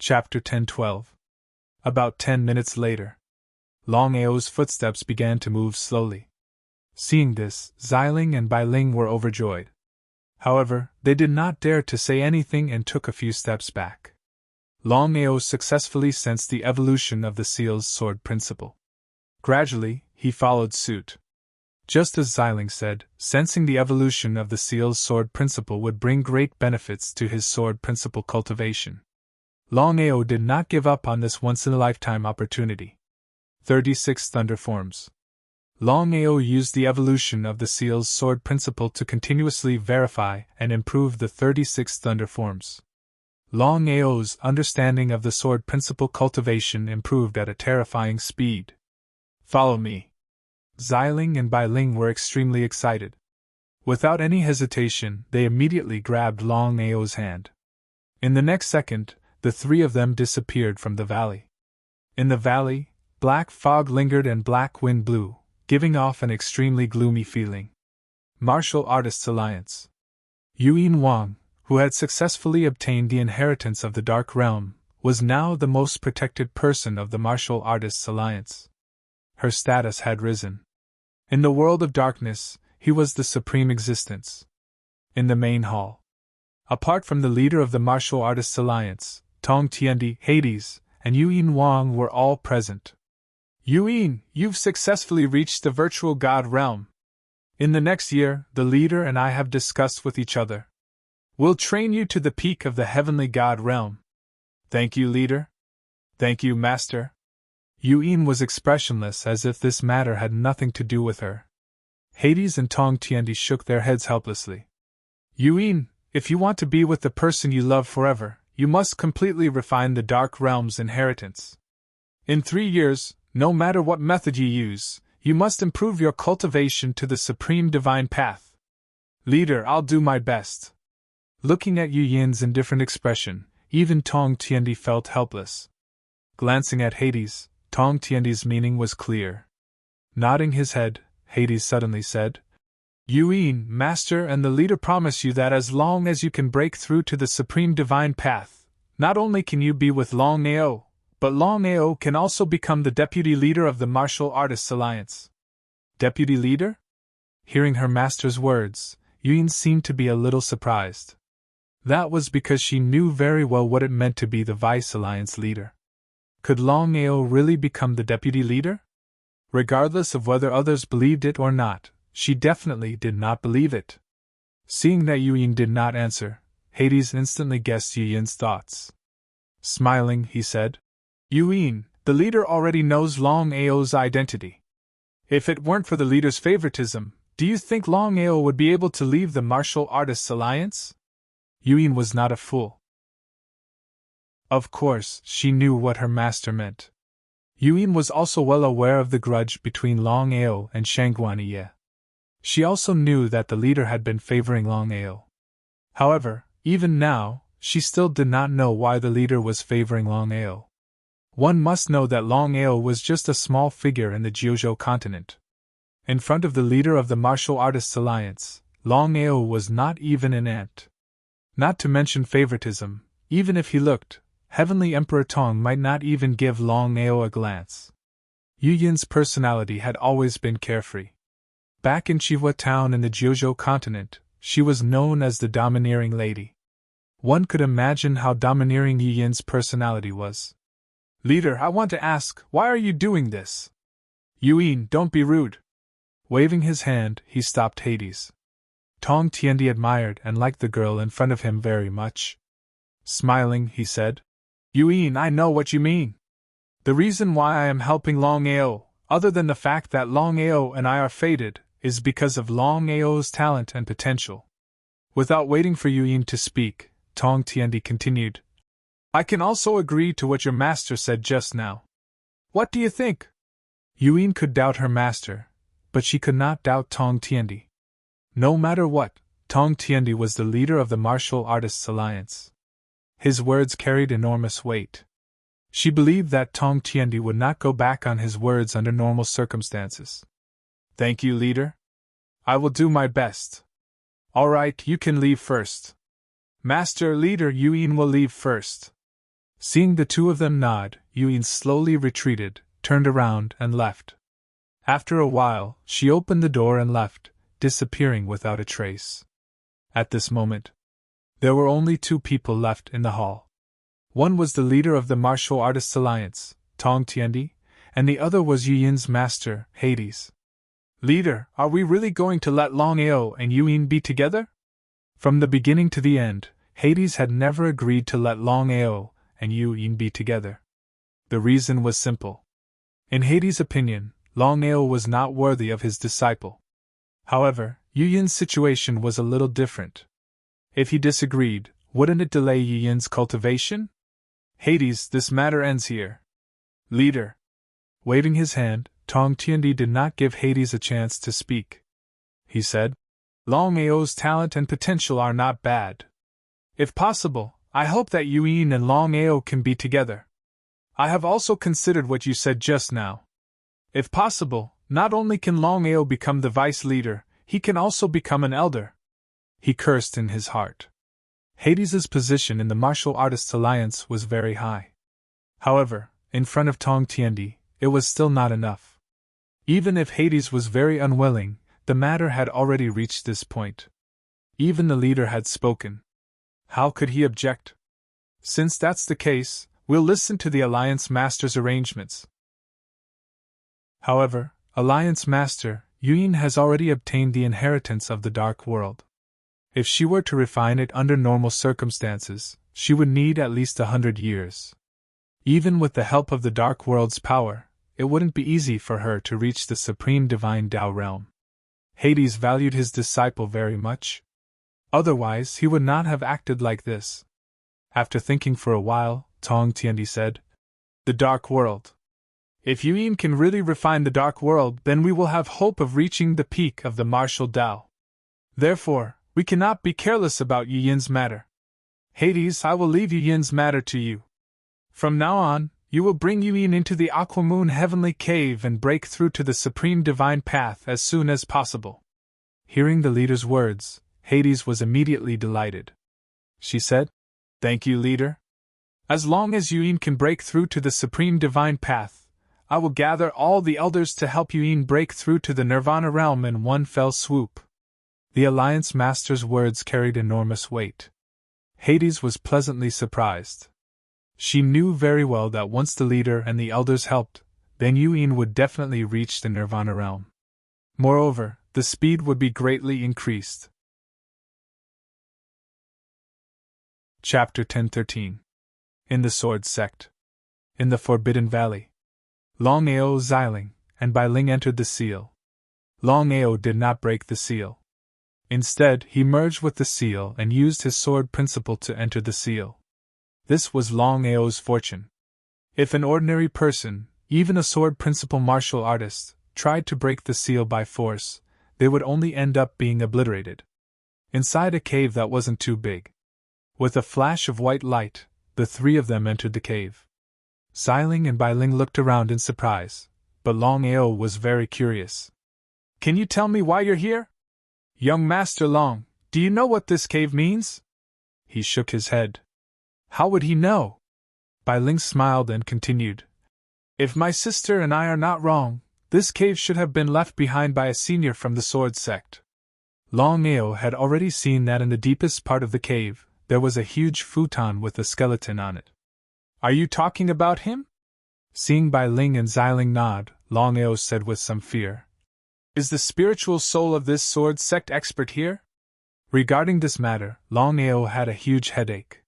Chapter 10-12. About 10 minutes later, Longao's footsteps began to move slowly. Seeing this, Xiling and Bailing were overjoyed. However, they did not dare to say anything and took a few steps back. Longao successfully sensed the evolution of the seal's sword principle. Gradually, he followed suit. Just as Xiling said, sensing the evolution of the seal's sword principle would bring great benefits to his sword principle cultivation. Longao did not give up on this once-in-a-lifetime opportunity. 36 Thunder Forms. Longao used the evolution of the seal's sword principle to continuously verify and improve the 36 Thunder Forms. Longao's understanding of the sword principle cultivation improved at a terrifying speed. Follow me. Xiling and Bailing were extremely excited. Without any hesitation, they immediately grabbed Longao's hand. In the next second, the three of them disappeared from the valley. In the valley, black fog lingered and black wind blew, giving off an extremely gloomy feeling. Martial Artists Alliance. Yuyin Wang, who had successfully obtained the inheritance of the Dark Realm, was now the most protected person of the Martial Artists Alliance. Her status had risen. In the world of darkness, he was the supreme existence. In the main hall, apart from the leader of the Martial Artists Alliance, Tong Tiandi, Hades, and Yuyin Wang were all present. Yuyin, you've successfully reached the virtual god realm. In the next year, the leader and I have discussed with each other. We'll train you to the peak of the heavenly god realm. Thank you, leader. Thank you, master. Yuyin was expressionless as if this matter had nothing to do with her. Hades and Tong Tiandi shook their heads helplessly. Yuyin, if you want to be with the person you love forever, you must completely refine the Dark Realm's inheritance. In 3 years, no matter what method you use, you must improve your cultivation to the supreme divine path. Leader, I'll do my best. Looking at Yuyin's indifferent expression, even Tong Tiandi felt helpless. Glancing at Hades, Tong Tiandi's meaning was clear. Nodding his head, Hades suddenly said, Yuyin, master and the leader promise you that as long as you can break through to the supreme divine path, not only can you be with Longao, but Longao can also become the deputy leader of the Martial Artists Alliance. Deputy leader? Hearing her master's words, Yuyin seemed to be a little surprised. That was because she knew very well what it meant to be the Vice Alliance leader. Could Longao really become the deputy leader? Regardless of whether others believed it or not, she definitely did not believe it. Seeing that Yuyin did not answer, Hades instantly guessed Yuyin's thoughts. Smiling, he said, Yuyin, the leader already knows Longao's identity. If it weren't for the leader's favoritism, do you think Longao would be able to leave the Martial Artists Alliance? Yuyin was not a fool. Of course, she knew what her master meant. Yuyin was also well aware of the grudge between Longao and Shangguaniye. She also knew that the leader had been favoring Longao. However, even now, she still did not know why the leader was favoring Longao. One must know that Longao was just a small figure in the Jiuzhou continent. In front of the leader of the Martial Artists Alliance, Longao was not even an ant. Not to mention favoritism, even if he looked, Heavenly Emperor Tong might not even give Longao a glance. Yuyin's personality had always been carefree. Back in Chihua town in the Jiuzhou continent, she was known as the domineering lady. One could imagine how domineering Yuyin's personality was. Leader, I want to ask, why are you doing this? Yuyin, don't be rude. Waving his hand, he stopped Hades. Tong Tiandi admired and liked the girl in front of him very much. Smiling, he said, Yuyin, I know what you mean. The reason why I am helping Longao, other than the fact that Longao and I are fated, is because of Longao's talent and potential. Without waiting for Yuyin to speak, Tong Tiandi continued, I can also agree to what your master said just now. What do you think? Yuyin could doubt her master, but she could not doubt Tong Tiandi. No matter what, Tong Tiandi was the leader of the Martial Artists Alliance. His words carried enormous weight. She believed that Tong Tiandi would not go back on his words under normal circumstances. Thank you, leader. I will do my best. All right, you can leave first. Master leader Yuyin will leave first. Seeing the two of them nod, Yuying slowly retreated, turned around, and left. After a while, she opened the door and left, disappearing without a trace. At this moment, there were only two people left in the hall. One was the leader of the Martial Artists Alliance, Tong Tiandi, and the other was Yuyin's master, Hades. "Leader, are we really going to let Longao and Yuying be together?" From the beginning to the end, Hades had never agreed to let Longao and Yuying be together. The reason was simple. In Hades' opinion, Longao was not worthy of his disciple. However, Yuyin's situation was a little different. If he disagreed, wouldn't it delay Yuyin's cultivation? "Hades, this matter ends here." "Leader." Waving his hand, Tong Tiandi did not give Hades a chance to speak. He said, "Longao's talent and potential are not bad. If possible, I hope that Yuying and Longao can be together. I have also considered what you said just now. If possible, not only can Longao become the vice leader, he can also become an elder." He cursed in his heart. Hades' position in the Martial Artists Alliance was very high. However, in front of Tong Tiandi, it was still not enough. Even if Hades was very unwilling, the matter had already reached this point. Even the leader had spoken. How could he object? "Since that's the case, we'll listen to the Alliance Master's arrangements." However, Alliance Master, Yuying has already obtained the inheritance of the Dark World. If she were to refine it under normal circumstances, she would need at least 100 years. Even with the help of the Dark World's power, it wouldn't be easy for her to reach the Supreme Divine Tao realm. Hades valued his disciple very much. Otherwise, he would not have acted like this. After thinking for a while, Tong Tiandi said, "The Dark World. If Yuying can really refine the Dark World, then we will have hope of reaching the peak of the martial Tao. Therefore, we cannot be careless about Yuyin's matter. Hades, I will leave Yuyin's matter to you. From now on, you will bring Yuying into the Aquamoon Heavenly Cave and break through to the Supreme Divine Path as soon as possible." Hearing the leader's words, Hades was immediately delighted. She said, "Thank you, leader. As long as Yuying can break through to the Supreme Divine Path, I will gather all the elders to help Yuying break through to the Nirvana realm in one fell swoop." The Alliance Master's words carried enormous weight. Hades was pleasantly surprised. She knew very well that once the leader and the elders helped, then Yuying would definitely reach the Nirvana realm. Moreover, the speed would be greatly increased. Chapter 1013. In the Sword Sect. In the Forbidden Valley. Longao, Xiling, and Bailing entered the seal. Longao did not break the seal. Instead, he merged with the seal and used his sword principle to enter the seal. This was Longao's fortune. If an ordinary person, even a sword principle martial artist, tried to break the seal by force, they would only end up being obliterated. Inside a cave that wasn't too big. With a flash of white light, the three of them entered the cave. Xiling and Bailing looked around in surprise, but Longao was very curious. "Can you tell me why you're here? Young Master Long, do you know what this cave means?" He shook his head. How would he know? Bailing smiled and continued. "If my sister and I are not wrong, this cave should have been left behind by a senior from the Sword Sect." Longao had already seen that in the deepest part of the cave, there was a huge futon with a skeleton on it. "Are you talking about him?" Seeing Bailing and Xiling nod, Longao said with some fear, "Is the spiritual soul of this sword sect expert here?" Regarding this matter, Longao had a huge headache.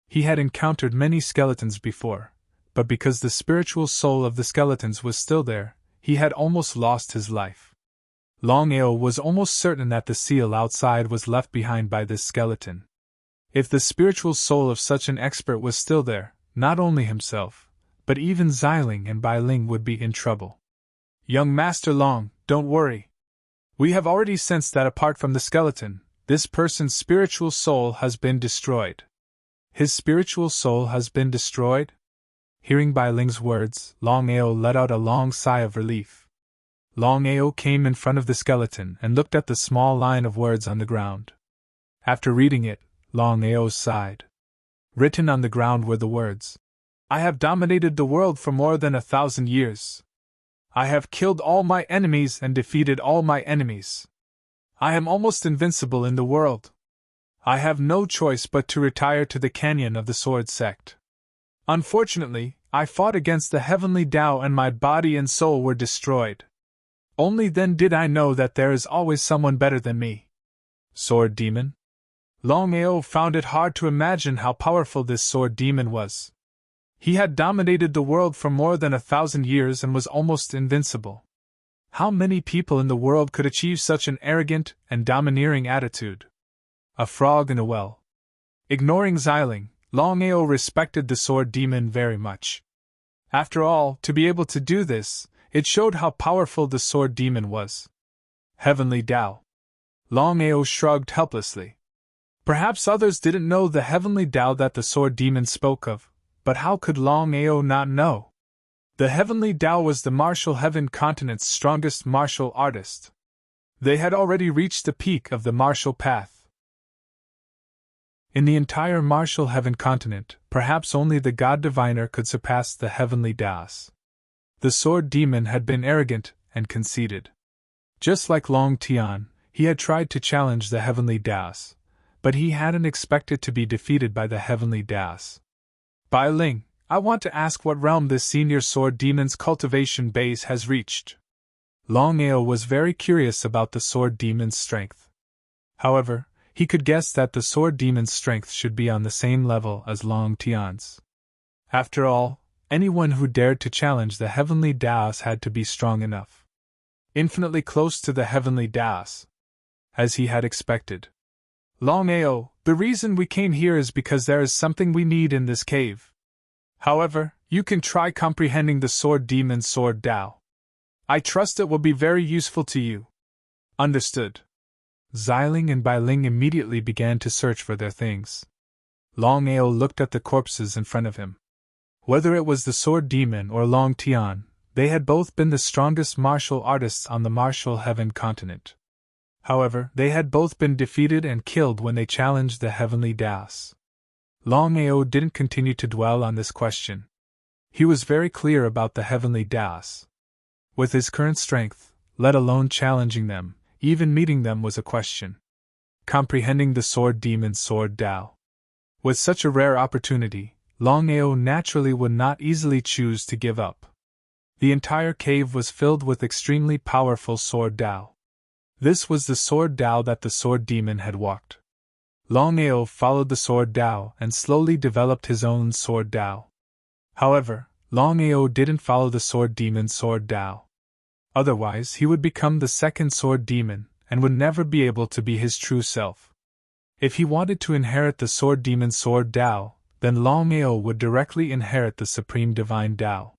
He had encountered many skeletons before, but because the spiritual soul of the skeletons was still there, he had almost lost his life. Longao was almost certain that the seal outside was left behind by this skeleton. If the spiritual soul of such an expert was still there, not only himself, but even Xiling and Bailing would be in trouble. "Young Master Long, don't worry. We have already sensed that apart from the skeleton, this person's spiritual soul has been destroyed." "His spiritual soul has been destroyed?" Hearing Bailing's words, Longao let out a long sigh of relief. Longao came in front of the skeleton and looked at the small line of words on the ground. After reading it, Longao sighed. Written on the ground were the words, I have dominated the world for more than 1,000 years. I have killed all my enemies and defeated all my enemies. I am almost invincible in the world. I have no choice but to retire to the canyon of the Sword Sect. Unfortunately, I fought against the heavenly Tao and my body and soul were destroyed. Only then did I know that there is always someone better than me. Sword Demon? Longao found it hard to imagine how powerful this Sword Demon was. He had dominated the world for more than 1,000 years and was almost invincible. How many people in the world could achieve such an arrogant and domineering attitude? A frog in a well. Ignoring Xiling, Longao respected the Sword Demon very much. After all, to be able to do this, it showed how powerful the Sword Demon was. Heavenly Tao. Longao shrugged helplessly. Perhaps others didn't know the heavenly Tao that the Sword Demon spoke of, but how could Longao not know? The heavenly Tao was the martial heaven continent's strongest martial artist. They had already reached the peak of the martial path. In the entire martial heaven continent, perhaps only the God Diviner could surpass the heavenly Taos. The Sword Demon had been arrogant and conceited. Just like Long Tian, he had tried to challenge the heavenly Taos, but he hadn't expected to be defeated by the heavenly Taos. Bai Ling, I want to ask what realm this senior Sword Demon's cultivation base has reached. Longao was very curious about the Sword Demon's strength. However, he could guess that the Sword Demon's strength should be on the same level as Long Tian's. After all, anyone who dared to challenge the heavenly Taos had to be strong enough. Infinitely close to the heavenly Taos. As he had expected. Longao, the reason we came here is because there is something we need in this cave. However, you can try comprehending the Sword Demon's Sword Tao. I trust it will be very useful to you. Understood. Xiling and Bai Ling immediately began to search for their things. Longao looked at the corpses in front of him. Whether it was the Sword Demon or Long Tian, they had both been the strongest martial artists on the martial heaven continent. However, they had both been defeated and killed when they challenged the heavenly Taos. Longao didn't continue to dwell on this question. He was very clear about the heavenly Taos. With his current strength, let alone challenging them, even meeting them was a question. Comprehending the Sword Demon's Sword Tao. With such a rare opportunity, Longao naturally would not easily choose to give up. The entire cave was filled with extremely powerful Sword Tao. This was the Sword Tao that the Sword Demon had walked. Longao followed the Sword Tao and slowly developed his own Sword Tao. However, Longao didn't follow the Sword Demon's Sword Tao. Otherwise, he would become the second Sword Demon and would never be able to be his true self. If he wanted to inherit the Sword Demon's Sword Tao, then Longao would directly inherit the Supreme Divine Tao.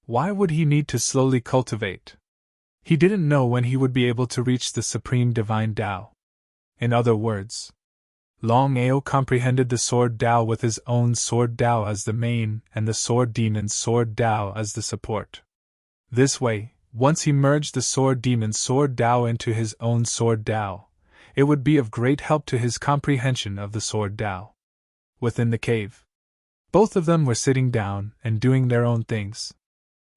Why would he need to slowly cultivate? He didn't know when he would be able to reach the Supreme Divine Tao. In other words, Longao comprehended the Sword Tao with his own Sword Tao as the main and the Sword Demon's Sword Tao as the support. This way, once he merged the Sword Demon's Sword Tao into his own Sword Tao, it would be of great help to his comprehension of the Sword Tao. Within the cave, both of them were sitting down and doing their own things.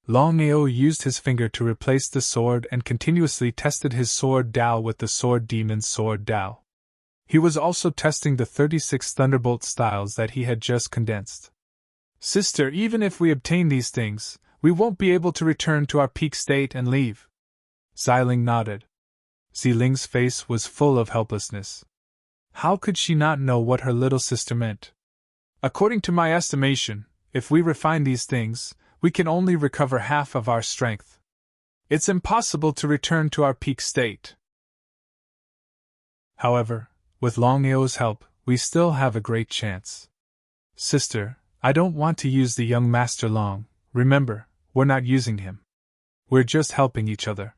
Longao used his finger to replace the sword and continuously tested his Sword Tao with the Sword Demon's Sword Tao. He was also testing the 36 Thunderbolt styles that he had just condensed. Sister, even if we obtain these things, we won't be able to return to our peak state and leave. Xiling nodded. Xiling's face was full of helplessness. How could she not know what her little sister meant? According to my estimation, if we refine these things, we can only recover half of our strength. It's impossible to return to our peak state. However, with Longao's help, we still have a great chance. Sister, I don't want to use the young Master Long. Remember, we're not using him. We're just helping each other.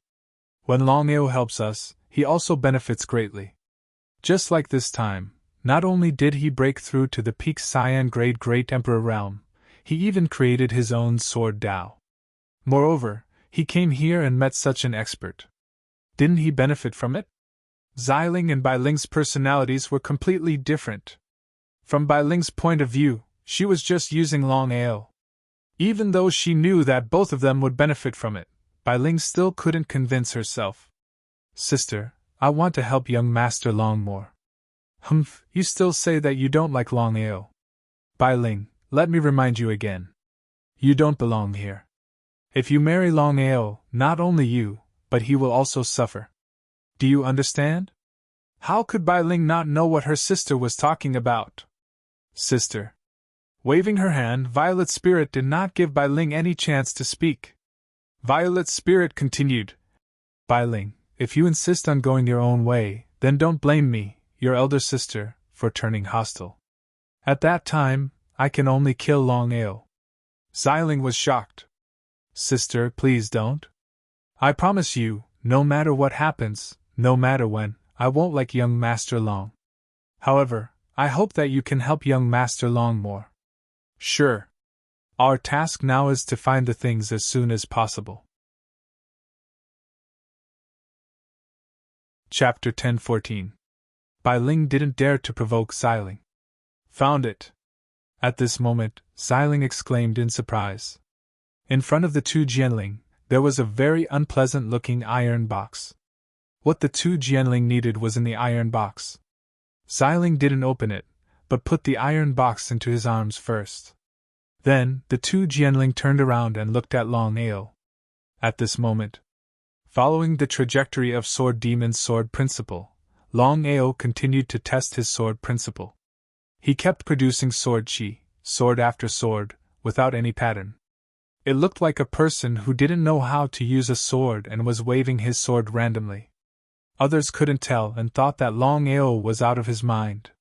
When Longao helps us, he also benefits greatly. Just like this time, not only did he break through to the peak Cyan grade Great Emperor realm, he even created his own Sword Tao. Moreover, he came here and met such an expert. Didn't he benefit from it? Xiling and Bai Ling's personalities were completely different. From Bai Ling's point of view, she was just using Longao. Even though she knew that both of them would benefit from it, Bai Ling still couldn't convince herself. Sister, I want to help young Master Long more. Humph, you still say that you don't like Longao. Bai Ling, let me remind you again. You don't belong here. If you marry Longao, not only you, but he will also suffer. Do you understand? How could Bai Ling not know what her sister was talking about? Sister. Waving her hand, Violet Spirit did not give Bai Ling any chance to speak. Violet Spirit continued. Bai Ling, if you insist on going your own way, then don't blame me, your elder sister, for turning hostile. At that time, I can only kill Longao. Xiling was shocked. Sister, please don't. I promise you, no matter what happens, no matter when, I won't like young Master Long. However, I hope that you can help young Master Long more. Sure. Our task now is to find the things as soon as possible. Chapter 10:14. Bai Ling didn't dare to provoke Xiling. Found it. At this moment, Xiling exclaimed in surprise. In front of the two Jianling, there was a very unpleasant-looking iron box. What the two Jianling needed was in the iron box. Xiling didn't open it, but put the iron box into his arms first. Then, the two Jianling turned around and looked at Longao. At this moment, following the trajectory of Sword Demon's sword principle, Longao continued to test his sword principle. He kept producing sword chi, sword after sword, without any pattern. It looked like a person who didn't know how to use a sword and was waving his sword randomly. Others couldn't tell and thought that Longao was out of his mind.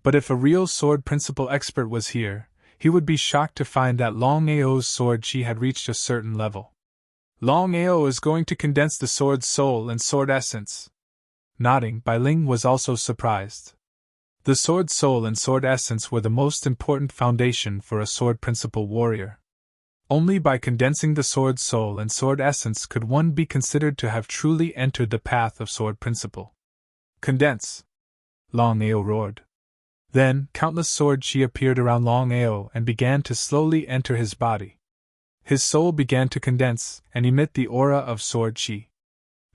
But if a real sword principle expert was here, he would be shocked to find that Longao's sword chi had reached a certain level. Longao is going to condense the sword's soul and sword essence. Nodding, Bai Ling was also surprised. The sword soul and sword essence were the most important foundation for a sword principle warrior. Only by condensing the sword soul and sword essence could one be considered to have truly entered the path of sword principle. Condense! Longao roared. Then, countless sword chi appeared around Longao and began to slowly enter his body. His soul began to condense and emit the aura of sword chi.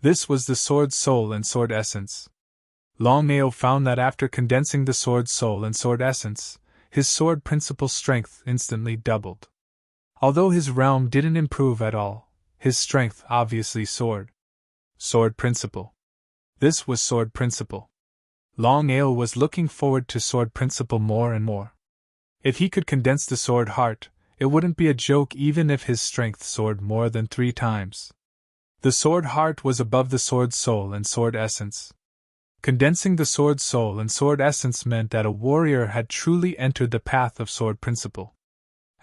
This was the sword soul and sword essence. Longao found that after condensing the sword soul and sword essence, his sword principle strength instantly doubled. Although his realm didn't improve at all, his strength obviously soared. Sword principle. This was sword principle. Longao was looking forward to sword principle more and more. If he could condense the sword heart, it wouldn't be a joke even if his strength soared more than 3 times. The sword heart was above the sword soul and sword essence. Condensing the sword soul and sword essence meant that a warrior had truly entered the path of sword principle.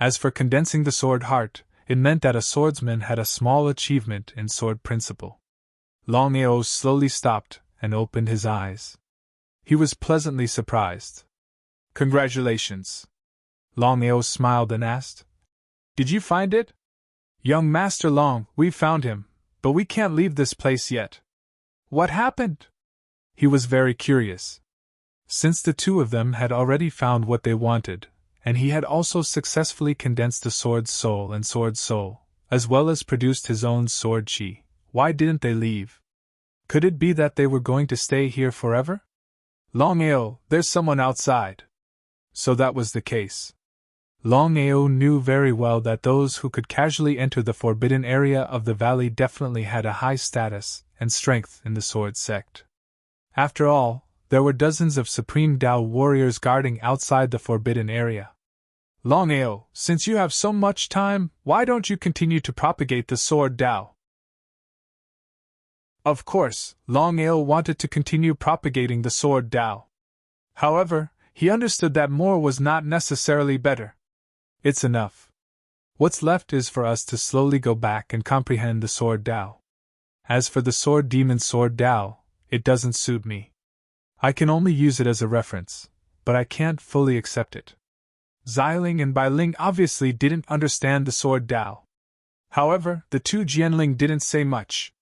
As for condensing the sword heart, it meant that a swordsman had a small achievement in sword principle. Longao slowly stopped and opened his eyes. He was pleasantly surprised. Congratulations! Longao smiled and asked. Did you find it? Young Master Long, we've found him, but we can't leave this place yet. What happened? He was very curious. Since the two of them had already found what they wanted, and he had also successfully condensed the sword soul and sword soul, as well as produced his own sword chi, why didn't they leave? Could it be that they were going to stay here forever? Longao, there's someone outside. So that was the case. Longao knew very well that those who could casually enter the forbidden area of the valley definitely had a high status and strength in the sword sect. After all, there were dozens of Supreme Dao warriors guarding outside the forbidden area. Longao, since you have so much time, why don't you continue to propagate the sword Dao? Of course, Longao wanted to continue propagating the sword Dao. However, he understood that more was not necessarily better. It's enough. What's left is for us to slowly go back and comprehend the sword Dao. As for the sword demon's sword Dao, it doesn't suit me. I can only use it as a reference, but I can't fully accept it. Xiling and Bai Ling obviously didn't understand the sword Dao. However, the two Jianling didn't say much.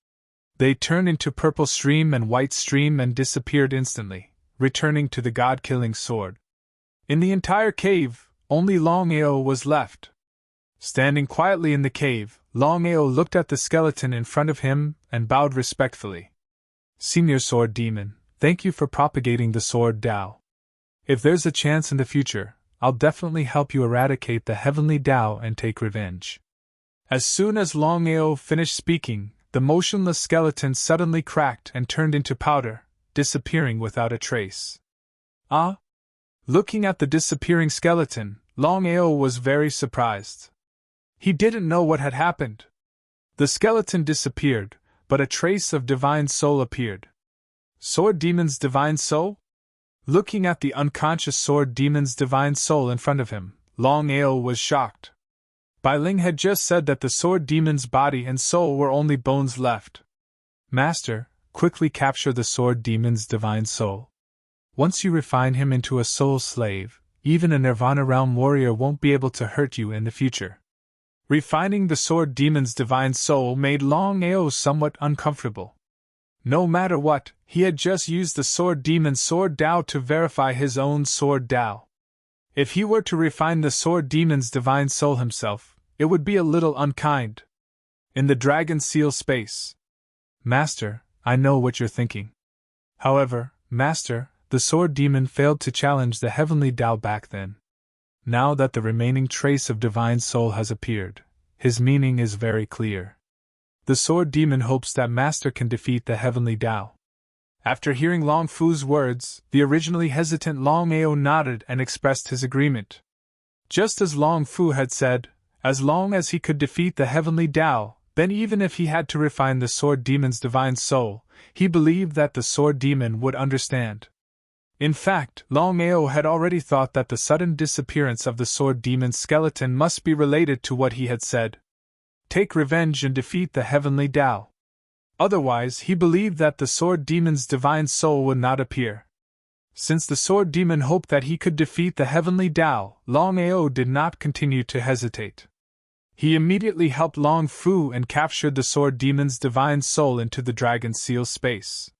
They turned into purple stream and white stream and disappeared instantly, returning to the god-killing sword. In the entire cave, only Longao was left. Standing quietly in the cave, Longao looked at the skeleton in front of him and bowed respectfully. Senior Sword Demon, thank you for propagating the Sword Tao. If there's a chance in the future, I'll definitely help you eradicate the Heavenly Tao and take revenge. As soon as Longao finished speaking, the motionless skeleton suddenly cracked and turned into powder, disappearing without a trace. Ah! Looking at the disappearing skeleton, Longao was very surprised. He didn't know what had happened. The skeleton disappeared, but a trace of divine soul appeared. Sword Demon's divine soul? Looking at the unconscious Sword Demon's divine soul in front of him, Longao was shocked. Bai Ling had just said that the Sword Demon's body and soul were only bones left. Master, quickly capture the Sword Demon's divine soul. Once you refine him into a soul slave, even a Nirvana Realm warrior won't be able to hurt you in the future. Refining the Sword Demon's divine soul made Longao somewhat uncomfortable. No matter what, he had just used the Sword Demon's Sword Tao to verify his own Sword Tao. If he were to refine the Sword Demon's divine soul himself, it would be a little unkind. In the Dragon Seal space. Master, I know what you're thinking. However, Master, the Sword Demon failed to challenge the Heavenly Tao back then. Now that the remaining trace of divine soul has appeared, his meaning is very clear. The Sword Demon hopes that Master can defeat the Heavenly Tao. After hearing Long Fu's words, the originally hesitant Longao nodded and expressed his agreement. Just as Long Fu had said, as long as he could defeat the Heavenly Tao, then even if he had to refine the Sword Demon's divine soul, he believed that the Sword Demon would understand. In fact, Longao had already thought that the sudden disappearance of the Sword Demon's skeleton must be related to what he had said. Take revenge and defeat the Heavenly Tao. Otherwise, he believed that the Sword Demon's divine soul would not appear. Since the Sword Demon hoped that he could defeat the Heavenly Tao, Longao did not continue to hesitate. He immediately helped Long Fu and captured the Sword Demon's divine soul into the Dragon Seal space.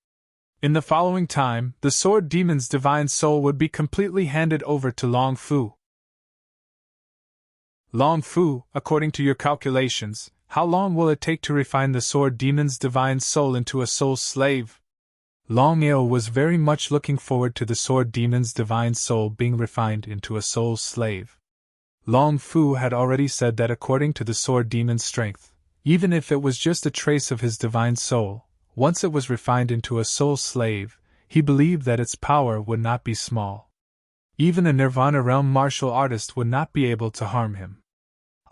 In the following time, the Sword Demon's divine soul would be completely handed over to Long Fu. Long Fu, according to your calculations, how long will it take to refine the Sword Demon's divine soul into a soul slave? Longao was very much looking forward to the Sword Demon's divine soul being refined into a soul slave. Long Fu had already said that according to the Sword Demon's strength, even if it was just a trace of his divine soul, once it was refined into a soul slave, he believed that its power would not be small. Even a Nirvana Realm martial artist would not be able to harm him.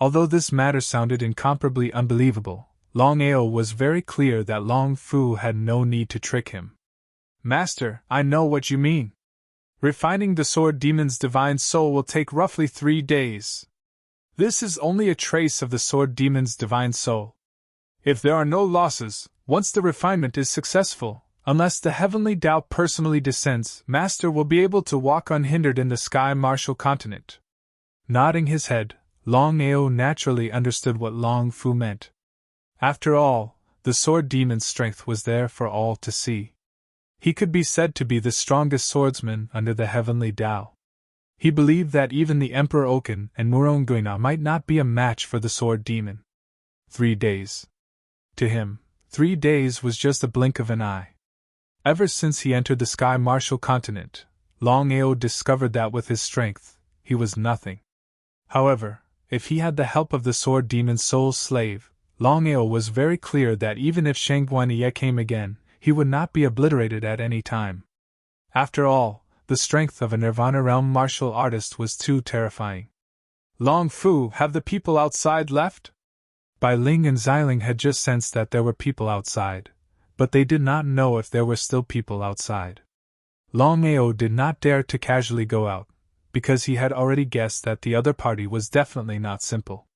Although this matter sounded incomparably unbelievable, Longao was very clear that Long Fu had no need to trick him. Master, I know what you mean. Refining the Sword Demon's divine soul will take roughly 3 days. This is only a trace of the Sword Demon's divine soul. If there are no losses, once the refinement is successful, unless the Heavenly Tao personally descends, Master will be able to walk unhindered in the Sky Martial Continent. Nodding his head, Longao naturally understood what Long Fu meant. After all, the Sword Demon's strength was there for all to see. He could be said to be the strongest swordsman under the Heavenly Tao. He believed that even the Emperor Oken and Muronguina might not be a match for the Sword Demon. 3 days. To him, 3 days was just a blink of an eye. Ever since he entered the Sky Martial Continent, Longao discovered that with his strength, he was nothing. However, if he had the help of the Sword Demon's soul slave, Longao was very clear that even if Shangguaniye came again, he would not be obliterated at any time. After all, the strength of a Nirvana Realm martial artist was too terrifying. Long Fu, have the people outside left? Bai Ling and Xiling had just sensed that there were people outside, but they did not know if there were still people outside. Longao did not dare to casually go out, because he had already guessed that the other party was definitely not simple.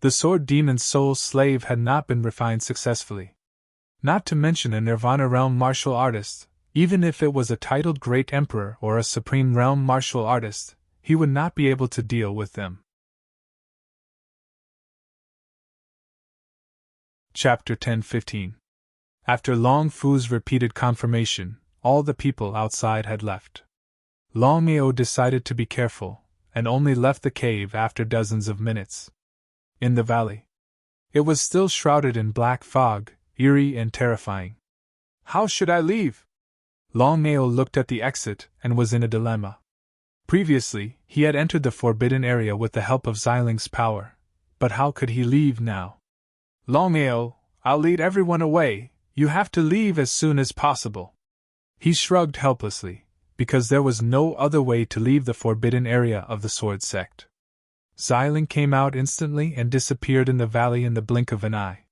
The Sword Demon's soul slave had not been refined successfully. Not to mention a Nirvana Realm martial artist, even if it was a titled Great Emperor or a Supreme Realm martial artist, he would not be able to deal with them. Chapter 10-15. After Long Fu's repeated confirmation, all the people outside had left. Longao decided to be careful, and only left the cave after dozens of minutes. In the valley. It was still shrouded in black fog, eerie and terrifying. How should I leave? Longao looked at the exit and was in a dilemma. Previously, he had entered the forbidden area with the help of Xiling's power, but how could he leave now? Longao, I'll lead everyone away, you have to leave as soon as possible. He shrugged helplessly, because there was no other way to leave the forbidden area of the Sword Sect. Xiling came out instantly and disappeared in the valley in the blink of an eye.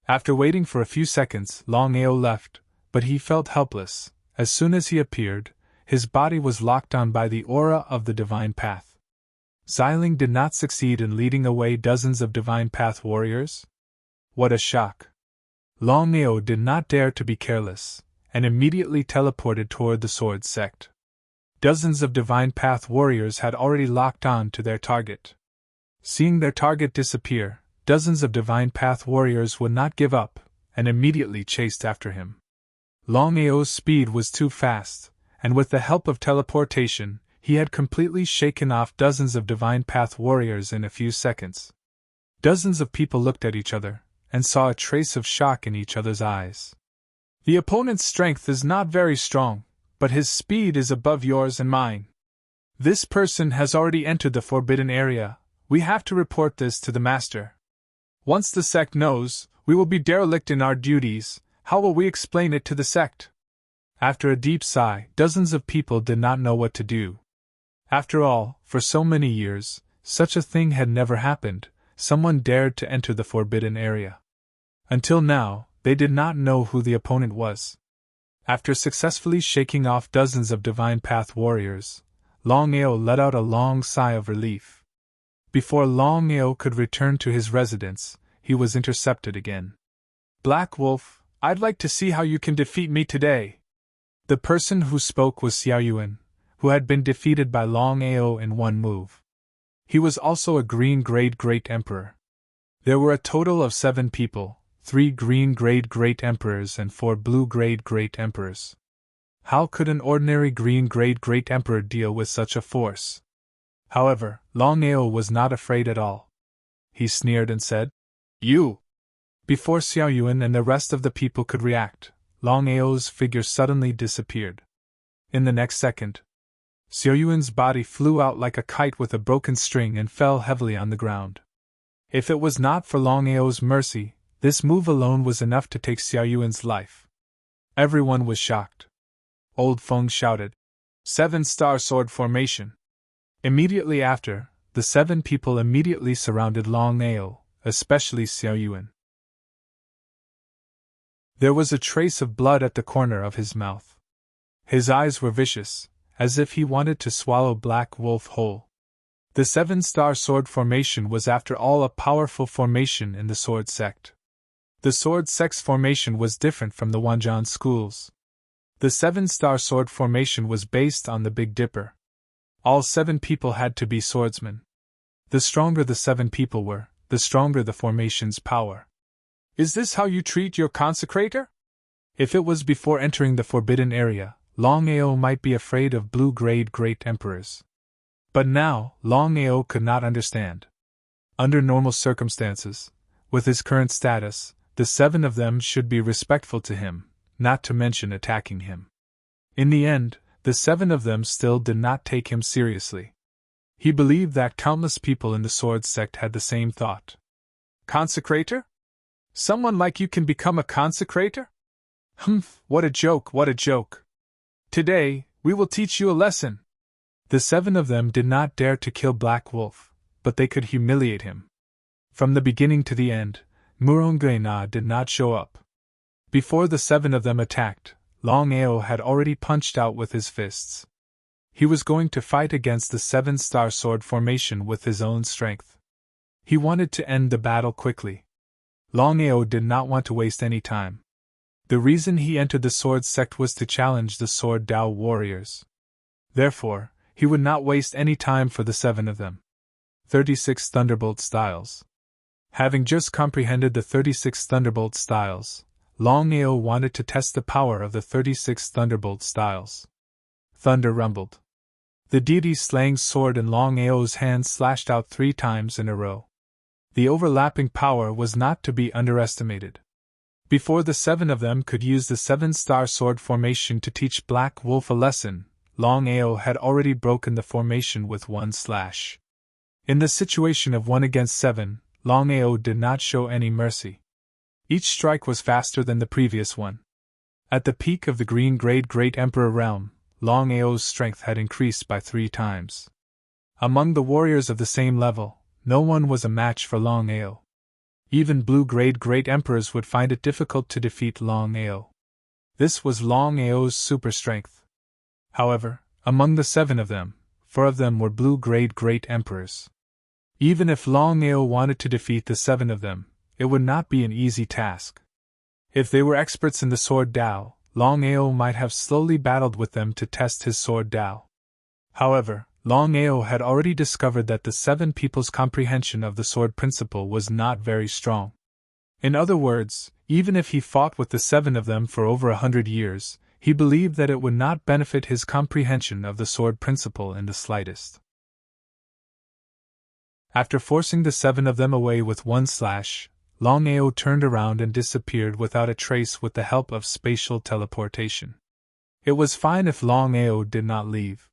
After waiting for a few seconds, Longao left, but he felt helpless. As soon as he appeared, his body was locked on by the aura of the Divine Path. Xiling did not succeed in leading away dozens of Divine Path warriors? What a shock! Longao did not dare to be careless, and immediately teleported toward the Sword Sect. Dozens of Divine Path warriors had already locked on to their target. Seeing their target disappear, dozens of Divine Path warriors would not give up, and immediately chased after him. Longao's speed was too fast, and with the help of teleportation, he had completely shaken off dozens of Divine Path warriors in a few seconds. Dozens of people looked at each other, and saw a trace of shock in each other's eyes. The opponent's strength is not very strong, but his speed is above yours and mine. This person has already entered the forbidden area, we have to report this to the master. Once the sect knows, we will be derelict in our duties, how will we explain it to the sect? After a deep sigh, dozens of people did not know what to do. After all, for so many years, such a thing had never happened, someone dared to enter the forbidden area. Until now, they did not know who the opponent was. After successfully shaking off dozens of Divine Path warriors, Longao let out a long sigh of relief. Before Longao could return to his residence, he was intercepted again. Black Wolf, I'd like to see how you can defeat me today. The person who spoke was Xiaoyuan, who had been defeated by Longao in one move. He was also a green-grade Great Emperor. There were a total of 7 people, 3 green-grade Great Emperors and 4 blue-grade Great Emperors. How could an ordinary green-grade Great Emperor deal with such a force? However, Longao was not afraid at all. He sneered and said, "You!" Before Xiaoyuan and the rest of the people could react, Longao's figure suddenly disappeared. In the next second, Xiaoyuan's body flew out like a kite with a broken string and fell heavily on the ground. If it was not for Longao's mercy, this move alone was enough to take Xiaoyuan's life. Everyone was shocked. Old Feng shouted, 7-star sword formation. Immediately after, the 7 people immediately surrounded Longao, especially Xiaoyuan. There was a trace of blood at the corner of his mouth. His eyes were vicious, as if he wanted to swallow Black Wolf whole. The 7-star sword formation was after all a powerful formation in the Sword Sect. The Sword Sect's formation was different from the Wanjian schools. The 7-star sword formation was based on the Big Dipper. All 7 people had to be swordsmen. The stronger the 7 people were, the stronger the formation's power. Is this how you treat your consecrator? If it was before entering the forbidden area, Longao might be afraid of blue-grade Great Emperors. But now, Longao could not understand. Under normal circumstances, with his current status, the 7 of them should be respectful to him, not to mention attacking him. In the end, the 7 of them still did not take him seriously. He believed that countless people in the Sword Sect had the same thought. Consecrator? Someone like you can become a consecrator? Humph, what a joke, what a joke. Today, we will teach you a lesson. The 7 of them did not dare to kill Black Wolf, but they could humiliate him. From the beginning to the end, Murongena did not show up. Before the 7 of them attacked, Longao had already punched out with his fists. He was going to fight against the 7-star sword formation with his own strength. He wanted to end the battle quickly. Longao did not want to waste any time. The reason he entered the Sword Sect was to challenge the Sword Dao warriors. Therefore, he would not waste any time for the 7 of them. 36 Thunderbolt Styles. Having just comprehended the 36 Thunderbolt Styles, Longao wanted to test the power of the 36 Thunderbolt Styles. Thunder rumbled. The deity's slaying sword in Longao's hand slashed out 3 times in a row. The overlapping power was not to be underestimated. Before the 7 of them could use the 7-star sword formation to teach Black Wolf a lesson, Longao had already broken the formation with one slash. In the situation of 1 against 7, Longao did not show any mercy. Each strike was faster than the previous one. At the peak of the green-grade Great Emperor realm, Longao's strength had increased by 3 times. Among the warriors of the same level, no one was a match for Longao. Even blue-grade Great Emperors would find it difficult to defeat Longao. This was Longao's super strength. However, among the 7 of them, 4 of them were blue-grade Great Emperors. Even if Longao wanted to defeat the 7 of them, it would not be an easy task. If they were experts in the sword Dao, Longao might have slowly battled with them to test his sword Dao. However, Longao had already discovered that the 7 people's comprehension of the sword principle was not very strong. In other words, even if he fought with the 7 of them for over 100 years, he believed that it would not benefit his comprehension of the sword principle in the slightest. After forcing the 7 of them away with one slash, Longao turned around and disappeared without a trace with the help of spatial teleportation. It was fine if Longao did not leave.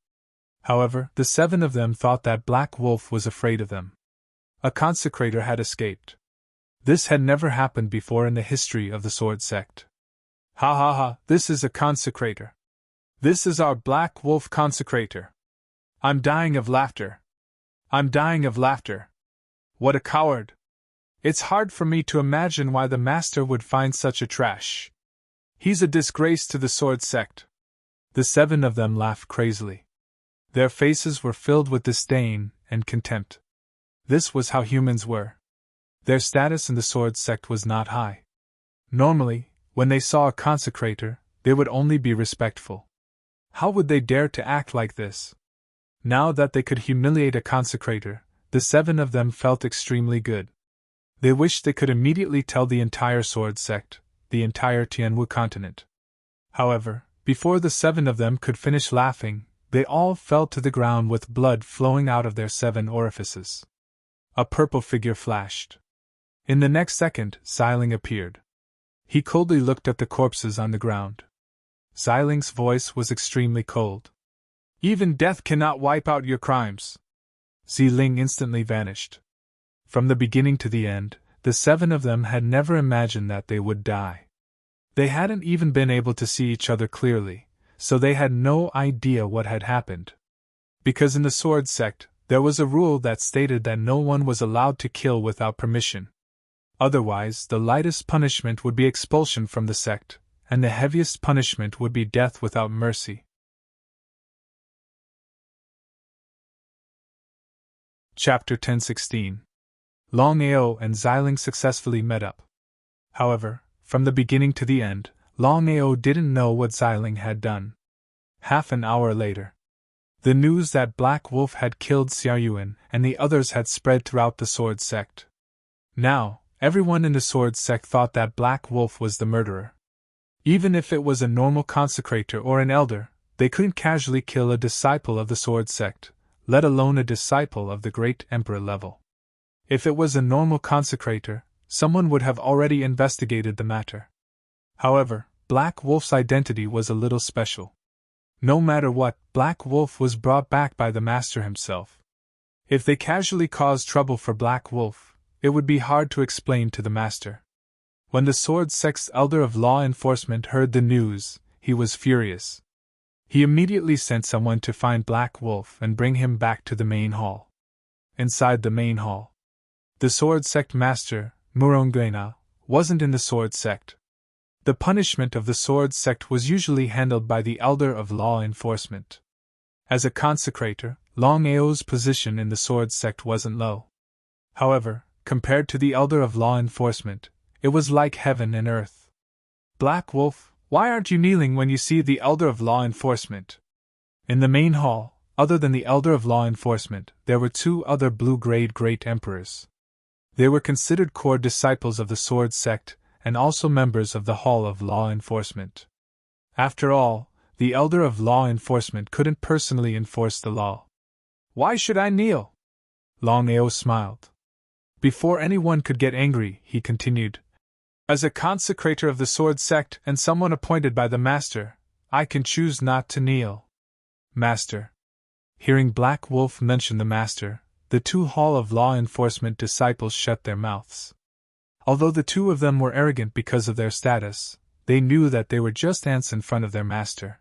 However, the 7 of them thought that Black Wolf was afraid of them. A consecrator had escaped. This had never happened before in the history of the sword sect. Ha ha ha, this is a consecrator. This is our Black Wolf consecrator. I'm dying of laughter. I'm dying of laughter. What a coward! It's hard for me to imagine why the master would find such a trash. He's a disgrace to the sword sect. The 7 of them laughed crazily. Their faces were filled with disdain and contempt. This was how humans were. Their status in the sword sect was not high. Normally, when they saw a consecrator, they would only be respectful. How would they dare to act like this? Now that they could humiliate a consecrator, the 7 of them felt extremely good. They wished they could immediately tell the entire sword sect, the entire Tianwu continent. However, before the 7 of them could finish laughing, they all fell to the ground with blood flowing out of their 7 orifices. A purple figure flashed. In the next second, Xiling appeared. He coldly looked at the corpses on the ground. Xiling's voice was extremely cold. Even death cannot wipe out your crimes. Xiling instantly vanished. From the beginning to the end, the 7 of them had never imagined that they would die. They hadn't even been able to see each other clearly, so they had no idea what had happened. Because in the sword sect, there was a rule that stated that no one was allowed to kill without permission. Otherwise, the lightest punishment would be expulsion from the sect, and the heaviest punishment would be death without mercy. Chapter 10:16. Longao and Xiling successfully met up. However, from the beginning to the end, Longao didn't know what Xiling had done. Half an hour later, the news that Black Wolf had killed Xiaoyuan and the others had spread throughout the sword sect. Now, everyone in the sword sect thought that Black Wolf was the murderer. Even if it was a normal consecrator or an elder, they couldn't casually kill a disciple of the sword sect, let alone a disciple of the Great Emperor level. If it was a normal consecrator, someone would have already investigated the matter. However, Black Wolf's identity was a little special. No matter what, Black Wolf was brought back by the master himself. If they casually caused trouble for Black Wolf, it would be hard to explain to the master. When the sword sect's elder of law enforcement heard the news, he was furious. He immediately sent someone to find Black Wolf and bring him back to the main hall. Inside the main hall, the sword sect master, Murongena, wasn't in the sword sect. The punishment of the sword sect was usually handled by the elder of law enforcement. As a consecrator, Longao's position in the sword sect wasn't low. However, compared to the elder of law enforcement, it was like heaven and earth. Black Wolf, why aren't you kneeling when you see the elder of law enforcement? In the main hall, other than the elder of law enforcement, there were 2 other blue-grade Great Emperors. They were considered core disciples of the sword sect, and also members of the Hall of Law Enforcement. After all, the elder of law enforcement couldn't personally enforce the law. Why should I kneel? Longao smiled. Before anyone could get angry, he continued, "As a consecrator of the sword sect and someone appointed by the Master, I can choose not to kneel." Master. Hearing Black Wolf mention the Master, the two Hall of Law Enforcement disciples shut their mouths. Although the two of them were arrogant because of their status, they knew that they were just ants in front of their Master.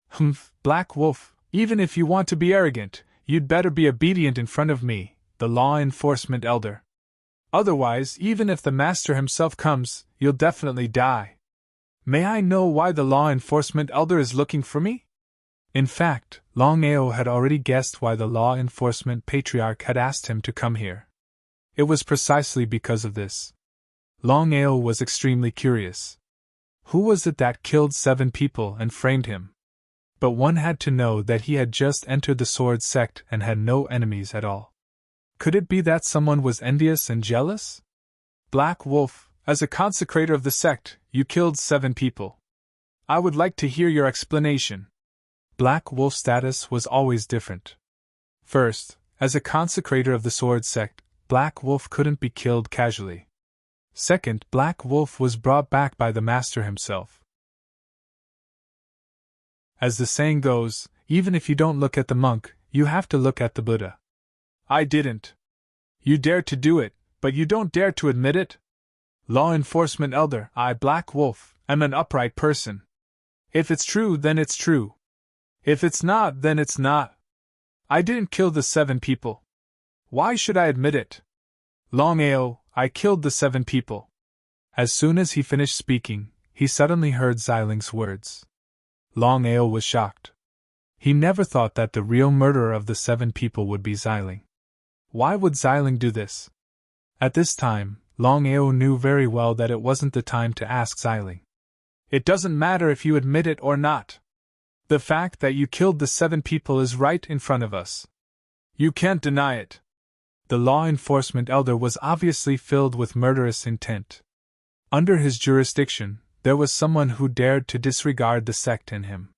"Humph, Black Wolf, even if you want to be arrogant, you'd better be obedient in front of me, the Law Enforcement Elder. Otherwise, even if the Master himself comes, you'll definitely die. May I know why the Law Enforcement Elder is looking for me?" In fact, Longao had already guessed why the Law Enforcement Patriarch had asked him to come here. It was precisely because of this. Longao was extremely curious. Who was it that killed 7 people and framed him? But one had to know that he had just entered the sword sect and had no enemies at all. Could it be that someone was envious and jealous? "Black Wolf, as a consecrator of the sect, you killed 7 people. I would like to hear your explanation." Black Wolf's status was always different. First, as a consecrator of the sword sect, Black Wolf couldn't be killed casually. Second, Black Wolf was brought back by the Master himself. As the saying goes, even if you don't look at the monk, you have to look at the Buddha. "I didn't." "You dared to do it, but you don't dare to admit it?" "Law Enforcement Elder, I, Black Wolf, am an upright person. If it's true, then it's true. If it's not, then it's not. I didn't kill the 7 people. Why should I admit it? Longao, I killed the 7 people." As soon as he finished speaking, he suddenly heard Xiling's words. Longao was shocked. He never thought that the real murderer of the 7 people would be Xiling. Why would Xiling do this? At this time, Longao knew very well that it wasn't the time to ask Xiling. "It doesn't matter if you admit it or not. The fact that you killed the 7 people is right in front of us. You can't deny it." The Law Enforcement Elder was obviously filled with murderous intent. Under his jurisdiction, there was someone who dared to disregard the sect in him.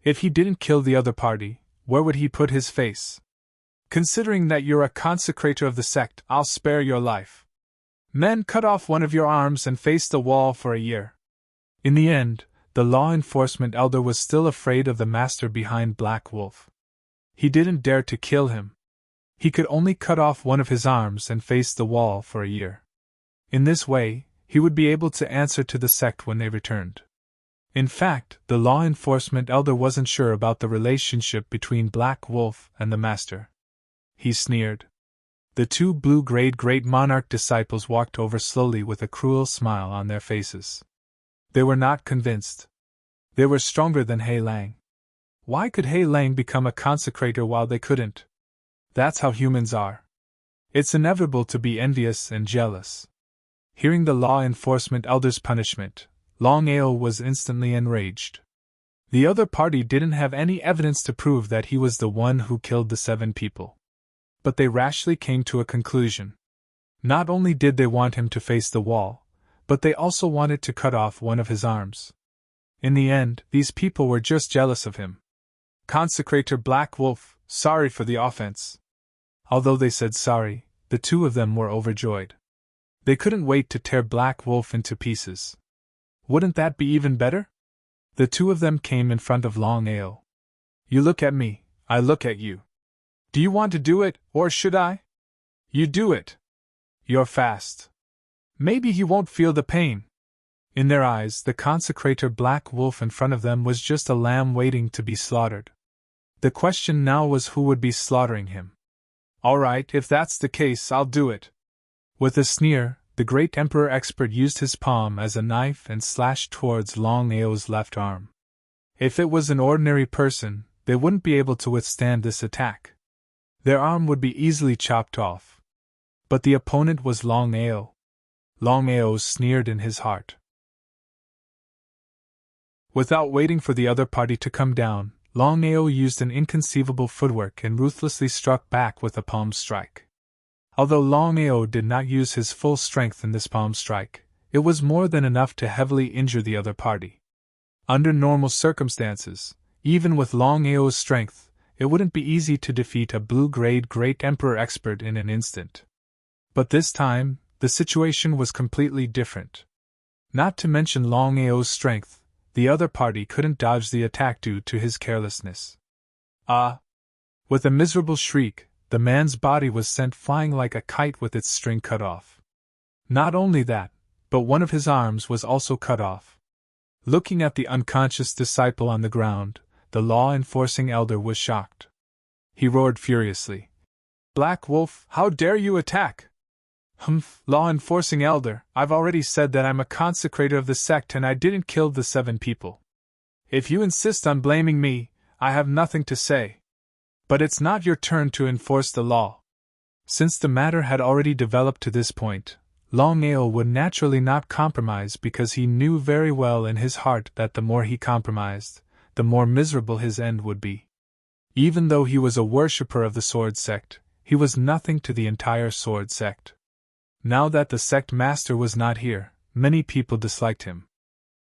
If he didn't kill the other party, where would he put his face? "Considering that you're a consecrator of the sect, I'll spare your life. Men, cut off one of your arms and face the wall for a year." In the end, the Law Enforcement Elder was still afraid of the Master behind Black Wolf. He didn't dare to kill him. He could only cut off one of his arms and face the wall for a year. In this way, he would be able to answer to the sect when they returned. In fact, the Law Enforcement Elder wasn't sure about the relationship between Black Wolf and the Master. He sneered. The 2 blue-grade Great Monarch disciples walked over slowly with a cruel smile on their faces. They were not convinced. They were stronger than He Lang. Why could He Lang become a consecrator while they couldn't? That's how humans are. It's inevitable to be envious and jealous. Hearing the Law Enforcement Elder's punishment, Longao was instantly enraged. The other party didn't have any evidence to prove that he was the one who killed the 7 people. But they rashly came to a conclusion. Not only did they want him to face the wall, but they also wanted to cut off one of his arms. In the end, these people were just jealous of him. "Consecrator Black Wolf, sorry for the offense." Although they said sorry, the 2 of them were overjoyed. They couldn't wait to tear Black Wolf into pieces. Wouldn't that be even better? The 2 of them came in front of Longao. "You look at me, I look at you. Do you want to do it, or should I?" "You do it. You're fast. Maybe you won't feel the pain." In their eyes, the consecrator Black Wolf in front of them was just a lamb waiting to be slaughtered. The question now was who would be slaughtering him. "All right, if that's the case, I'll do it." With a sneer, the great Emperor Expert used his palm as a knife and slashed towards Longao's left arm. If it was an ordinary person, they wouldn't be able to withstand this attack. Their arm would be easily chopped off. But the opponent was Longao. Longao sneered in his heart. Without waiting for the other party to come down, Longao used an inconceivable footwork and ruthlessly struck back with a palm strike. Although Longao did not use his full strength in this palm strike, it was more than enough to heavily injure the other party. Under normal circumstances, even with Longao's strength, it wouldn't be easy to defeat a blue-grade Great Emperor Expert in an instant. But this time, the situation was completely different. Not to mention Longao's strength, the other party couldn't dodge the attack due to his carelessness. Ah! With a miserable shriek, the man's body was sent flying like a kite with its string cut off. Not only that, but one of his arms was also cut off. Looking at the unconscious disciple on the ground, the law-enforcing elder was shocked. He roared furiously. "Black Wolf, how dare you attack?" "Humph, law-enforcing elder, I've already said that I'm a consecrator of the sect and I didn't kill the 7 people. If you insist on blaming me, I have nothing to say. But it's not your turn to enforce the law." Since the matter had already developed to this point, Longao would naturally not compromise because he knew very well in his heart that the more he compromised, the more miserable his end would be. Even though he was a worshipper of the sword sect, he was nothing to the entire sword sect. Now that the sect master was not here, many people disliked him.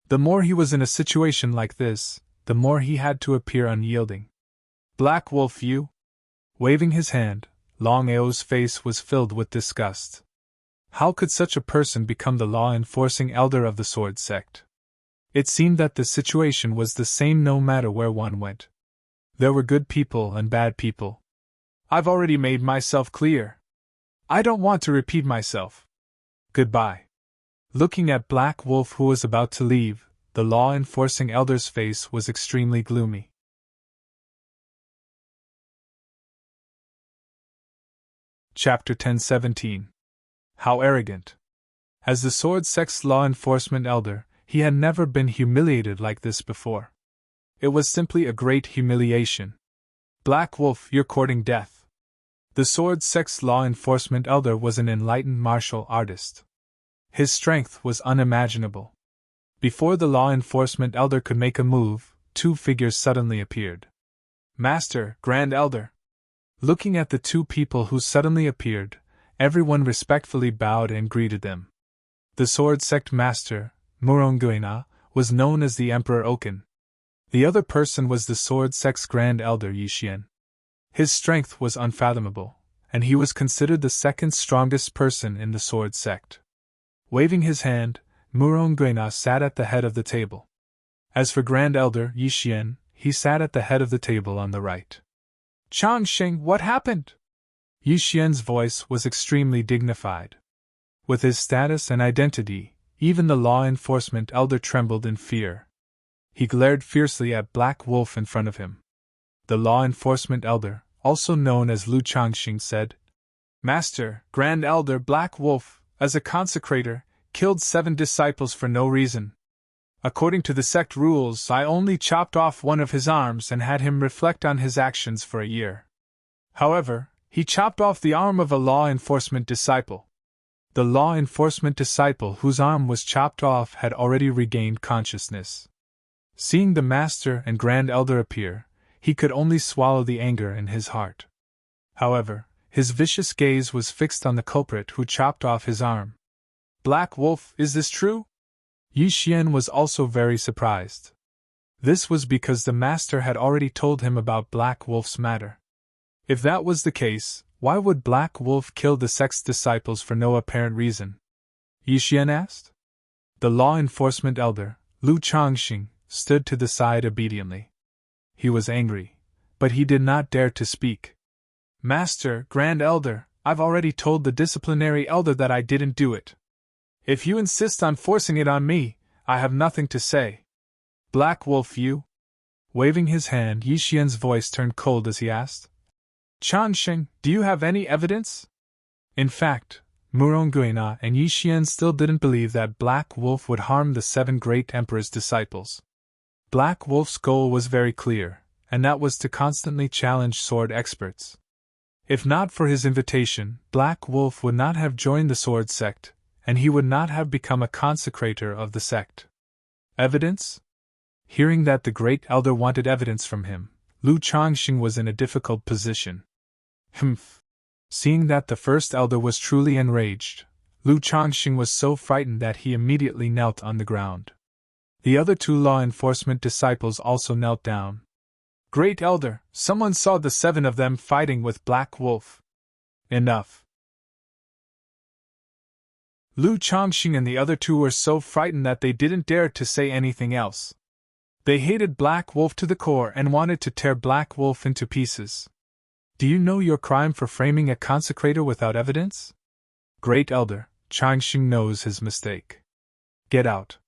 The more he was in a situation like this, the more he had to appear unyielding. "Black Wolf, you!" Waving his hand, Longao's face was filled with disgust. How could such a person become the law-enforcing elder of the sword sect? It seemed that the situation was the same no matter where one went. There were good people and bad people. I've already made myself clear. I don't want to repeat myself. Goodbye. Looking at Black Wolf, who was about to leave, the law-enforcing elder's face was extremely gloomy. Chapter 10:17. How arrogant. As the sword sect's law enforcement elder, he had never been humiliated like this before. It was simply a great humiliation. "Black Wolf, you're courting death." The sword sect's law enforcement elder was an enlightened martial artist. His strength was unimaginable. Before the law enforcement elder could make a move, 2 figures suddenly appeared. "Master, Grand Elder." Looking at the 2 people who suddenly appeared, everyone respectfully bowed and greeted them. The sword sect master, Muronguina, was known as the Emperor Oken. The other person was the sword sect's Grand Elder Yixien. His strength was unfathomable, and he was considered the second strongest person in the sword sect. Waving his hand, Muronguina sat at the head of the table. As for Grand Elder Yixien, he sat at the head of the table on the right. "Changsheng, what happened?" Yixian's voice was extremely dignified. With his status and identity, even the law enforcement elder trembled in fear. He glared fiercely at Black Wolf in front of him. The law enforcement elder, also known as Lu Changxing, said, "Master, Grand Elder Black Wolf, as a consecrator, killed 7 disciples for no reason. According to the sect rules, I only chopped off one of his arms and had him reflect on his actions for a year. However, he chopped off the arm of a law enforcement disciple. The law enforcement disciple whose arm was chopped off had already regained consciousness." Seeing the master and Grand Elder appear, he could only swallow the anger in his heart. However, his vicious gaze was fixed on the culprit who chopped off his arm. "Black Wolf, is this true?" Yixien was also very surprised. This was because the master had already told him about Black Wolf's matter. If that was the case, why would Black Wolf kill the sect's disciples for no apparent reason? Yixien asked. The law enforcement elder, Lu Changxing, stood to the side obediently. He was angry, but he did not dare to speak. "Master, Grand Elder, I've already told the disciplinary elder that I didn't do it. If you insist on forcing it on me, I have nothing to say." "Black Wolf, you?" Waving his hand, Yixian's voice turned cold as he asked, "Changsheng, do you have any evidence?" In fact, Muronguina and Yixien still didn't believe that Black Wolf would harm the 7 great emperor's disciples. Black Wolf's goal was very clear, and that was to constantly challenge sword experts. If not for his invitation, Black Wolf would not have joined the sword sect, and he would not have become a consecrator of the sect. Evidence? Hearing that the great elder wanted evidence from him, Lu Changxing was in a difficult position. Humph! Seeing that the first elder was truly enraged, Lu Changxing was so frightened that he immediately knelt on the ground. The other 2 law enforcement disciples also knelt down. "Great Elder, someone saw the 7 of them fighting with Black Wolf." "Enough. Lu Chongqing and the other two were so frightened that they didn't dare to say anything else. They hated Black Wolf to the core and wanted to tear Black Wolf into pieces. Do you know your crime for framing a consecrator without evidence? Great Elder, Chongqing knows his mistake. Get out.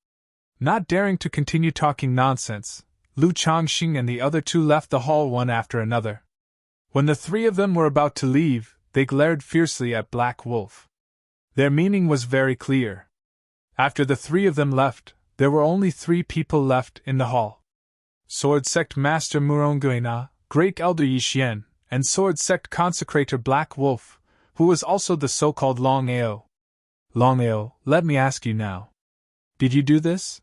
Not daring to continue talking nonsense, Lu Chongqing and the other two left the hall one after another. When the three of them were about to leave, they glared fiercely at Black Wolf. Their meaning was very clear. After the three of them left, there were only 3 people left in the hall. Sword Sect Master Murongguina, Great Elder Yixian, and Sword Sect Consecrator Black Wolf, who was also the so-called Longao. Longao, let me ask you now. Did you do this?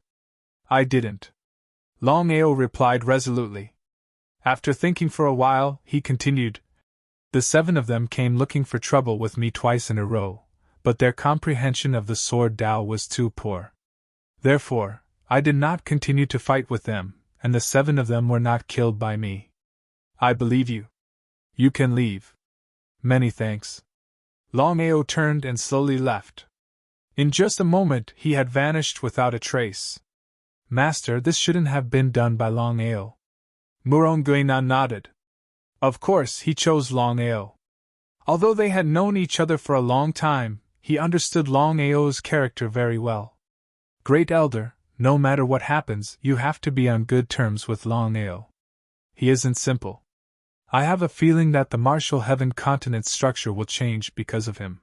I didn't. Longao replied resolutely. After thinking for a while, he continued. The 7 of them came looking for trouble with me twice in a row, but their comprehension of the sword Dao was too poor. Therefore, I did not continue to fight with them, and the 7 of them were not killed by me. I believe you. You can leave. Many thanks. Longao turned and slowly left. In just a moment he had vanished without a trace. Master, this shouldn't have been done by Longao. Murongguina nodded. Of course he chose Longao. Although they had known each other for a long time, he understood Longao's character very well. Great Elder, no matter what happens, you have to be on good terms with Longao. He isn't simple. I have a feeling that the martial heaven continent structure will change because of him.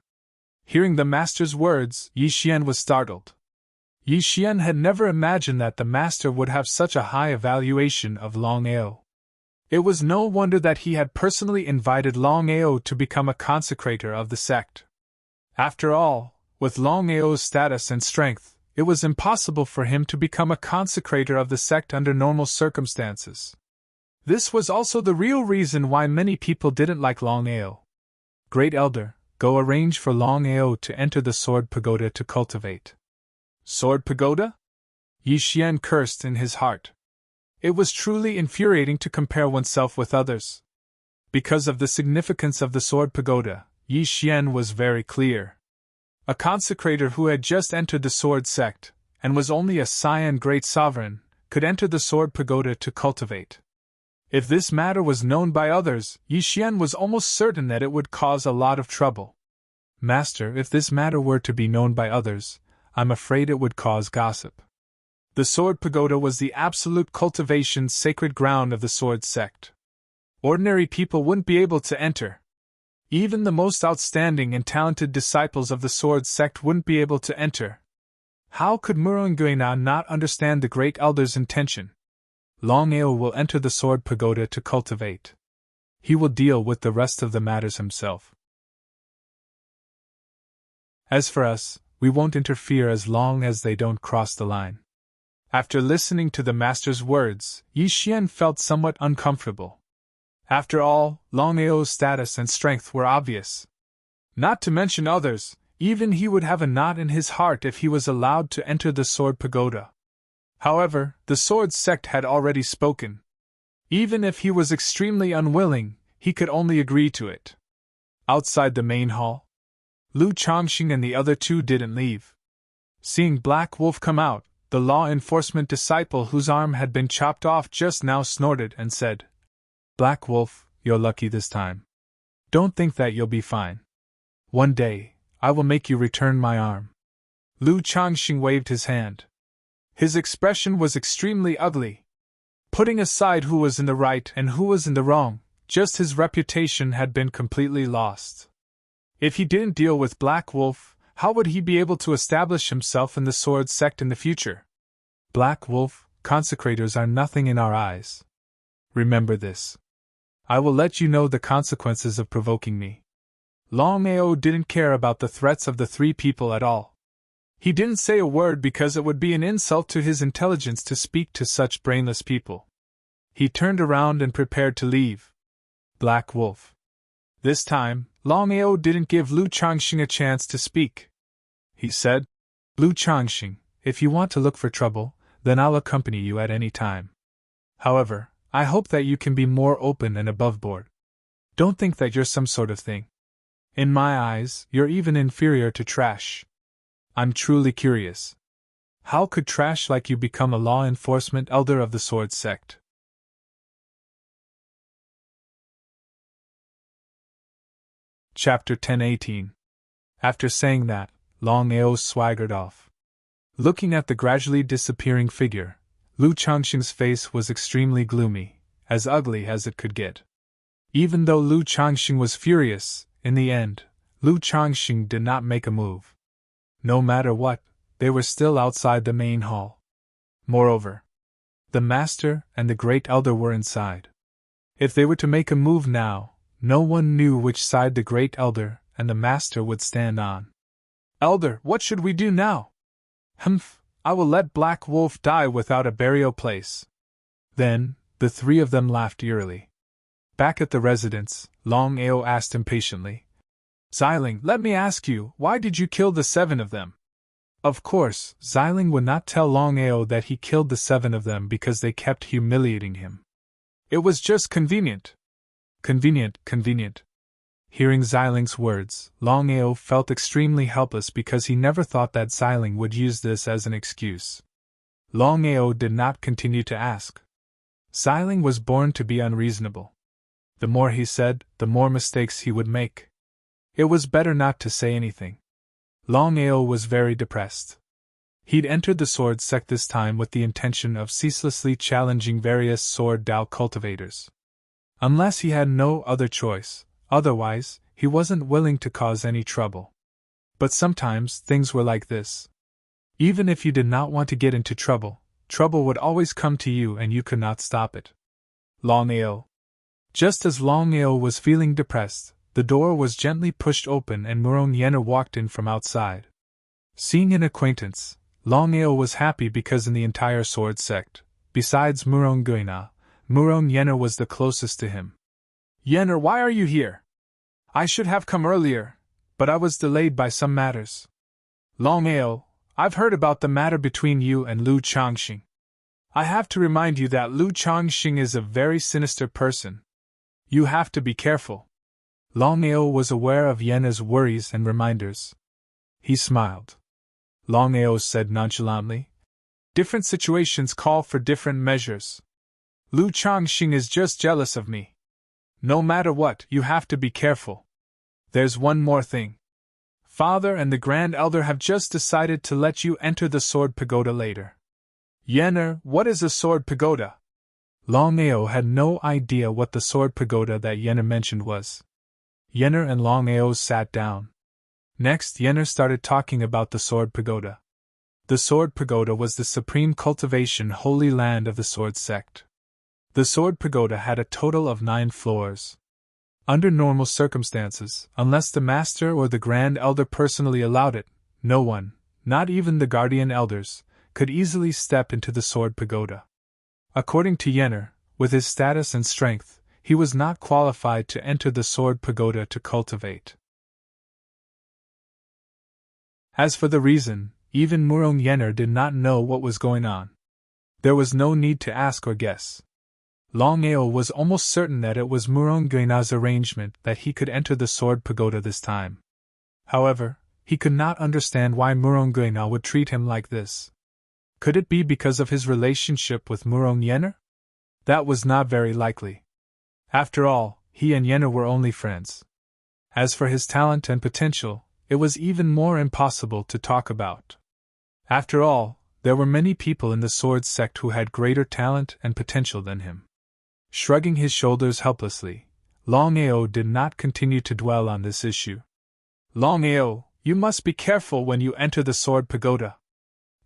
Hearing the master's words, Yixian was startled. Yixian had never imagined that the master would have such a high evaluation of Longao. It was no wonder that he had personally invited Longao to become a consecrator of the sect. After all, with Longao's status and strength, it was impossible for him to become a consecrator of the sect under normal circumstances. This was also the real reason why many people didn't like Longao. Great Elder, go arrange for Longao to enter the Sword Pagoda to cultivate. Sword Pagoda? Yixian cursed in his heart. It was truly infuriating to compare oneself with others. Because of the significance of the Sword Pagoda, Yixian was very clear. A consecrator who had just entered the Sword Sect, and was only a Saiyan Great Sovereign, could enter the Sword Pagoda to cultivate. If this matter was known by others, Yixian was almost certain that it would cause a lot of trouble. Master, if this matter were to be known by others, I'm afraid it would cause gossip. The Sword Pagoda was the absolute cultivation sacred ground of the Sword Sect. Ordinary people wouldn't be able to enter. Even the most outstanding and talented disciples of the Sword Sect wouldn't be able to enter. How could Murongguina not understand the Great Elder's intention? Longao will enter the Sword Pagoda to cultivate. He will deal with the rest of the matters himself. As for us, we won't interfere as long as they don't cross the line. After listening to the master's words, Yixian felt somewhat uncomfortable. After all, Longao's status and strength were obvious. Not to mention others, even he would have a knot in his heart if he was allowed to enter the Sword Pagoda. However, the Sword Sect had already spoken. Even if he was extremely unwilling, he could only agree to it. Outside the main hall, Lu Chongqing and the other two didn't leave. Seeing Black Wolf come out, the law enforcement disciple whose arm had been chopped off just now snorted and said, Black Wolf, you're lucky this time. Don't think that you'll be fine. One day, I will make you return my arm. Lu Chongqing waved his hand. His expression was extremely ugly. Putting aside who was in the right and who was in the wrong, just his reputation had been completely lost. If he didn't deal with Black Wolf, how would he be able to establish himself in the Sword Sect in the future? Black Wolf, consecrators are nothing in our eyes. Remember this. I will let you know the consequences of provoking me. Longao didn't care about the threats of the 3 people at all. He didn't say a word because it would be an insult to his intelligence to speak to such brainless people. He turned around and prepared to leave. Black Wolf. This time, Longao didn't give Lu Chongqing a chance to speak. He said, Lu Chongqing, if you want to look for trouble, then I'll accompany you at any time. However, I hope that you can be more open and aboveboard. Don't think that you're some sort of thing. In my eyes, you're even inferior to trash. I'm truly curious. How could trash like you become a law enforcement elder of the sword sect? Chapter 10:18. After saying that, Longao swaggered off. Looking at the gradually disappearing figure, Lu Changxing's face was extremely gloomy, as ugly as it could get. Even though Lu Changxing was furious, in the end, Lu Changxing did not make a move. No matter what, they were still outside the main hall. Moreover, the master and the great elder were inside. If they were to make a move now, no one knew which side the great elder and the master would stand on. Elder, what should we do now? Humph, I will let Black Wolf die without a burial place. Then, the three of them laughed eerily. Back at the residence, Longao asked impatiently, Xiling, let me ask you, why did you kill the 7 of them? Of course, Xiling would not tell Longao that he killed the 7 of them because they kept humiliating him. It was just convenient. Convenient. Hearing Xiling's words, Longao felt extremely helpless because he never thought that Xiling would use this as an excuse. Longao did not continue to ask. Xiling was born to be unreasonable. The more he said, the more mistakes he would make. It was better not to say anything. Longao was very depressed. He'd entered the sword sect this time with the intention of ceaselessly challenging various sword Dao cultivators. Unless he had no other choice, otherwise, he wasn't willing to cause any trouble. But sometimes things were like this. Even if you did not want to get into trouble, trouble would always come to you and you could not stop it. Longao. Just as Longao was feeling depressed, the door was gently pushed open and Murong Yenna walked in from outside. Seeing an acquaintance, Longao was happy because in the entire sword sect, besides Murong Guina, Murong Yenna was the closest to him. Yenna, why are you here? I should have come earlier, but I was delayed by some matters. Longao, I've heard about the matter between you and Lu Changxing. I have to remind you that Lu Changxing is a very sinister person. You have to be careful. Longao was aware of Yenna's worries and reminders. He smiled. Longao said nonchalantly, Different situations call for different measures. Lu Changxing is just jealous of me. No matter what, you have to be careful. There's one more thing. Father and the Grand Elder have just decided to let you enter the Sword Pagoda later. Yenna, what is a Sword Pagoda? Longao had no idea what the Sword Pagoda that Yenna mentioned was. Yenna and Longao sat down. Next, Yenna started talking about the Sword Pagoda. The Sword Pagoda was the supreme cultivation holy land of the Sword sect. The Sword Pagoda had a total of 9 floors. Under normal circumstances, unless the Master or the Grand Elder personally allowed it, no one, not even the Guardian Elders, could easily step into the Sword Pagoda. According to Yenna, with his status and strength, he was not qualified to enter the Sword Pagoda to cultivate. As for the reason, even Murong Yenna did not know what was going on. There was no need to ask or guess. Longao was almost certain that it was Murong Guina's arrangement that he could enter the Sword Pagoda this time. However, he could not understand why Murong Guina would treat him like this. Could it be because of his relationship with Murong Yenna? That was not very likely. After all, he and Yenna were only friends. As for his talent and potential, it was even more impossible to talk about. After all, there were many people in the sword sect who had greater talent and potential than him. Shrugging his shoulders helplessly, Longao did not continue to dwell on this issue. Longao, you must be careful when you enter the Sword Pagoda.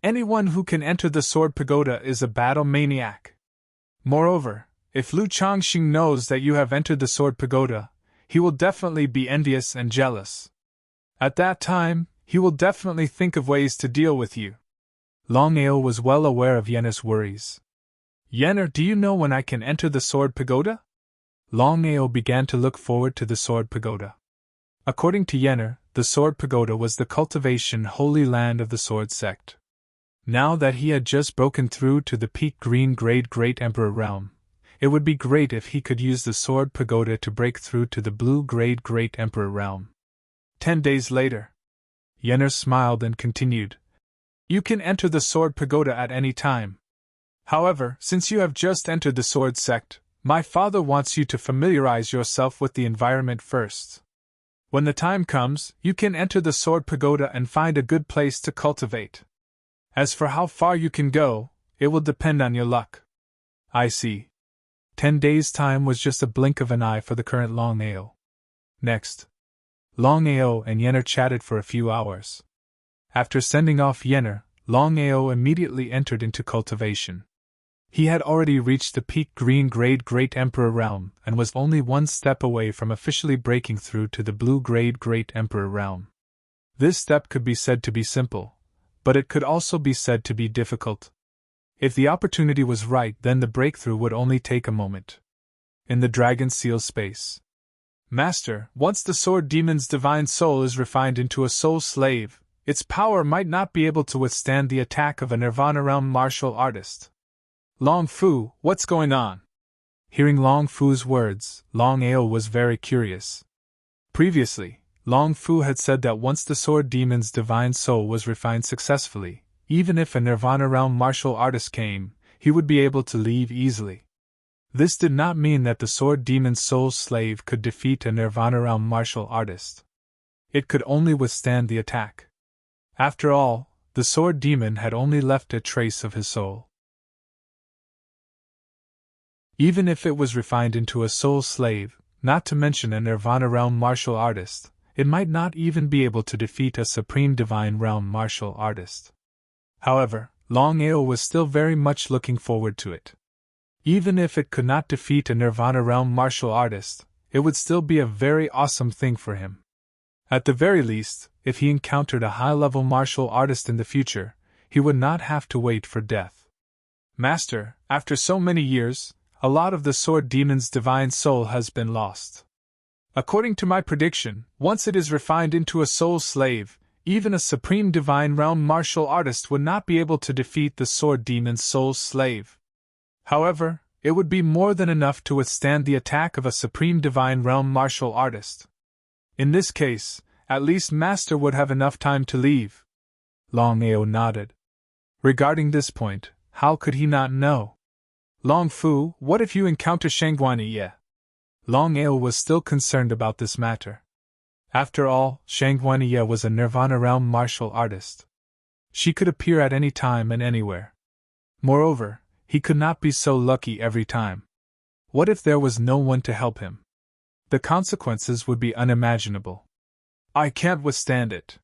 Anyone who can enter the Sword Pagoda is a battle maniac. Moreover, if Lu Changxing knows that you have entered the Sword Pagoda, he will definitely be envious and jealous. At that time, he will definitely think of ways to deal with you. Longao was well aware of Yenna's worries. Yenna, do you know when I can enter the Sword Pagoda? Longao began to look forward to the Sword Pagoda. According to Yenna, the Sword Pagoda was the cultivation holy land of the Sword sect. Now that he had just broken through to the peak green grade Great Emperor realm, it would be great if he could use the Sword Pagoda to break through to the blue grade Great Emperor realm. 10 days later. Yennefer smiled and continued. You can enter the Sword Pagoda at any time. However, since you have just entered the Sword Sect, my father wants you to familiarize yourself with the environment first. When the time comes, you can enter the Sword Pagoda and find a good place to cultivate. As for how far you can go, it will depend on your luck. I see. 10 days' time was just a blink of an eye for the current Longao. Next, Longao and Yennefer chatted for a few hours. After sending off Yennefer, Longao immediately entered into cultivation. He had already reached the peak green-grade Great Emperor realm and was only one step away from officially breaking through to the blue-grade Great Emperor realm. This step could be said to be simple, but it could also be said to be difficult. If the opportunity was right, then the breakthrough would only take a moment. In the Dragon Seal space. Master, once the Sword Demon's divine soul is refined into a soul slave, its power might not be able to withstand the attack of a Nirvana realm martial artist. Long Fu, what's going on? Hearing Long Fu's words, Longao was very curious. Previously, Long Fu had said that once the Sword Demon's divine soul was refined successfully, even if a Nirvana realm martial artist came, he would be able to leave easily. This did not mean that the Sword Demon's soul slave could defeat a Nirvana realm martial artist. It could only withstand the attack. After all, the Sword Demon had only left a trace of his soul. Even if it was refined into a soul slave, not to mention a Nirvana realm martial artist, it might not even be able to defeat a Supreme Divine realm martial artist. However, Longao was still very much looking forward to it. Even if it could not defeat a Nirvana realm martial artist, it would still be a very awesome thing for him. At the very least, if he encountered a high-level martial artist in the future, he would not have to wait for death. Master, after so many years, a lot of the Sword Demon's divine soul has been lost. According to my prediction, once it is refined into a soul slave, even a Supreme Divine Realm martial artist would not be able to defeat the Sword Demon's soul slave. However, it would be more than enough to withstand the attack of a Supreme Divine Realm martial artist. In this case, at least Master would have enough time to leave. Longao nodded. Regarding this point, how could he not know? Long Fu, what if you encounter Shangguan Ye? Longao was still concerned about this matter. After all, Shangguan Ye was a Nirvana realm martial artist. She could appear at any time and anywhere. Moreover, he could not be so lucky every time. What if there was no one to help him? The consequences would be unimaginable. I can't withstand it.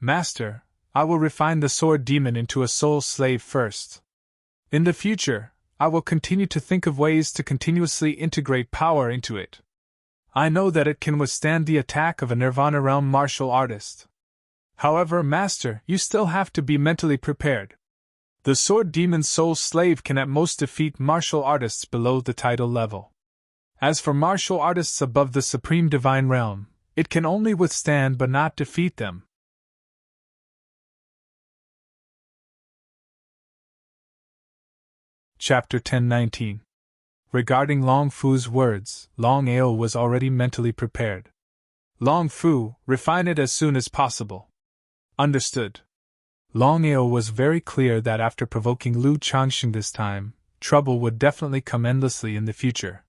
Master, I will refine the Sword Demon into a soul slave first. In the future, I will continue to think of ways to continuously integrate power into it. I know that it can withstand the attack of a Nirvana realm martial artist. However, Master, you still have to be mentally prepared. The Sword Demon's soul slave can at most defeat martial artists below the title level. As for martial artists above the Supreme Divine Realm, it can only withstand but not defeat them. Chapter 10-19. Regarding Long Fu's words, Longao was already mentally prepared. Long Fu, refine it as soon as possible. Understood. Longao was very clear that after provoking Lu Changxing this time, trouble would definitely come endlessly in the future.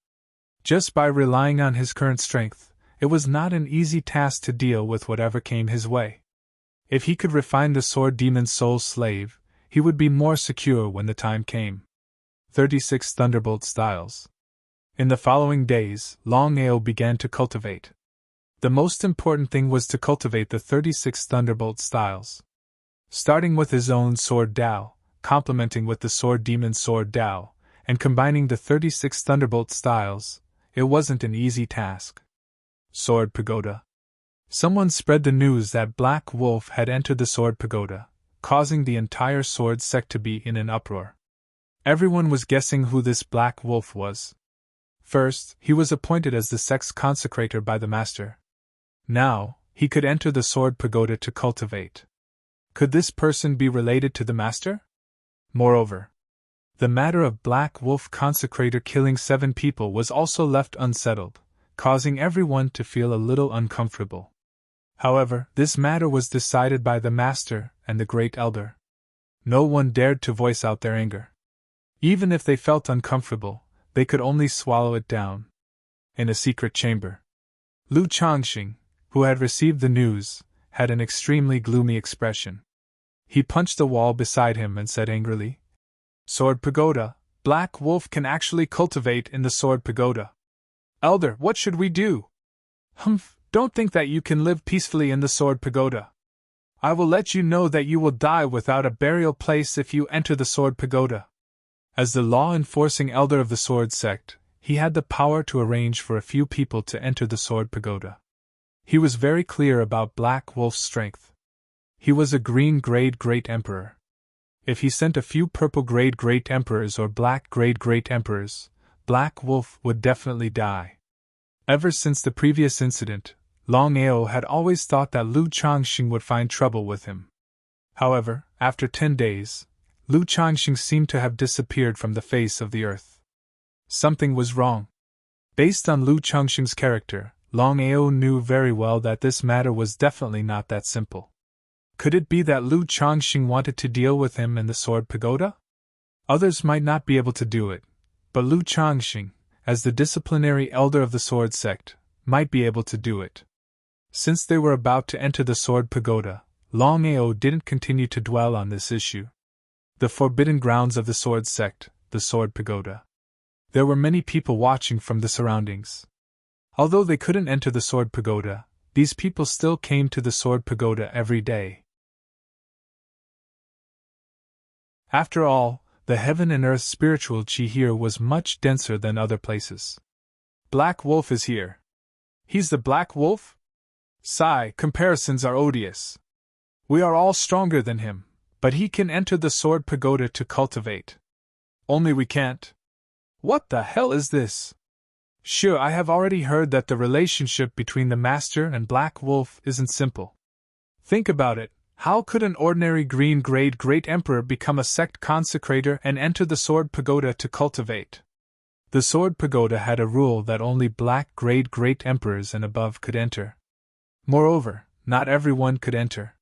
Just by relying on his current strength, it was not an easy task to deal with whatever came his way. If he could refine the Sword Demon's soul slave, he would be more secure when the time came. 36 Thunderbolt Styles. In the following days, Longao began to cultivate. The most important thing was to cultivate the 36 Thunderbolt Styles. Starting with his own Sword Dao, complementing with the Sword Demon's Sword Dao, and combining the 36 Thunderbolt Styles, it wasn't an easy task. Sword Pagoda. Someone spread the news that Black Wolf had entered the Sword Pagoda, causing the entire Sword sect to be in an uproar. Everyone was guessing who this Black Wolf was. First, he was appointed as the sect's consecrator by the Master. Now, he could enter the Sword Pagoda to cultivate. Could this person be related to the Master? Moreover, the matter of Black Wolf consecrator killing 7 people was also left unsettled, causing everyone to feel a little uncomfortable. However, this matter was decided by the Master and the Great Elder. No one dared to voice out their anger. Even if they felt uncomfortable, they could only swallow it down. In a secret chamber, Lu Changxing, who had received the news, had an extremely gloomy expression. He punched the wall beside him and said angrily, "Sword Pagoda, Black Wolf can actually cultivate in the Sword Pagoda. Elder, what should we do?" "Humph, don't think that you can live peacefully in the Sword Pagoda. I will let you know that you will die without a burial place if you enter the Sword Pagoda." As the law-enforcing elder of the Sword Sect, he had the power to arrange for a few people to enter the Sword Pagoda. He was very clear about Black Wolf's strength. He was a green-grade Great Emperor. If he sent a few purple-grade Great Emperors or black-grade Great Emperors, Black Wolf would definitely die. Ever since the previous incident, Longao had always thought that Lu Changxing would find trouble with him. However, after 10 days, Lu Changxing seemed to have disappeared from the face of the earth. Something was wrong. Based on Lu Changxing's character, Longao knew very well that this matter was definitely not that simple. Could it be that Lu Changxing wanted to deal with him in the Sword Pagoda? Others might not be able to do it, but Lu Changxing, as the disciplinary elder of the Sword Sect, might be able to do it. Since they were about to enter the Sword Pagoda, Longao didn't continue to dwell on this issue. The forbidden grounds of the Sword Sect, the Sword Pagoda. There were many people watching from the surroundings. Although they couldn't enter the Sword Pagoda, these people still came to the Sword Pagoda every day. After all, the heaven and earth spiritual chi here was much denser than other places. Black Wolf is here. He's the Black Wolf? Sigh, comparisons are odious. We are all stronger than him, but he can enter the Sword Pagoda to cultivate. Only we can't. What the hell is this? Sure, I have already heard that the relationship between the Master and Black Wolf isn't simple. Think about it. How could an ordinary green-grade Great Emperor become a sect consecrator and enter the Sword Pagoda to cultivate? The Sword Pagoda had a rule that only black-grade Great Emperors and above could enter. Moreover, not everyone could enter.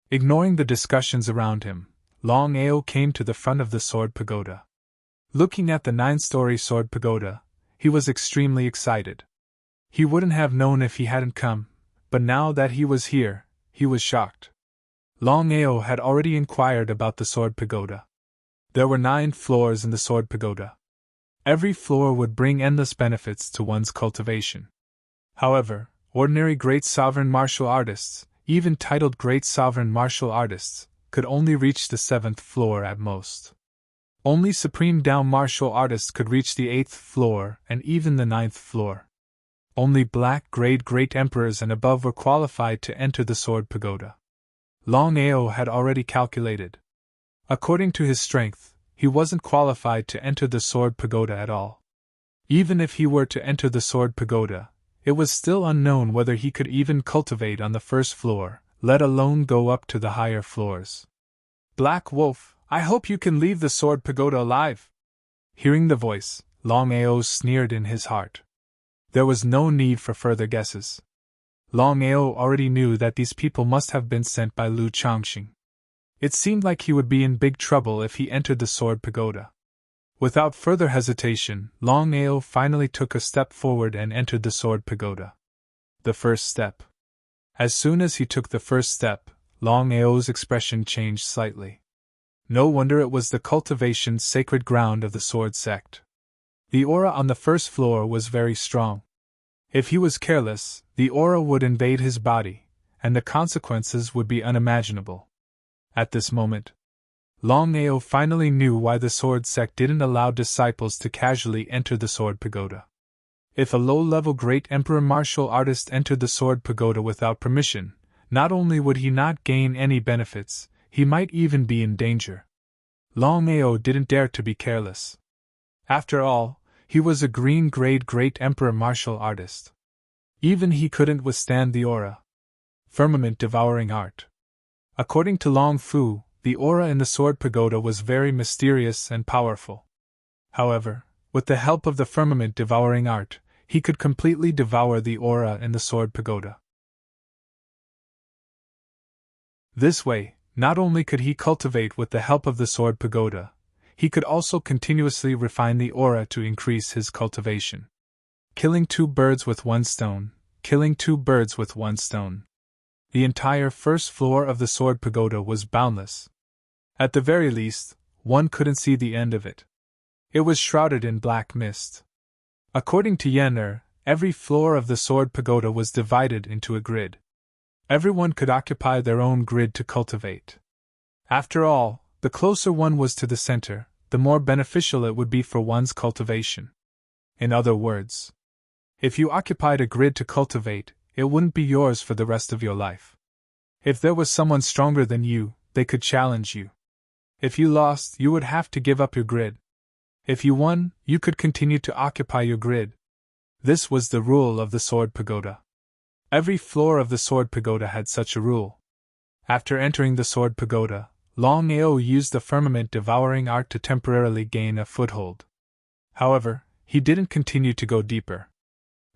Ignoring the discussions around him, Longao came to the front of the Sword Pagoda. Looking at the 9-story Sword Pagoda, he was extremely excited. He wouldn't have known if he hadn't come, but now that he was here, he was shocked. Longao had already inquired about the Sword Pagoda. There were 9 floors in the Sword Pagoda. Every floor would bring endless benefits to one's cultivation. However, ordinary great sovereign martial artists, even titled great sovereign martial artists, could only reach the 7th floor at most. Only supreme Dao martial artists could reach the 8th floor and even the 9th floor. Only black-grade Great Emperors and above were qualified to enter the Sword Pagoda. Longao had already calculated. According to his strength, he wasn't qualified to enter the Sword Pagoda at all. Even if he were to enter the Sword Pagoda, it was still unknown whether he could even cultivate on the 1st floor, let alone go up to the higher floors. Black Wolf, I hope you can leave the Sword Pagoda alive. Hearing the voice, Longao sneered in his heart. There was no need for further guesses. Longao already knew that these people must have been sent by Lu Changxing. It seemed like he would be in big trouble if he entered the Sword Pagoda. Without further hesitation, Longao finally took a step forward and entered the Sword Pagoda. The first step. As soon as he took the first step, Longao's expression changed slightly. No wonder it was the cultivation sacred ground of the Sword Sect. The aura on the 1st floor was very strong. If he was careless, the aura would invade his body, and the consequences would be unimaginable. At this moment, Longao finally knew why the Sword Sect didn't allow disciples to casually enter the Sword Pagoda. If a low-level Great Emperor martial artist entered the Sword Pagoda without permission, not only would he not gain any benefits, he might even be in danger. Longao didn't dare to be careless. After all, he was a green-grade Great Emperor martial artist. Even he couldn't withstand the aura. Firmament-devouring art. According to Long Fu, the aura in the Sword Pagoda was very mysterious and powerful. However, with the help of the firmament-devouring art, he could completely devour the aura in the Sword Pagoda. This way, not only could he cultivate with the help of the sword pagoda, he could also continuously refine the aura to increase his cultivation. Killing two birds with one stone, killing two birds with one stone. The entire first floor of the sword pagoda was boundless. At the very least, one couldn't see the end of it. It was shrouded in black mist. According to Yen every floor of the sword pagoda was divided into a grid. Everyone could occupy their own grid to cultivate. After all, the closer one was to the center, the more beneficial it would be for one's cultivation. In other words, if you occupied a grid to cultivate, it wouldn't be yours for the rest of your life. If there was someone stronger than you, they could challenge you. If you lost, you would have to give up your grid. If you won, you could continue to occupy your grid. This was the rule of the sword pagoda. Every floor of the sword pagoda had such a rule. After entering the sword pagoda, Longao used the firmament devouring art to temporarily gain a foothold. However, he didn't continue to go deeper.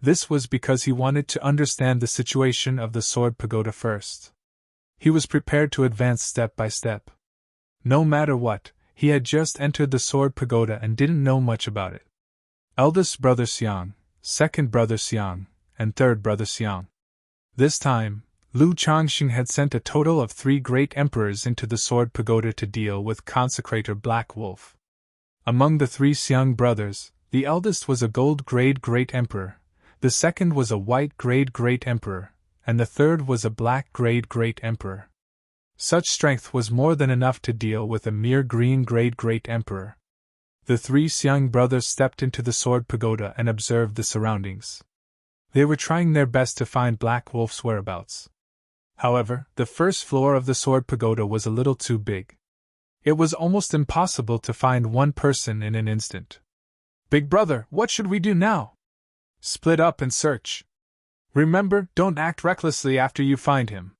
This was because he wanted to understand the situation of the sword pagoda first. He was prepared to advance step by step. No matter what, he had just entered the sword pagoda and didn't know much about it. Eldest brother Xiang, second brother Xiang, and third brother Xiang. This time, Lu Changxing had sent a total of 3 great emperors into the sword pagoda to deal with consecrator Black Wolf. Among the 3 Xiang brothers, the eldest was a gold grade great emperor, the second was a white grade great emperor, and the third was a black grade great emperor. Such strength was more than enough to deal with a mere green grade great emperor. The 3 Xiang brothers stepped into the sword pagoda and observed the surroundings. They were trying their best to find Black Wolf's whereabouts. However, the first floor of the sword pagoda was a little too big. It was almost impossible to find one person in an instant. Big brother, what should we do now? Split up and search. Remember, don't act recklessly after you find him.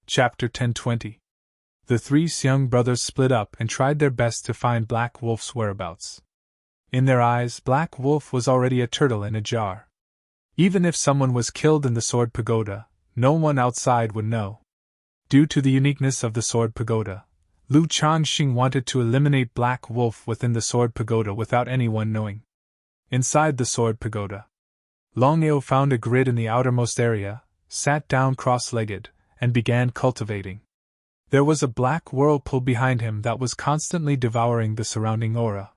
Chapter 1020. The 3 Xiang brothers split up and tried their best to find Black Wolf's whereabouts. In their eyes, Black Wolf was already a turtle in a jar. Even if someone was killed in the sword pagoda, no one outside would know. Due to the uniqueness of the sword pagoda, Lu Changxing wanted to eliminate Black Wolf within the sword pagoda without anyone knowing. Inside the sword pagoda, Longao found a grid in the outermost area, sat down cross-legged, and began cultivating. There was a black whirlpool behind him that was constantly devouring the surrounding aura.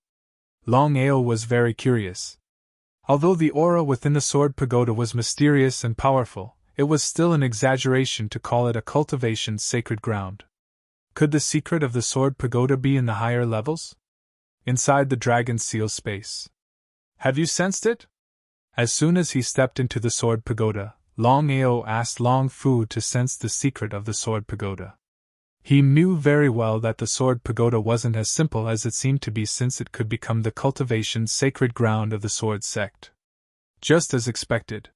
Longao was very curious. Although the aura within the sword pagoda was mysterious and powerful, it was still an exaggeration to call it a cultivation's sacred ground. Could the secret of the sword pagoda be in the higher levels? Inside the dragon seal space. Have you sensed it? As soon as he stepped into the sword pagoda, Longao asked Long Fu to sense the secret of the sword pagoda. He knew very well that the sword pagoda wasn't as simple as it seemed to be, since it could become the cultivation's sacred ground of the sword sect. Just as expected.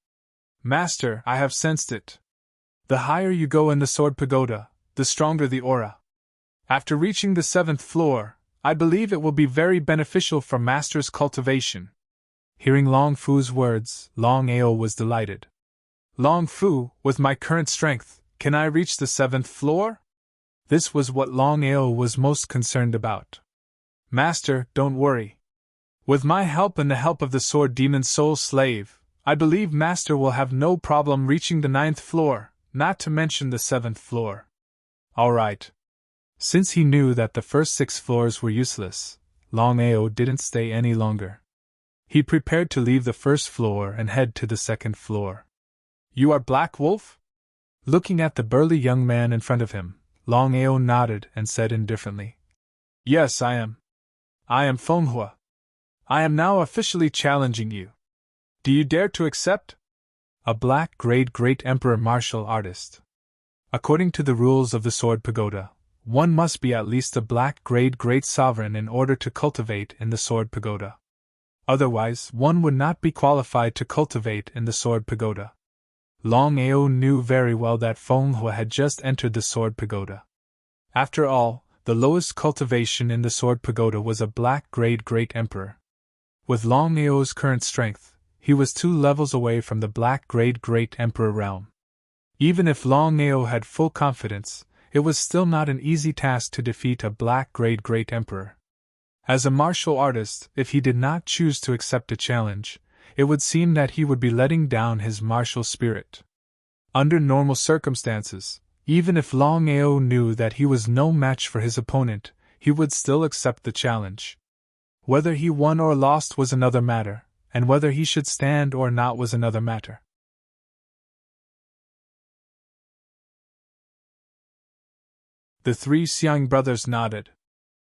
Master, I have sensed it. The higher you go in the sword pagoda, the stronger the aura. After reaching the 7th floor, I believe it will be very beneficial for Master's cultivation. Hearing Long Fu's words, Longao was delighted. Long Fu, with my current strength, can I reach the 7th floor? This was what Longao was most concerned about. Master, don't worry. With my help and the help of the Sword Demon Soul Slave, I believe Master will have no problem reaching the 9th floor, not to mention the 7th floor. All right. Since he knew that the first 6 floors were useless, Longao didn't stay any longer. He prepared to leave the first floor and head to the 2nd floor. You are Black Wolf? Looking at the burly young man in front of him, Longao nodded and said indifferently, Yes, I am. I am Fenghua. I am now officially challenging you. Do you dare to accept? A black grade great emperor martial artist. According to the rules of the sword pagoda, one must be at least a black grade great sovereign in order to cultivate in the sword pagoda. Otherwise, one would not be qualified to cultivate in the sword pagoda. Longao knew very well that Fenghua had just entered the sword pagoda. After all, the lowest cultivation in the sword pagoda was a black grade great emperor. With Longao's current strength, he was 2 levels away from the Black Great Emperor realm. Even if Longao had full confidence, it was still not an easy task to defeat a Black Great Emperor. As a martial artist, if he did not choose to accept a challenge, it would seem that he would be letting down his martial spirit. Under normal circumstances, even if Longao knew that he was no match for his opponent, he would still accept the challenge. Whether he won or lost was another matter, and whether he should stand or not was another matter. The 3 Xiang brothers nodded.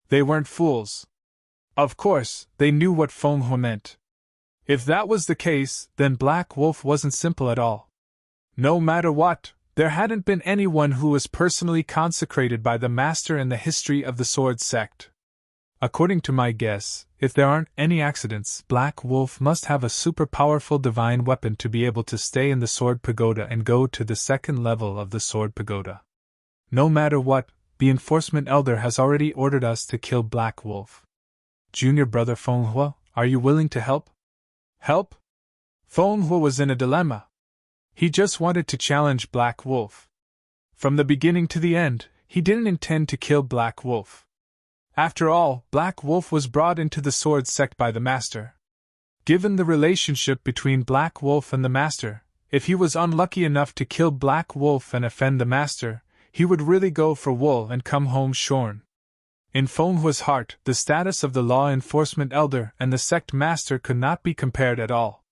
They weren't fools. Of course, they knew what Feng Hu meant. If that was the case, then Black Wolf wasn't simple at all. No matter what, there hadn't been anyone who was personally consecrated by the Master in the history of the Sword Sect. According to my guess, if there aren't any accidents, Black Wolf must have a super powerful divine weapon to be able to stay in the Sword Pagoda and go to the 2nd level of the Sword Pagoda. No matter what, the Enforcement Elder has already ordered us to kill Black Wolf. Junior brother Feng Hu, are you willing to help? Help? Feng Hu was in a dilemma. He just wanted to challenge Black Wolf. From the beginning to the end, he didn't intend to kill Black Wolf. After all, Black Wolf was brought into the Sword Sect by the Master. Given the relationship between Black Wolf and the Master, if he was unlucky enough to kill Black Wolf and offend the Master, he would really go for wool and come home shorn. In Feng Hu's heart, the status of the Law Enforcement Elder and the Sect Master could not be compared at all.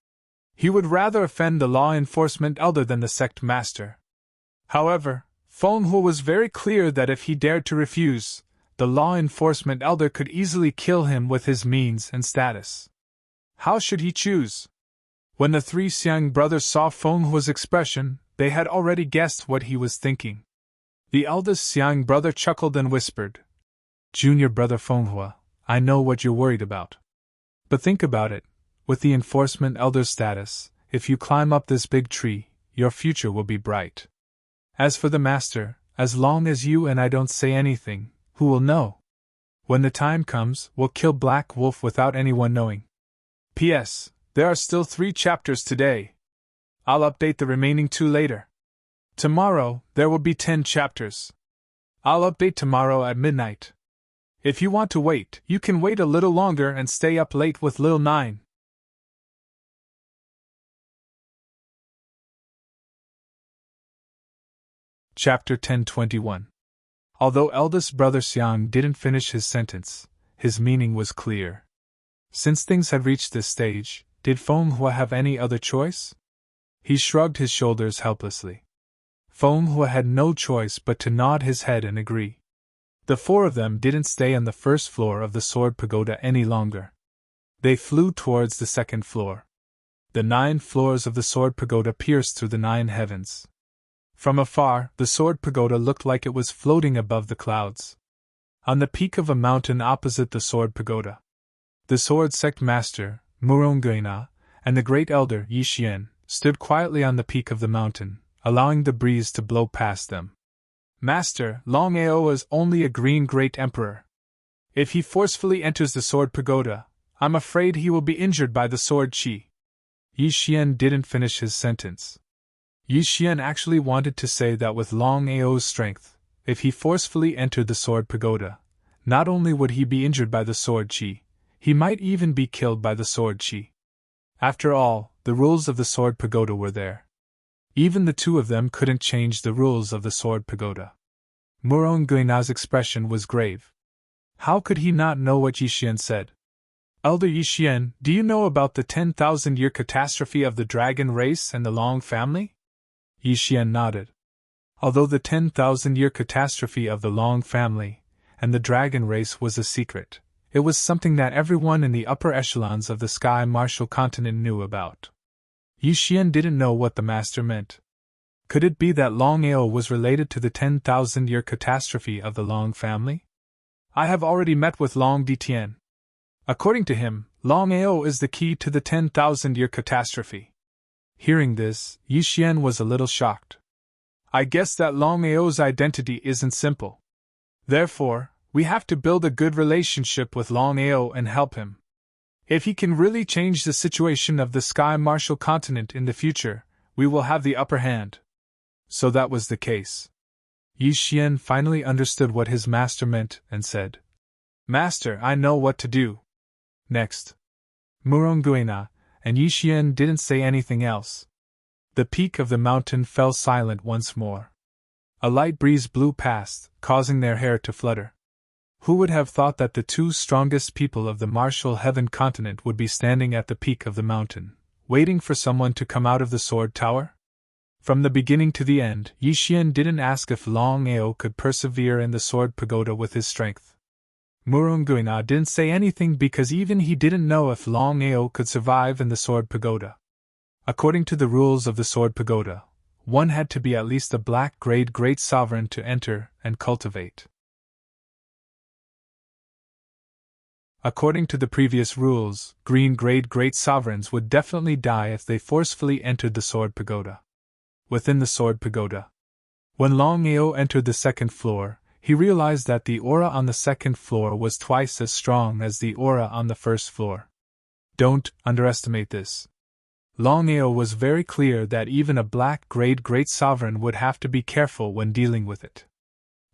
He would rather offend the Law Enforcement Elder than the Sect Master. However, Feng Hu was very clear that if he dared to refuse, the Law Enforcement Elder could easily kill him with his means and status. How should he choose? When the 3 Xiang brothers saw Feng Hu's expression, they had already guessed what he was thinking. The eldest Xiang brother chuckled and whispered, Junior brother Feng Hu, I know what you're worried about. But think about it, with the Enforcement Elder's status, if you climb up this big tree, your future will be bright. As for the Master, as long as you and I don't say anything, who will know? When the time comes, we'll kill Black Wolf without anyone knowing. P.S. There are still 3 chapters today. I'll update the remaining 2 later. Tomorrow, there will be 10 chapters. I'll update tomorrow at midnight. If you want to wait, you can wait a little longer and stay up late with Lil 9. Chapter 1021. Although eldest brother Xiang didn't finish his sentence, his meaning was clear. Since things had reached this stage, did Feng Hu have any other choice? He shrugged his shoulders helplessly. Feng Hu had no choice but to nod his head and agree. The 4 of them didn't stay on the 1st floor of the Sword Pagoda any longer. They flew towards the 2nd floor. The 9 floors of the Sword Pagoda pierced through the 9 heavens. From afar, the Sword Pagoda looked like it was floating above the clouds. On the peak of a mountain opposite the Sword Pagoda, the Sword Sect Master, Murongena, and the Great Elder, Yixian, stood quietly on the peak of the mountain, allowing the breeze to blow past them. Master, Longao is only a green Great Emperor. If he forcefully enters the Sword Pagoda, I'm afraid he will be injured by the Sword Qi. Yixian didn't finish his sentence. Yixian actually wanted to say that with Longao's strength, if he forcefully entered the Sword Pagoda, not only would he be injured by the Sword Qi, he might even be killed by the Sword Qi. After all, the rules of the Sword Pagoda were there. Even the 2 of them couldn't change the rules of the Sword Pagoda. Muronggena's expression was grave. How could he not know what Yixian said? Elder Yixian, do you know about the 10,000-year catastrophe of the dragon race and the Long family? Yixian nodded. Although the 10,000-year catastrophe of the Long family and the dragon race was a secret, it was something that everyone in the upper echelons of the Sky Martial Continent knew about. Yixian didn't know what the Master meant. Could it be that Longao was related to the 10,000-year catastrophe of the Long family? I have already met with Long Ditian. According to him, Longao is the key to the 10,000-year catastrophe. Hearing this, Yixian was a little shocked. I guess that Longao's identity isn't simple. Therefore, we have to build a good relationship with Longao and help him. If he can really change the situation of the Sky Martial continent in the future, we will have the upper hand. So that was the case. Yi Xian finally understood what his master meant and said, "Master, I know what to do." Next, Murongguena and Yi Xian didn't say anything else. The peak of the mountain fell silent once more. A light breeze blew past, causing their hair to flutter. Who would have thought that the two strongest people of the martial heaven continent would be standing at the peak of the mountain, waiting for someone to come out of the sword tower? From the beginning to the end, Yi Xian didn't ask if Longao could persevere in the sword pagoda with his strength. Murongguena didn't say anything because even he didn't know if Longao could survive in the sword pagoda. According to the rules of the sword pagoda, one had to be at least a black-grade great sovereign to enter and cultivate. According to the previous rules, green-grade great sovereigns would definitely die if they forcefully entered the sword pagoda. Within the sword pagoda, when Longao entered the second floor, he realized that the aura on the second floor was twice as strong as the aura on the first floor. Don't underestimate this. Longao was very clear that even a black-grade great sovereign would have to be careful when dealing with it.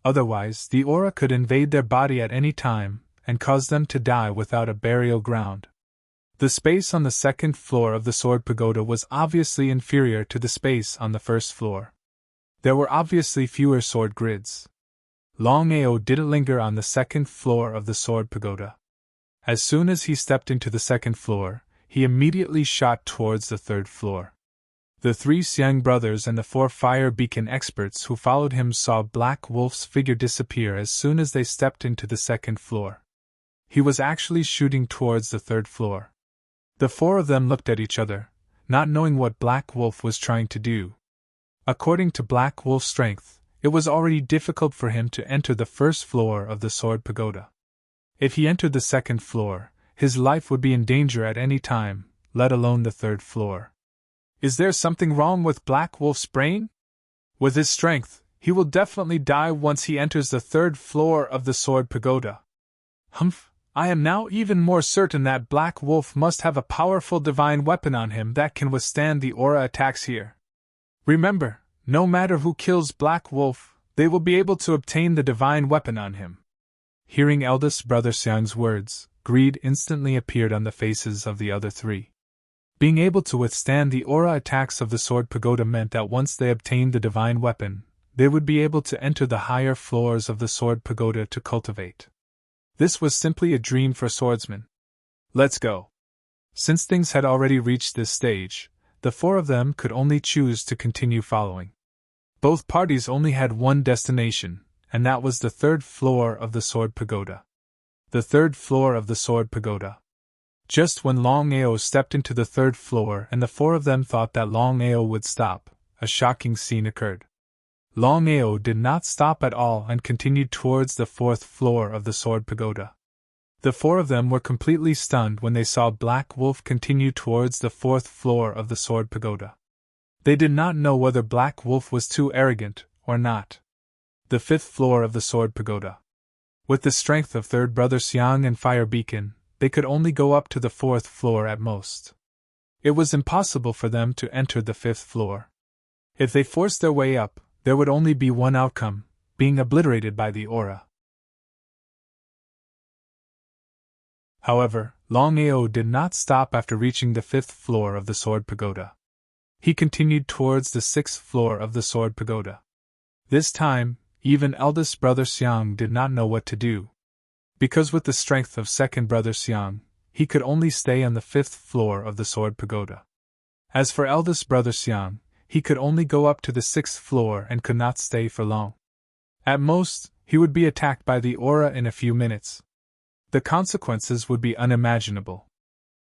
Otherwise, the aura could invade their body at any time and cause them to die without a burial ground. The space on the second floor of the sword pagoda was obviously inferior to the space on the first floor. There were obviously fewer sword grids. Longao didn't linger on the second floor of the sword pagoda. As soon as he stepped into the second floor, he immediately shot towards the third floor. The three Xiang brothers and the four fire beacon experts who followed him saw Black Wolf's figure disappear as soon as they stepped into the second floor. He was actually shooting towards the third floor. The four of them looked at each other, not knowing what Black Wolf was trying to do. According to Black Wolf's strength, it was already difficult for him to enter the first floor of the sword pagoda. If he entered the second floor, his life would be in danger at any time, let alone the third floor. Is there something wrong with Black Wolf's brain? With his strength, he will definitely die once he enters the third floor of the sword pagoda. Humph! I am now even more certain that Black Wolf must have a powerful divine weapon on him that can withstand the aura attacks here. Remember, no matter who kills Black Wolf, they will be able to obtain the divine weapon on him. Hearing eldest brother Xiang's words, greed instantly appeared on the faces of the other three. Being able to withstand the aura attacks of the sword pagoda meant that once they obtained the divine weapon, they would be able to enter the higher floors of the sword pagoda to cultivate. This was simply a dream for swordsmen. Let's go. Since things had already reached this stage, the four of them could only choose to continue following. Both parties only had one destination, and that was the third floor of the sword pagoda. The third floor of the sword pagoda. Just when Longao stepped into the third floor and the four of them thought that Longao would stop, a shocking scene occurred. Longao did not stop at all and continued towards the fourth floor of the sword pagoda. The four of them were completely stunned when they saw Black Wolf continue towards the fourth floor of the sword pagoda. They did not know whether Black Wolf was too arrogant or not. The fifth floor of the sword pagoda. With the strength of third brother Xiang and Fire Beacon, they could only go up to the fourth floor at most. It was impossible for them to enter the fifth floor. If they forced their way up, there would only be one outcome, being obliterated by the aura. However, Longao did not stop after reaching the fifth floor of the sword pagoda. He continued towards the sixth floor of the sword pagoda. This time, even eldest brother Xiang did not know what to do. Because with the strength of second brother Xiang, he could only stay on the fifth floor of the sword pagoda. As for eldest brother Xiang, he could only go up to the sixth floor and could not stay for long. At most, he would be attacked by the aura in a few minutes. The consequences would be unimaginable.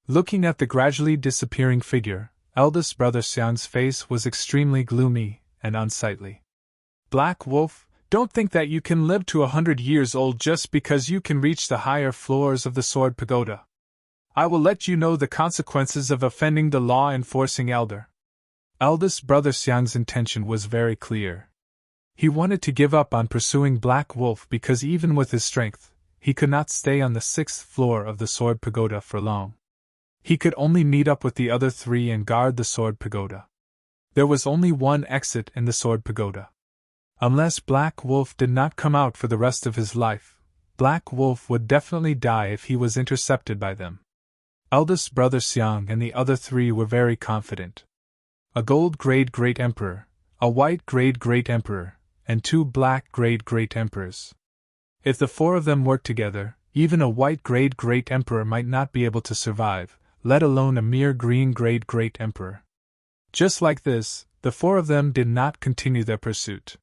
Looking at the gradually disappearing figure, eldest brother Xiang's face was extremely gloomy and unsightly. Black Wolf, don't think that you can live to 100 years old just because you can reach the higher floors of the sword pagoda. I will let you know the consequences of offending the law-enforcing elder. Eldest brother Xiang's intention was very clear. He wanted to give up on pursuing Black Wolf because even with his strength, he could not stay on the sixth floor of the sword pagoda for long. He could only meet up with the other three and guard the sword pagoda. There was only one exit in the sword pagoda. Unless Black Wolf did not come out for the rest of his life, Black Wolf would definitely die if he was intercepted by them. Eldest brother Xiang and the other three were very confident. A gold grade great emperor, a white grade great emperor, and 2 black grade great emperors. If the 4 of them worked together, even a white grade great emperor might not be able to survive, let alone a mere green grade great emperor. Just like this, the 4 of them did not continue their pursuit.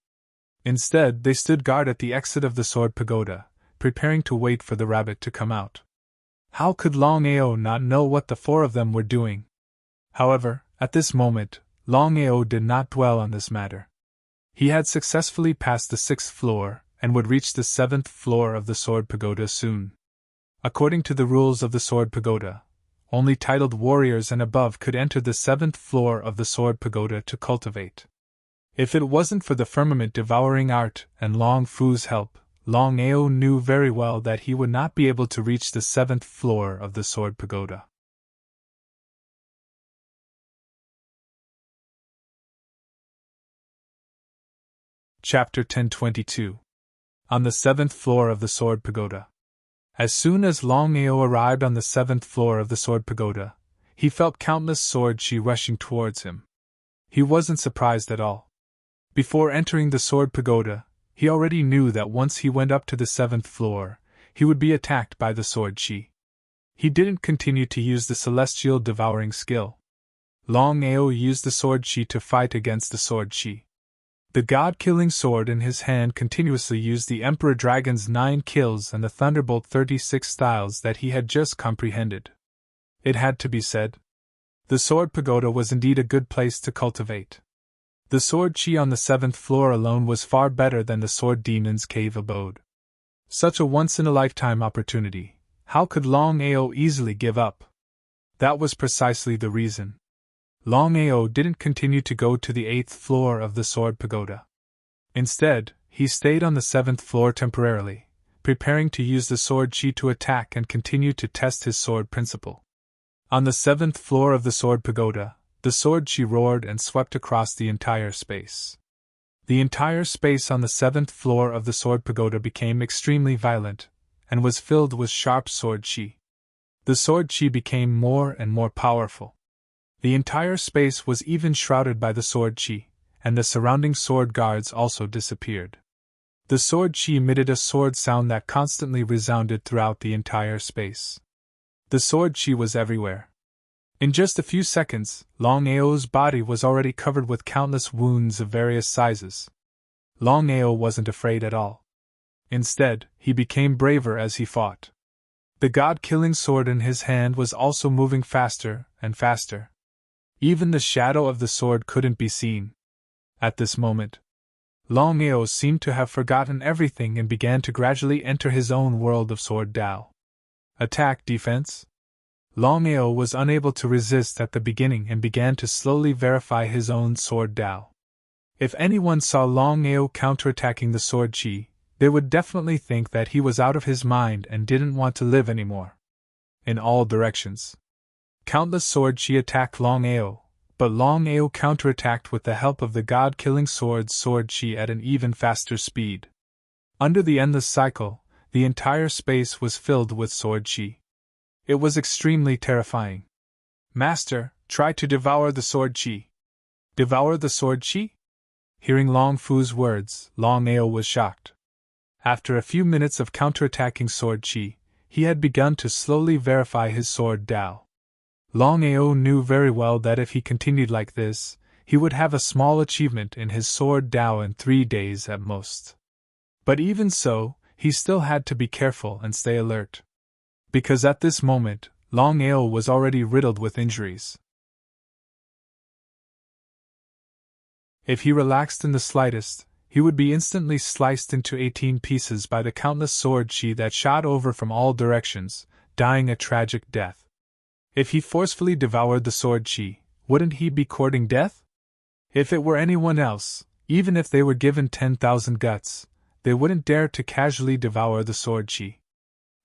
Instead, they stood guard at the exit of the sword pagoda, preparing to wait for the rabbit to come out. How could Longao not know what the 4 of them were doing? However, at this moment, Longao did not dwell on this matter. He had successfully passed the 6th floor, and would reach the 7th floor of the sword pagoda soon. According to the rules of the sword pagoda, only titled warriors and above could enter the 7th floor of the sword pagoda to cultivate. If it wasn't for the firmament devouring art and Long Fu's help, Longao knew very well that he would not be able to reach the 7th floor of the sword pagoda. Chapter 1022. On the 7th floor of the sword pagoda. As soon as Longao arrived on the 7th floor of the sword pagoda, he felt countless sword chi rushing towards him. He wasn't surprised at all. Before entering the sword pagoda, he already knew that once he went up to the 7th floor, he would be attacked by the sword chi. He didn't continue to use the celestial devouring skill. Longao used the sword chi to fight against the sword chi. The god-killing sword in his hand continuously used the Emperor Dragon's 9 kills and the Thunderbolt 36 styles that he had just comprehended. It had to be said. The sword pagoda was indeed a good place to cultivate. The sword chi on the 7th floor alone was far better than the sword demon's cave abode. Such a once-in-a-lifetime opportunity, how could Longao easily give up? That was precisely the reason. Longao didn't continue to go to the 8th floor of the sword pagoda. Instead, he stayed on the 7th floor temporarily, preparing to use the sword chi to attack and continue to test his sword principle. On the 7th floor of the sword pagoda, the sword chi roared and swept across the entire space. The entire space on the 7th floor of the sword pagoda became extremely violent, and was filled with sharp sword chi. The sword chi became more and more powerful. The entire space was even shrouded by the sword chi, and the surrounding sword guards also disappeared. The sword chi emitted a sword sound that constantly resounded throughout the entire space. The sword chi was everywhere. In just a few seconds, Longao's body was already covered with countless wounds of various sizes. Longao wasn't afraid at all. Instead, he became braver as he fought. The god-killing sword in his hand was also moving faster and faster. Even the shadow of the sword couldn't be seen. At this moment, Longao seemed to have forgotten everything and began to gradually enter his own world of sword Dao. Attack, defense? Longao was unable to resist at the beginning and began to slowly verify his own sword Dao. If anyone saw Longao counterattacking the sword chi, they would definitely think that he was out of his mind and didn't want to live anymore. In all directions, countless sword chi attacked Longao, but Longao counterattacked with the help of the god-killing sword chi at an even faster speed. Under the endless cycle, the entire space was filled with sword chi. It was extremely terrifying. Master, try to devour the sword chi. Devour the sword chi? Hearing Long Fu's words, Longao was shocked. After a few minutes of counterattacking sword chi, he had begun to slowly verify his sword Dao. Longao knew very well that if he continued like this, he would have a small achievement in his sword Dao in 3 days at most. But even so, he still had to be careful and stay alert. Because at this moment, Longao was already riddled with injuries. If he relaxed in the slightest, he would be instantly sliced into 18 pieces by the countless sword chi that shot over from all directions, dying a tragic death. If he forcefully devoured the sword chi, wouldn't he be courting death? If it were anyone else, even if they were given 10,000 guts, they wouldn't dare to casually devour the sword chi.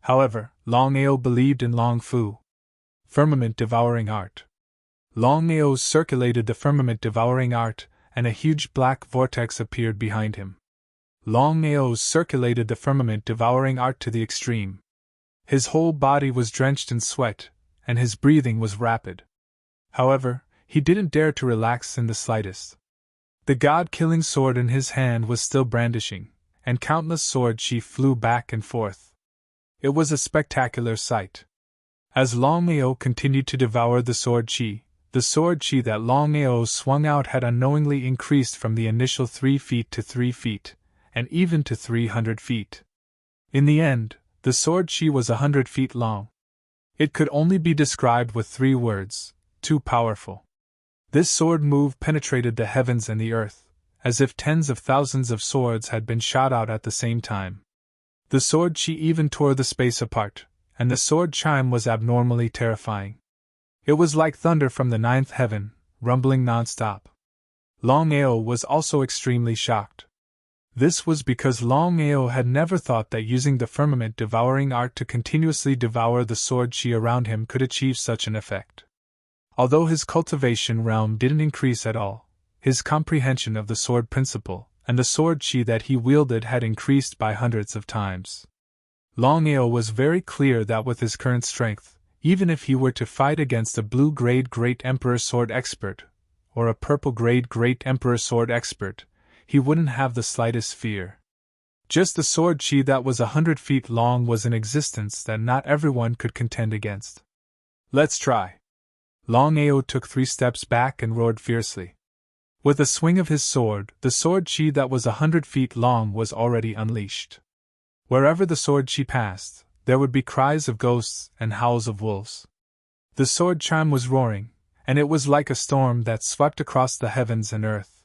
However, Longao believed in Long Fu. Firmament-devouring art. Longao circulated the firmament-devouring art, and a huge black vortex appeared behind him. Longao circulated the firmament-devouring art to the extreme. His whole body was drenched in sweat, and his breathing was rapid. However, he didn't dare to relax in the slightest. The god-killing sword in his hand was still brandishing, and countless sword chi flew back and forth. It was a spectacular sight. As Longao continued to devour the sword chi that Longao swung out had unknowingly increased from the initial 3 feet to 3 feet, and even to 300 feet. In the end, the sword chi was 100 feet long. It could only be described with 3 words: too powerful. This sword move penetrated the heavens and the earth, as if tens of thousands of swords had been shot out at the same time. The sword chi even tore the space apart, and the sword chime was abnormally terrifying. It was like thunder from the 9th heaven, rumbling non-stop. Longao was also extremely shocked. This was because Longao had never thought that using the firmament-devouring art to continuously devour the sword chi around him could achieve such an effect. Although his cultivation realm didn't increase at all, his comprehension of the sword principle and the sword chi that he wielded had increased by hundreds of times. Longao was very clear that with his current strength, even if he were to fight against a blue-grade Great Emperor Sword Expert, or a purple-grade Great Emperor Sword Expert, he wouldn't have the slightest fear. Just the sword chi that was 100 feet long was in existence that not everyone could contend against. Let's try. Longao took 3 steps back and roared fiercely. With a swing of his sword, the sword chi that was 100 feet long was already unleashed. Wherever the sword chi passed, there would be cries of ghosts and howls of wolves. The sword chime was roaring, and it was like a storm that swept across the heavens and earth.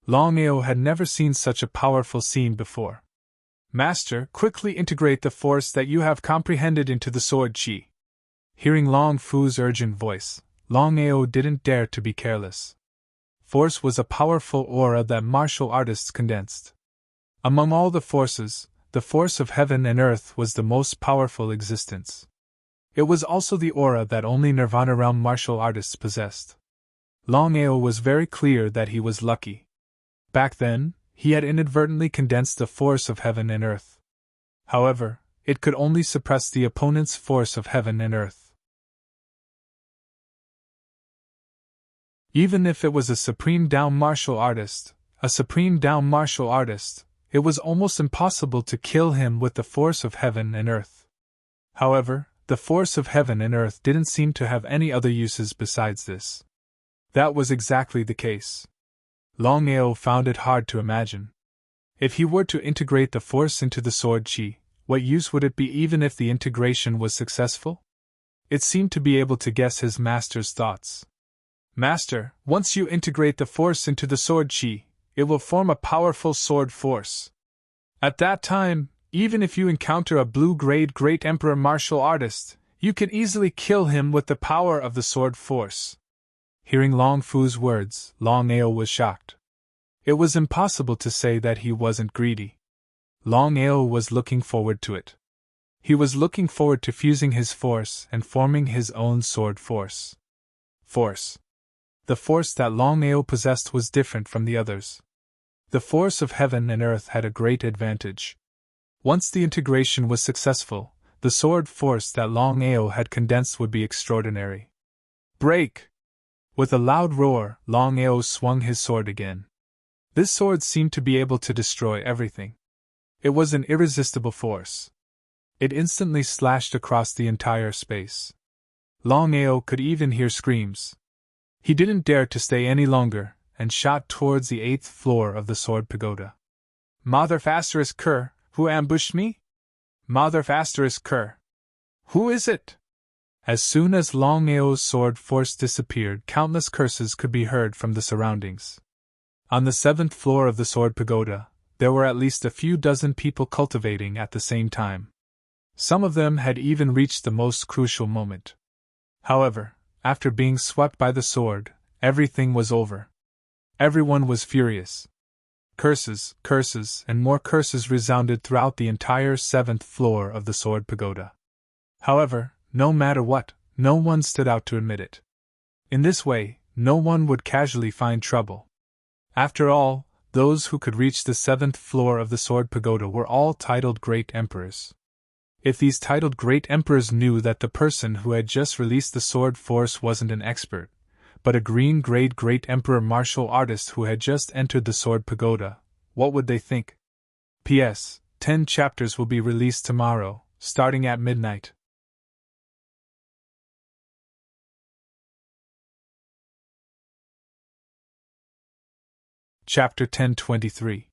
Longao had never seen such a powerful scene before. Master, quickly integrate the force that you have comprehended into the sword chi. Hearing Long Fu's urgent voice, Longao didn't dare to be careless. Force was a powerful aura that martial artists condensed. Among all the forces, the force of heaven and earth was the most powerful existence. It was also the aura that only Nirvana realm martial artists possessed. Longao was very clear that he was lucky. Back then, he had inadvertently condensed the force of heaven and earth. However, it could only suppress the opponent's force of heaven and earth. Even if it was a Supreme Down martial artist, it was almost impossible to kill him with the force of heaven and earth. However, the force of heaven and earth didn't seem to have any other uses besides this. That was exactly the case. Longao found it hard to imagine. If he were to integrate the force into the sword chi, what use would it be even if the integration was successful? It seemed to be able to guess his master's thoughts. Master, once you integrate the force into the sword chi, it will form a powerful sword force. At that time, even if you encounter a blue-grade Great Emperor martial artist, you can easily kill him with the power of the sword force. Hearing Long Fu's words, Longao was shocked. It was impossible to say that he wasn't greedy. Longao was looking forward to it. He was looking forward to fusing his force and forming his own sword force. The force that Longao possessed was different from the others. The force of heaven and earth had a great advantage. Once the integration was successful, the sword force that Longao had condensed would be extraordinary. Break! With a loud roar, Longao swung his sword again. This sword seemed to be able to destroy everything. It was an irresistible force. It instantly slashed across the entire space. Longao could even hear screams. He didn't dare to stay any longer, and shot towards the 8th floor of the sword pagoda. Mother Asterisk Cur, who ambushed me? Mother Asterisk Cur. Who is it? As soon as Longao's sword force disappeared, countless curses could be heard from the surroundings. On the 7th floor of the sword pagoda, there were at least a few dozen people cultivating at the same time. Some of them had even reached the most crucial moment. However, after being swept by the sword, everything was over. Everyone was furious. Curses, and more curses resounded throughout the entire 7th floor of the sword pagoda. However, no matter what, no one stood out to admit it. In this way, no one would casually find trouble. After all, those who could reach the 7th floor of the Sword Pagoda were all titled Great Emperors. If these titled Great Emperors knew that the person who had just released the sword force wasn't an expert, but a green-grade Great Emperor martial artist who had just entered the Sword Pagoda, what would they think? P.S. 10 chapters will be released tomorrow, starting at midnight. Chapter 1023.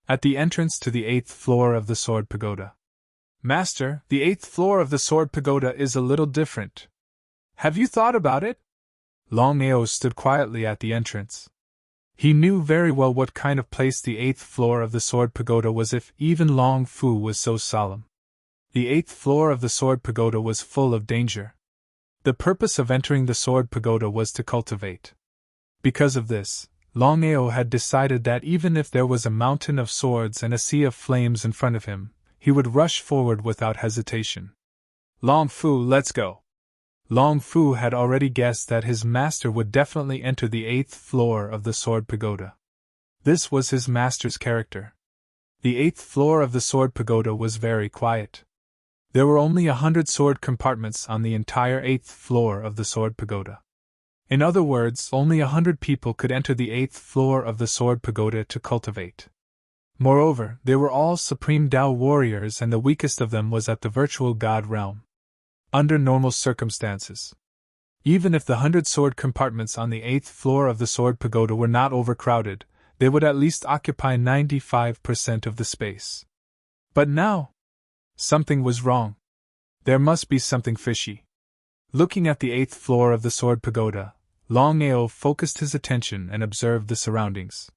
At the entrance to the 8th floor of the Sword Pagoda. Master, the 8th floor of the Sword Pagoda is a little different. Have you thought about it? Longao stood quietly at the entrance. He knew very well what kind of place the 8th floor of the Sword Pagoda was if even Long Fu was so solemn. The 8th floor of the Sword Pagoda was full of danger. The purpose of entering the Sword Pagoda was to cultivate. Because of this, Longao had decided that even if there was a mountain of swords and a sea of flames in front of him, he would rush forward without hesitation. Long Fu, let's go. Long Fu had already guessed that his master would definitely enter the 8th floor of the Sword Pagoda. This was his master's character. The 8th floor of the Sword Pagoda was very quiet. There were only 100 sword compartments on the entire 8th floor of the Sword Pagoda. In other words, only 100 people could enter the 8th floor of the Sword Pagoda to cultivate. Moreover, they were all Supreme Tao warriors and the weakest of them was at the virtual god realm. Under normal circumstances, even if the 100 sword compartments on the 8th floor of the Sword Pagoda were not overcrowded, they would at least occupy 95% of the space. But now, something was wrong. There must be something fishy. Looking at the 8th floor of the Sword Pagoda, Longao focused his attention and observed the surroundings.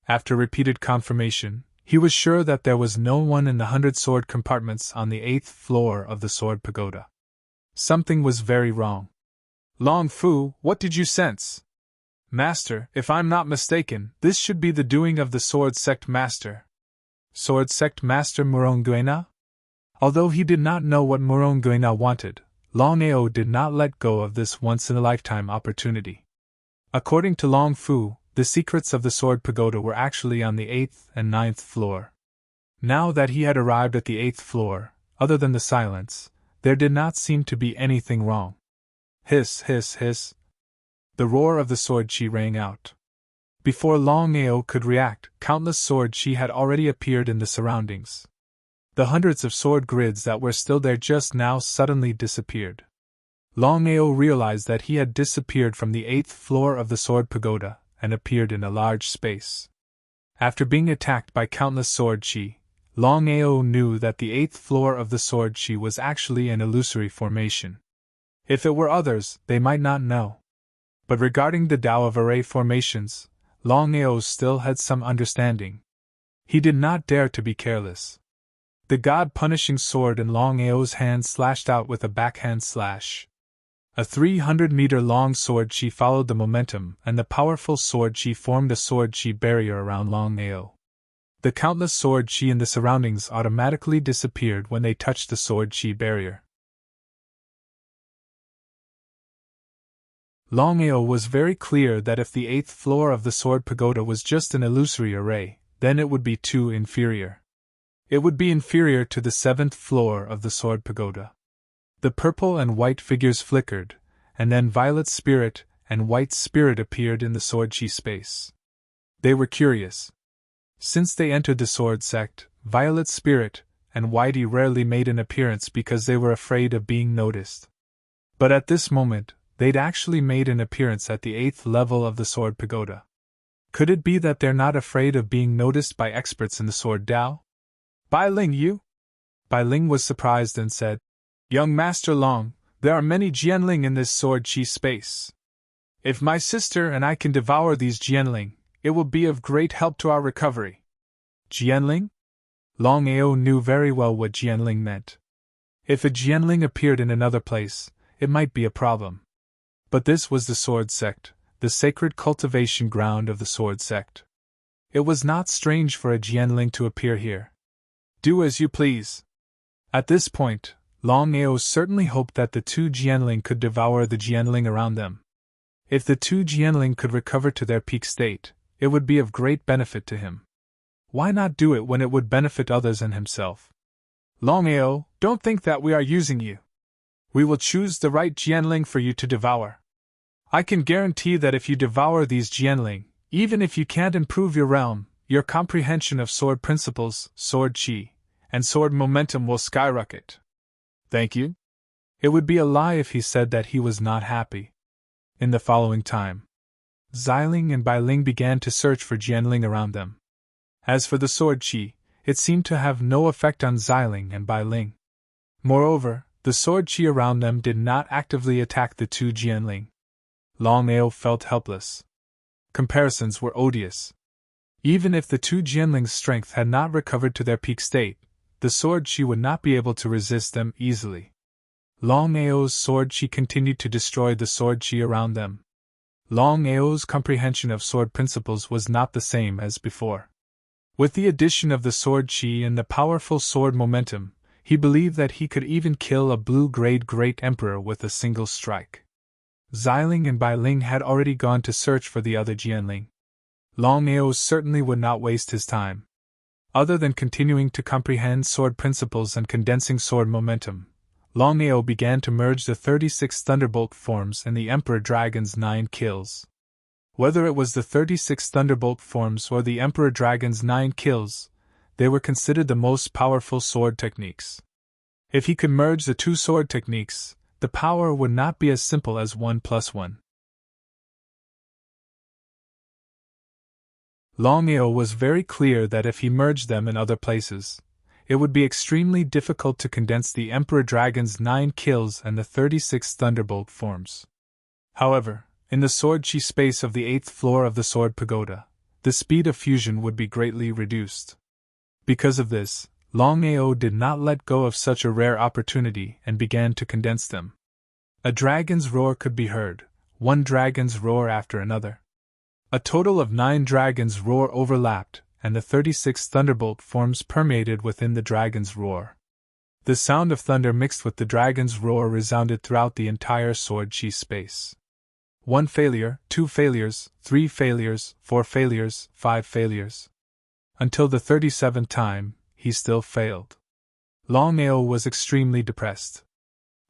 After repeated confirmation, he was sure that there was no one in the 100 sword compartments on the 8th floor of the Sword Pagoda. Something was very wrong. Long Fu, what did you sense? Master, if I'm not mistaken, this should be the doing of the Sword Sect Master. Sword Sect Master Muronguena? Although he did not know what Muronguena wanted, Longao did not let go of this once-in-a-lifetime opportunity. According to Long Fu, the secrets of the Sword Pagoda were actually on the 8th and 9th floor. Now that he had arrived at the 8th floor, other than the silence, there did not seem to be anything wrong. Hiss, hiss, hiss. The roar of the sword chi rang out. Before Longao could react, countless sword chi had already appeared in the surroundings. The hundreds of sword grids that were still there just now suddenly disappeared. Longao realized that he had disappeared from the 8th floor of the Sword Pagoda and appeared in a large space. After being attacked by countless sword chi, Longao knew that the 8th floor of the sword chi was actually an illusory formation. If it were others, they might not know. But regarding the Tao of array formations, Longao still had some understanding. He did not dare to be careless. The god-punishing sword in Longao's hand slashed out with a backhand slash. A 300-meter-long sword chi followed the momentum, and the powerful sword chi formed a sword chi barrier around Longao. The countless sword chi in the surroundings automatically disappeared when they touched the sword chi barrier. Longao was very clear that if the 8th floor of the Sword Pagoda was just an illusory array, then it would be too inferior. It would be inferior to the 7th floor of the Sword Pagoda. The purple and white figures flickered, and then Violet Spirit and White Spirit appeared in the sword chi space. They were curious. Since they entered the Sword Sect, Violet Spirit and Whitey rarely made an appearance because they were afraid of being noticed. But at this moment, they'd actually made an appearance at the 8th level of the Sword Pagoda. Could it be that they're not afraid of being noticed by experts in the Sword Tao? Bai Ling, you? Bai Ling was surprised and said, Young Master Long, there are many Jianling in this sword chi space. If my sister and I can devour these Jianling, it will be of great help to our recovery. Jianling? Longao knew very well what Jianling meant. If a Jianling appeared in another place, it might be a problem. But this was the Sword Sect, the sacred cultivation ground of the Sword Sect. It was not strange for a Jianling to appear here. Do as you please. At this point, Longao certainly hoped that the two Jianling could devour the Jianling around them. If the two Jianling could recover to their peak state, it would be of great benefit to him. Why not do it when it would benefit others and himself? Longao, don't think that we are using you. We will choose the right Jianling for you to devour. I can guarantee that if you devour these Jianling, even if you can't improve your realm, your comprehension of sword principles, sword chi, and sword momentum will skyrocket. Thank you? It would be a lie if he said that he was not happy. In the following time, Xiling and Bailing began to search for Jianling around them. As for the sword chi, it seemed to have no effect on Xiling and Bailing. Moreover, the sword chi around them did not actively attack the two Jianling. Longao felt helpless. Comparisons were odious. Even if the two Jianling's strength had not recovered to their peak state, the sword chi would not be able to resist them easily. Longao's sword chi continued to destroy the sword chi around them. Longao's comprehension of sword principles was not the same as before. With the addition of the sword chi and the powerful sword momentum, he believed that he could even kill a blue-grade great emperor with a single strike. Xiling and Bailing had already gone to search for the other Jianling. Longao certainly would not waste his time. Other than continuing to comprehend sword principles and condensing sword momentum, Longao began to merge the 36 Thunderbolt forms and the Emperor Dragon's 9 kills. Whether it was the 36 Thunderbolt forms or the Emperor Dragon's 9 kills, they were considered the most powerful sword techniques. If he could merge the two sword techniques, the power would not be as simple as 1 + 1. Longao was very clear that if he merged them in other places, it would be extremely difficult to condense the Emperor Dragon's 9 kills and the 36 Thunderbolt forms. However, in the sword chi space of the 8th floor of the Sword Pagoda, the speed of fusion would be greatly reduced. Because of this, Longao did not let go of such a rare opportunity and began to condense them. A dragon's roar could be heard, one dragon's roar after another. A total of 9 dragons' roar overlapped, and the 36 thunderbolt forms permeated within the dragon's roar. The sound of thunder mixed with the dragon's roar resounded throughout the entire sword chi space. 1 failure, 2 failures, 3 failures, 4 failures, 5 failures. Until the 37th time, he still failed. Longao was extremely depressed.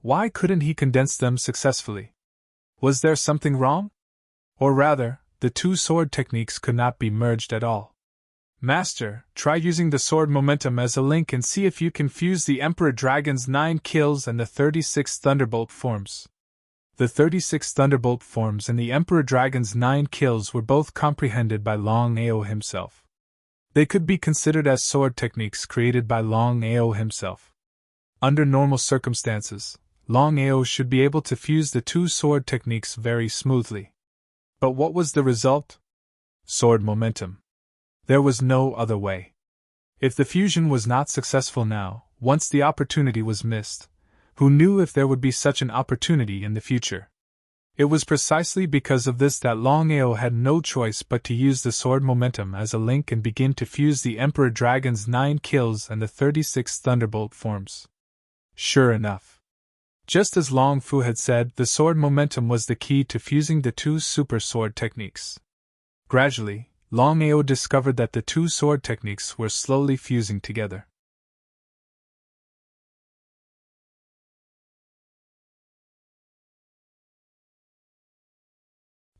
Why couldn't he condense them successfully? Was there something wrong? Or rather, the two sword techniques could not be merged at all. Master, try using the sword momentum as a link and see if you can fuse the Emperor Dragon's 9 kills and the 36 Thunderbolt forms. The 36 Thunderbolt forms and the Emperor Dragon's 9 kills were both comprehended by Longao himself. They could be considered as sword techniques created by Longao himself. Under normal circumstances, Longao should be able to fuse the two sword techniques very smoothly. But what was the result? Sword momentum. There was no other way. If the fusion was not successful now, once the opportunity was missed, who knew if there would be such an opportunity in the future? It was precisely because of this that Longao had no choice but to use the sword momentum as a link and begin to fuse the Emperor Dragon's 9 kills and the 36 Thunderbolt forms. Sure enough. Just as Long Fu had said, the sword momentum was the key to fusing the two super sword techniques. Gradually, Longao discovered that the two sword techniques were slowly fusing together.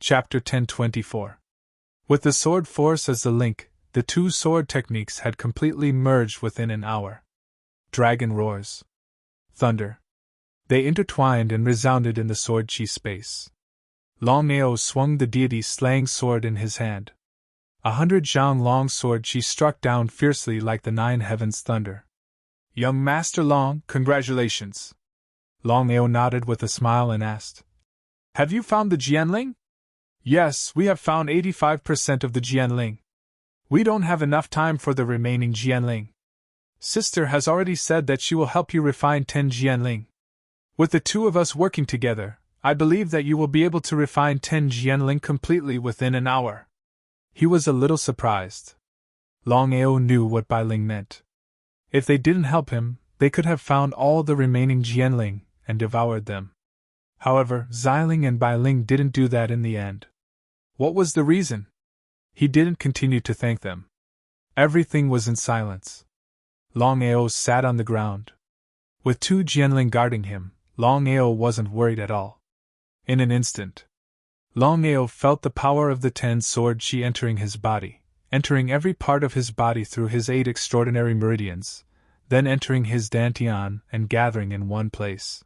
Chapter 1024. With the sword force as the link, the two sword techniques had completely merged within an hour. Dragon roars. Thunder. They intertwined and resounded in the sword chi space. Longao swung the deity-slaying sword in his hand. 100 zhang long sword chi struck down fiercely like the 9 heavens' thunder. Young Master Long, congratulations! Longao nodded with a smile and asked, Have you found the Jianling? Yes, we have found 85% of the Jianling. We don't have enough time for the remaining Jianling. Sister has already said that she will help you refine 10 Jianling. With the two of us working together, I believe that you will be able to refine 10 Jianling completely within an hour. He was a little surprised. Longao knew what Bailing meant. If they didn't help him, they could have found all the remaining Jianling and devoured them. However, Xiling and Bailing didn't do that in the end. What was the reason? He didn't continue to thank them. Everything was in silence. Longao sat on the ground. With 2 Jianling guarding him, Longao wasn't worried at all. In an instant, Longao felt the power of the 10 sword qi entering his body, entering every part of his body through his 8 extraordinary meridians, then entering his dantian and gathering in one place.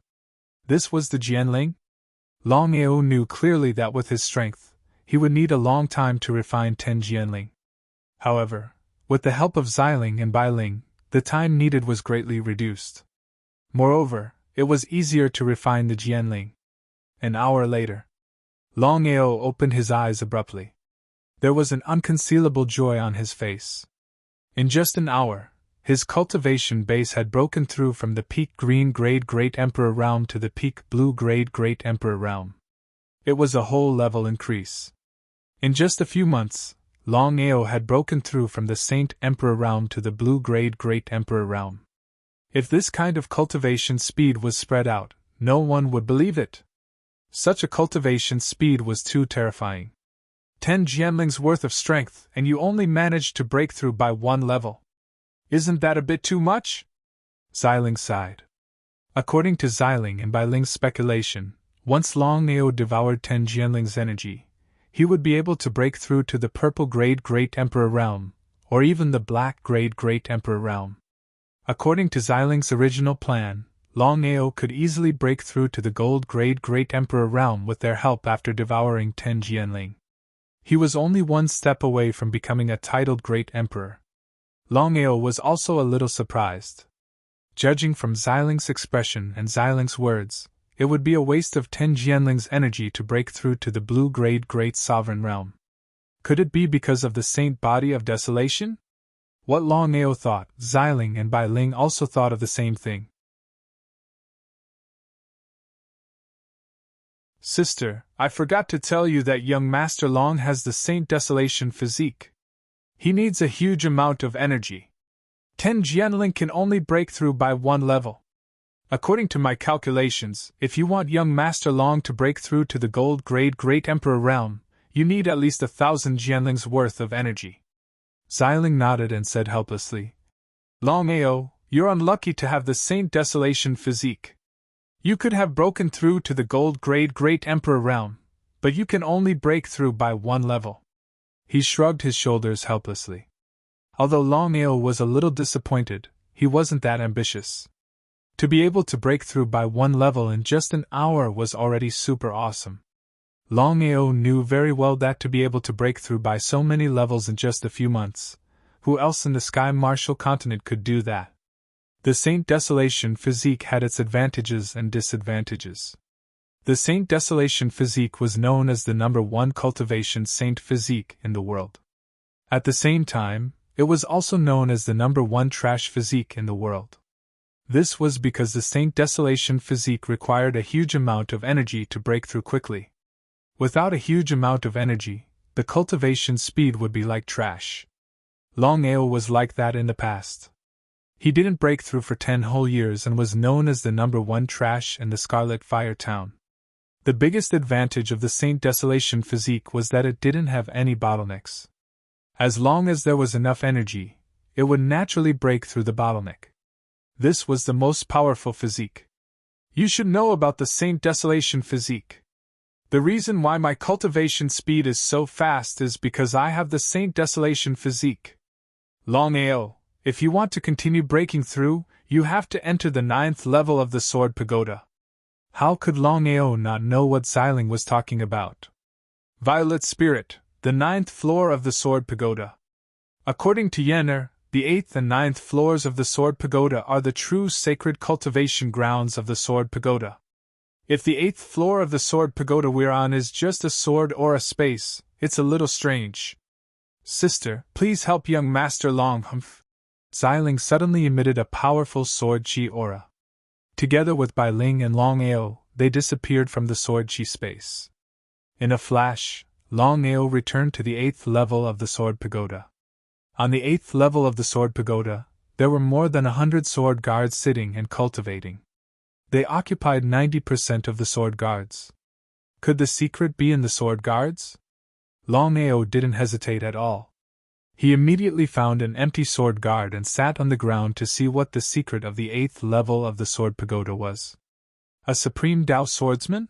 This was the Jianling? Longao knew clearly that with his strength, he would need a long time to refine 10 Jianling. However, with the help of Xiling and Bailing, the time needed was greatly reduced. Moreover, it was easier to refine the Jianling. An hour later, Longao opened his eyes abruptly. There was an unconcealable joy on his face. In just an hour, his cultivation base had broken through from the peak green grade Great Emperor realm to the peak blue grade Great Emperor realm. It was a whole level increase. In just a few months, Longao had broken through from the Saint Emperor realm to the blue grade Great Emperor realm. If this kind of cultivation speed was spread out, no one would believe it. Such a cultivation speed was too terrifying. 10 Jianling's worth of strength, and you only managed to break through by 1 level. Isn't that a bit too much? Xiling sighed. According to Xiling and Bailing's speculation, once Longao devoured 10 Jianling's energy, he would be able to break through to the purple grade Great Emperor realm, or even the black grade Great Emperor realm. According to Xiling's original plan, Longao could easily break through to the gold grade Great Emperor realm with their help after devouring 10 Jianling. He was only 1 step away from becoming a titled Great Emperor. Longao was also a little surprised. Judging from Xiling's expression and Xiling's words, it would be a waste of 10 Jianling's energy to break through to the blue grade Great Sovereign realm. Could it be because of the Saint Body of Desolation? What Longao thought, Xiling and Bailing also thought of the same thing. Sister, I forgot to tell you that young Master Long has the Saint Desolation physique. He needs a huge amount of energy. 10 Jianling can only break through by 1 level. According to my calculations, if you want young Master Long to break through to the gold grade Great Emperor realm, you need at least 1,000 Jianling's worth of energy. Xiling nodded and said helplessly, Longao, you're unlucky to have the Saint Desolation physique. You could have broken through to the gold grade Great Emperor realm, but you can only break through by 1 level. He shrugged his shoulders helplessly. Although Longao was a little disappointed, he wasn't that ambitious. To be able to break through by 1 level in just an hour was already super awesome. Longao knew very well that to be able to break through by so many levels in just a few months, who else in the Sky Martial continent could do that? The Saint Desolation physique had its advantages and disadvantages. The Saint Desolation physique was known as the #1 cultivation saint physique in the world. At the same time, it was also known as the #1 trash physique in the world. This was because the Saint Desolation physique required a huge amount of energy to break through quickly. Without a huge amount of energy, the cultivation speed would be like trash. Longao was like that in the past. He didn't break through for 10 whole years and was known as the #1 trash in the Scarlet Fire Town. The biggest advantage of the Saint Desolation physique was that it didn't have any bottlenecks. As long as there was enough energy, it would naturally break through the bottleneck. This was the most powerful physique. You should know about the Saint Desolation physique. The reason why my cultivation speed is so fast is because I have the Saint Desolation physique. Longao, if you want to continue breaking through, you have to enter the 9th level of the Sword Pagoda. How could Longao not know what Xiling was talking about? Violet Spirit, the 9th floor of the Sword Pagoda. According to Yenner, the 8th and 9th floors of the Sword Pagoda are the true sacred cultivation grounds of the Sword Pagoda. If the 8th floor of the Sword Pagoda we're on is just a sword or a space, it's a little strange. Sister, please help young Master Long. Xiling suddenly emitted a powerful sword chi aura. Together with Bailing and Longao, they disappeared from the sword chi space. In a flash, Longao returned to the 8th level of the Sword Pagoda. On the 8th level of the Sword Pagoda, There were more than 100 sword guards sitting and cultivating. They occupied 90% of the sword guards. Could the secret be in the sword guards? Longao didn't hesitate at all. He immediately found an empty sword guard and sat on the ground to see what the secret of the 8th level of the sword pagoda was. A supreme Tao swordsman?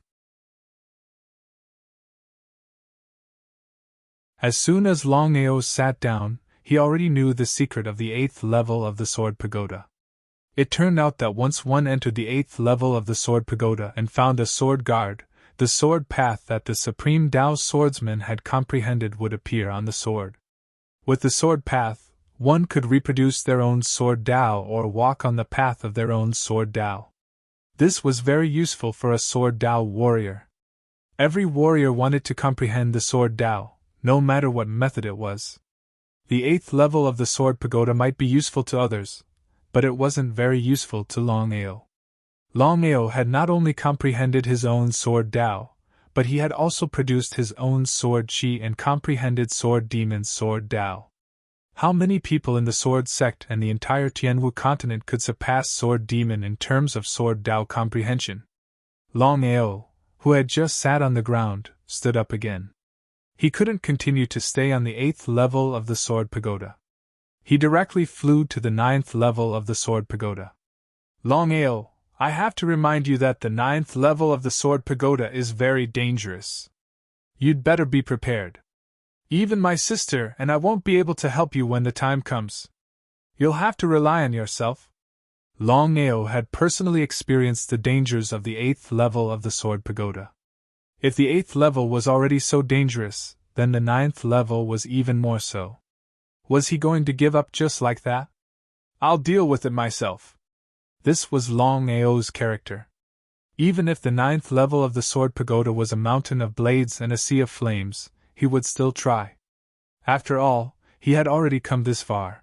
As soon as Longao sat down, he already knew the secret of the 8th level of the sword pagoda. It turned out that once one entered the 8th level of the sword pagoda and found a sword guard, the sword path that the supreme Tao swordsman had comprehended would appear on the sword. With the sword path, one could reproduce their own sword Tao or walk on the path of their own sword Tao. This was very useful for a sword Tao warrior. Every warrior wanted to comprehend the sword Tao, no matter what method it was. The 8th level of the sword pagoda might be useful to others, but it wasn't very useful to Longao. Longao had not only comprehended his own sword Tao, but he had also produced his own sword Qi and comprehended sword demon's sword Tao. How many people in the sword sect and the entire Tianwu continent could surpass sword demon in terms of sword Tao comprehension? Longao, who had just sat on the ground, stood up again. He couldn't continue to stay on the 8th level of the sword pagoda. He directly flew to the 9th level of the sword pagoda. Longao, I have to remind you that the 9th level of the sword pagoda is very dangerous. You'd better be prepared. Even my sister and I won't be able to help you when the time comes. You'll have to rely on yourself. Longao had personally experienced the dangers of the 8th level of the sword pagoda. If the 8th level was already so dangerous, then the 9th level was even more so. Was he going to give up just like that? I'll deal with it myself. This was Longao's character. Even if the 9th level of the sword pagoda was a mountain of blades and a sea of flames, he would still try. After all, he had already come this far.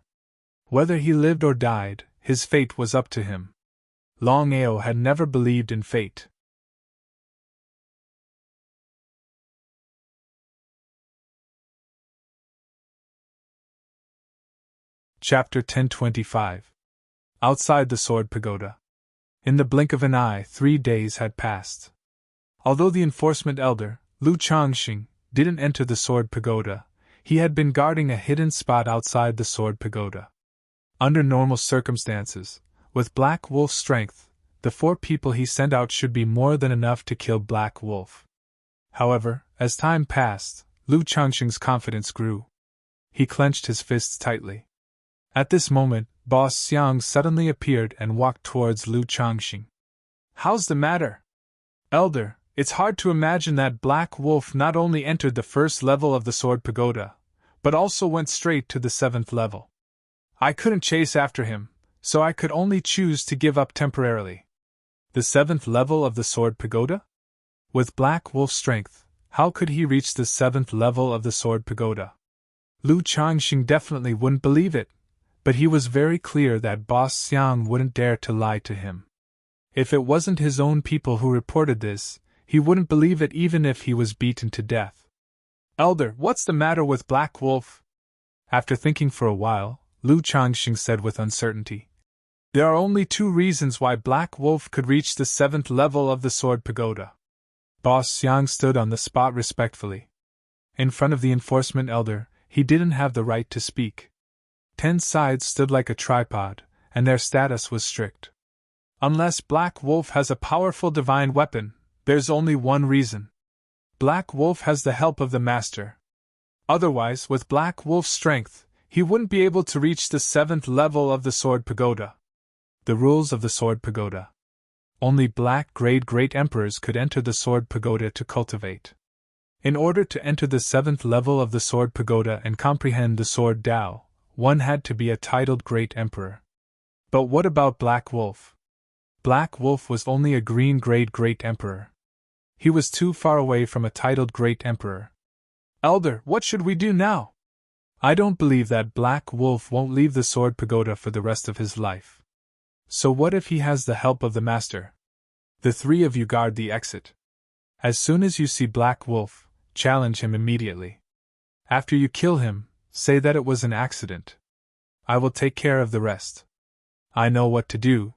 Whether he lived or died, his fate was up to him. Longao had never believed in fate. Chapter 1025. Outside the sword pagoda. In the blink of an eye, 3 days had passed. Although the enforcement elder, Lu Changxing, didn't enter the sword pagoda, he had been guarding a hidden spot outside the sword pagoda. Under normal circumstances, with Black Wolf's strength, the 4 people he sent out should be more than enough to kill Black Wolf. However, as time passed, Lu Changxing's confidence grew. He clenched his fists tightly. At this moment, Boss Xiang suddenly appeared and walked towards Lu Changxing. How's the matter? Elder, it's hard to imagine that Black Wolf not only entered the 1st level of the sword pagoda, but also went straight to the 7th level. I couldn't chase after him, so I could only choose to give up temporarily. The 7th level of the sword pagoda? With Black Wolf's strength, how could he reach the 7th level of the sword pagoda? Lu Changxing definitely wouldn't believe it, but he was very clear that Boss Xiang wouldn't dare to lie to him. If it wasn't his own people who reported this, he wouldn't believe it even if he was beaten to death. Elder, what's the matter with Black Wolf? After thinking for a while, Lu Changxing said with uncertainty. There are only 2 reasons why Black Wolf could reach the 7th level of the sword pagoda. Boss Xiang stood on the spot respectfully. In front of the enforcement elder, he didn't have the right to speak. 10 sides stood like a tripod, and their status was strict. Unless Black Wolf has a powerful divine weapon, there's only one reason. Black Wolf has the help of the Master. Otherwise, with Black Wolf's strength, he wouldn't be able to reach the 7th level of the sword pagoda. The rules of the sword pagoda. Only black great emperors could enter the sword pagoda to cultivate. In order to enter the 7th level of the sword pagoda and comprehend the sword Tao, one had to be a titled great emperor. But what about Black Wolf? Black Wolf was only a green great emperor. He was too far away from a titled great emperor. Elder, what should we do now? I don't believe that Black Wolf won't leave the sword pagoda for the rest of his life. So what if he has the help of the Master? The 3 of you guard the exit. As soon as you see Black Wolf, challenge him immediately. After you kill him, say that it was an accident. I will take care of the rest. I know what to do.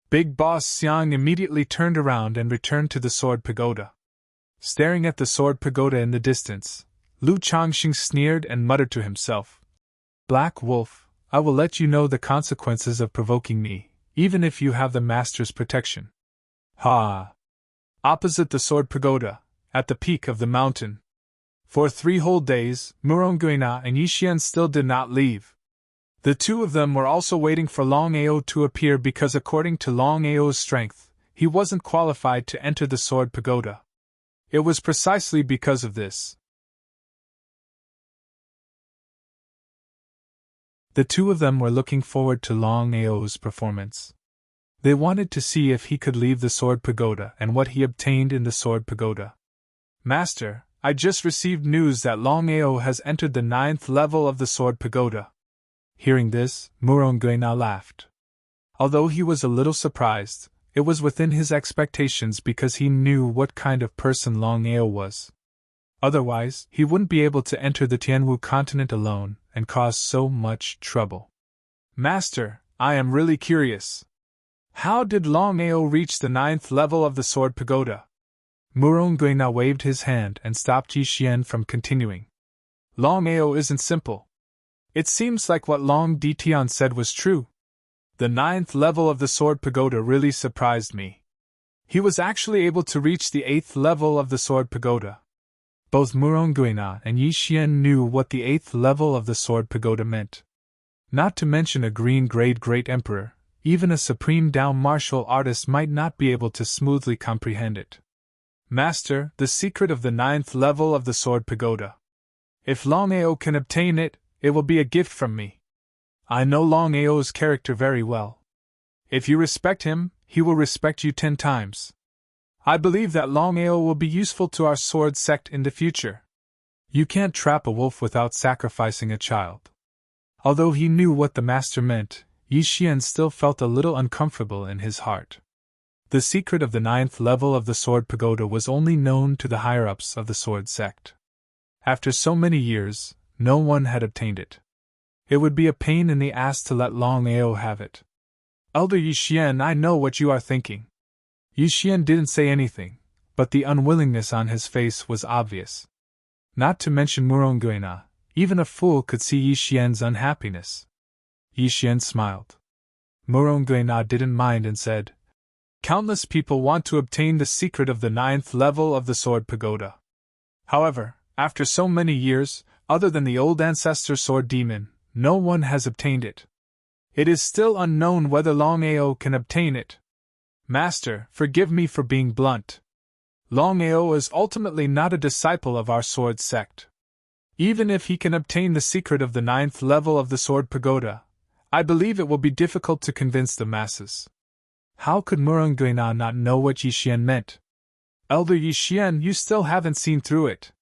Big Boss Xiang immediately turned around and returned to the sword pagoda. Staring at the sword pagoda in the distance, Lu Changxing sneered and muttered to himself, Black Wolf, I will let you know the consequences of provoking me, even if you have the master's protection. Ha! Opposite the sword pagoda, at the peak of the mountain. For 3 whole days, Muronguina and Yixian still did not leave. The two of them were also waiting for Longao to appear because according to Longao's strength, he wasn't qualified to enter the sword pagoda. It was precisely because of this. The two of them were looking forward to Longao's performance. They wanted to see if he could leave the sword pagoda and what he obtained in the sword pagoda. Master, I just received news that Longao has entered the 9th level of the sword pagoda. Hearing this, Muronguina laughed. Although he was a little surprised, it was within his expectations because he knew what kind of person Longao was. Otherwise, he wouldn't be able to enter the Tianwu continent alone and cause so much trouble. Master, I am really curious. How did Longao reach the 9th level of the sword pagoda? Muronguina waved his hand and stopped Yixian from continuing. Longao isn't simple. It seems like what Long Ditian said was true. The 9th level of the sword pagoda really surprised me. He was actually able to reach the 8th level of the sword pagoda. Both Muronguina and Yixian knew what the 8th level of the sword pagoda meant. Not to mention a green-grade great emperor, even a supreme Dao martial artist might not be able to smoothly comprehend it. Master, the secret of the 9th level of the sword pagoda. If Longao can obtain it, it will be a gift from me. I know Longao's character very well. If you respect him, he will respect you 10 times. I believe that Longao will be useful to our sword sect in the future. You can't trap a wolf without sacrificing a child. Although he knew what the master meant, Yixian still felt a little uncomfortable in his heart. The secret of the 9th level of the sword pagoda was only known to the higher-ups of the sword sect. After so many years, no one had obtained it. It would be a pain in the ass to let Longao have it. Elder Yixian, I know what you are thinking. Yixian didn't say anything, but the unwillingness on his face was obvious. Not to mention Muronguina, even a fool could see Yixian's unhappiness. Yixian smiled. Muronguina didn't mind and said, Countless people want to obtain the secret of the 9th level of the sword pagoda. However, after so many years, other than the old ancestor sword demon, no one has obtained it. It is still unknown whether Longao can obtain it. Master, forgive me for being blunt. Longao is ultimately not a disciple of our sword sect. Even if he can obtain the secret of the 9th level of the sword pagoda, I believe it will be difficult to convince the masses. How could Muronguina not know what Yixian meant? Elder Yixian, you still haven't seen through it.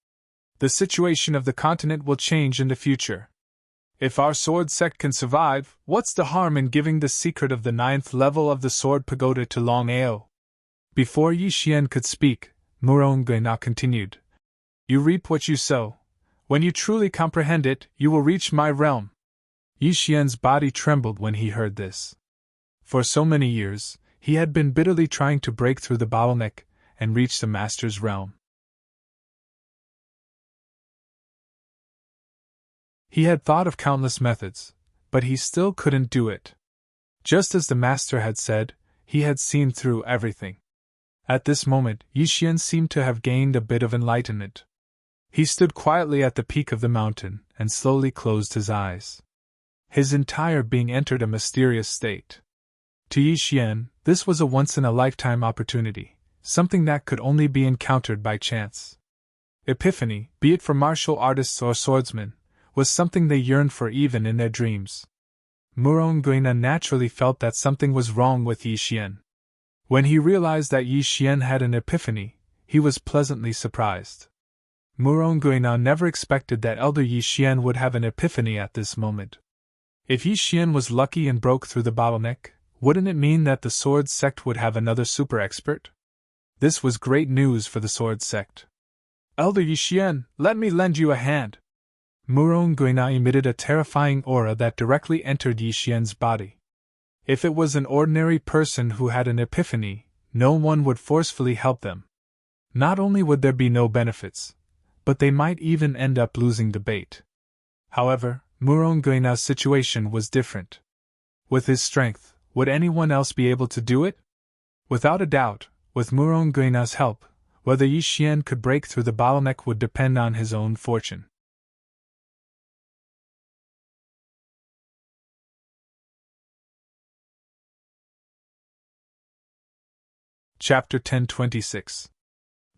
The situation of the continent will change in the future. If our sword sect can survive, what's the harm in giving the secret of the 9th level of the sword pagoda to Longao? Before Yixian could speak, Muronguina continued. You reap what you sow. When you truly comprehend it, you will reach my realm. Yixian's body trembled when he heard this. For so many years, he had been bitterly trying to break through the bottleneck and reach the master's realm. He had thought of countless methods, but he still couldn't do it. Just as the master had said, he had seen through everything. At this moment, Yixian seemed to have gained a bit of enlightenment. He stood quietly at the peak of the mountain and slowly closed his eyes. His entire being entered a mysterious state. To Yixian, this was a once-in-a-lifetime opportunity, something that could only be encountered by chance. Epiphany, be it for martial artists or swordsmen, was something they yearned for even in their dreams. Muronguina naturally felt that something was wrong with Yixian. When he realized that Yixian had an epiphany, he was pleasantly surprised. Muronguina never expected that Elder Yixian would have an epiphany at this moment. If Yixian was lucky and broke through the bottleneck, wouldn't it mean that the sword sect would have another super expert? This was great news for the sword sect. Elder Yixian, let me lend you a hand. Muronguina emitted a terrifying aura that directly entered Yixian's body. If it was an ordinary person who had an epiphany, no one would forcefully help them. Not only would there be no benefits, but they might even end up losing the bait. However, Muronguina's situation was different. With his strength, would anyone else be able to do it? Without a doubt, with Muronguina's help, whether Yi Xian could break through the bottleneck would depend on his own fortune. Chapter 1026.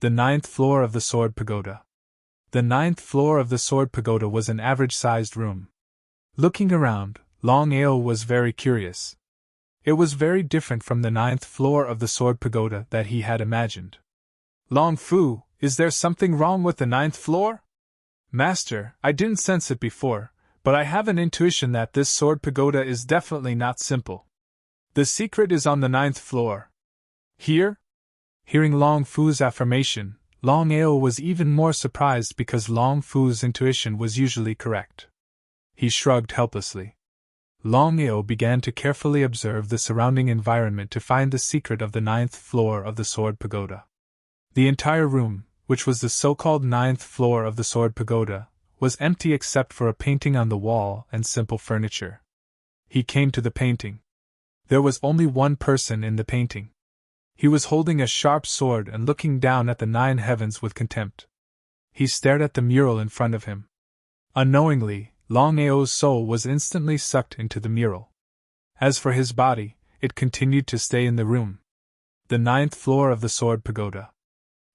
The Ninth Floor of the Sword Pagoda. The ninth floor of the Sword Pagoda was an average-sized room. Looking around, Longao was very curious. It was very different from the ninth floor of the Sword Pagoda that he had imagined. Long Fu, is there something wrong with the ninth floor? Master, I didn't sense it before, but I have an intuition that this Sword Pagoda is definitely not simple. The secret is on the ninth floor. Here? Hearing Long Fu's affirmation, Longao was even more surprised because Long Fu's intuition was usually correct. He shrugged helplessly. Longao began to carefully observe the surrounding environment to find the secret of the ninth floor of the Sword Pagoda. The entire room, which was the so-called ninth floor of the Sword Pagoda, was empty except for a painting on the wall and simple furniture. He came to the painting. There was only one person in the painting. He was holding a sharp sword and looking down at the nine heavens with contempt. He stared at the mural in front of him. Unknowingly, Longao's soul was instantly sucked into the mural. As for his body, it continued to stay in the room. The ninth floor of the Sword Pagoda.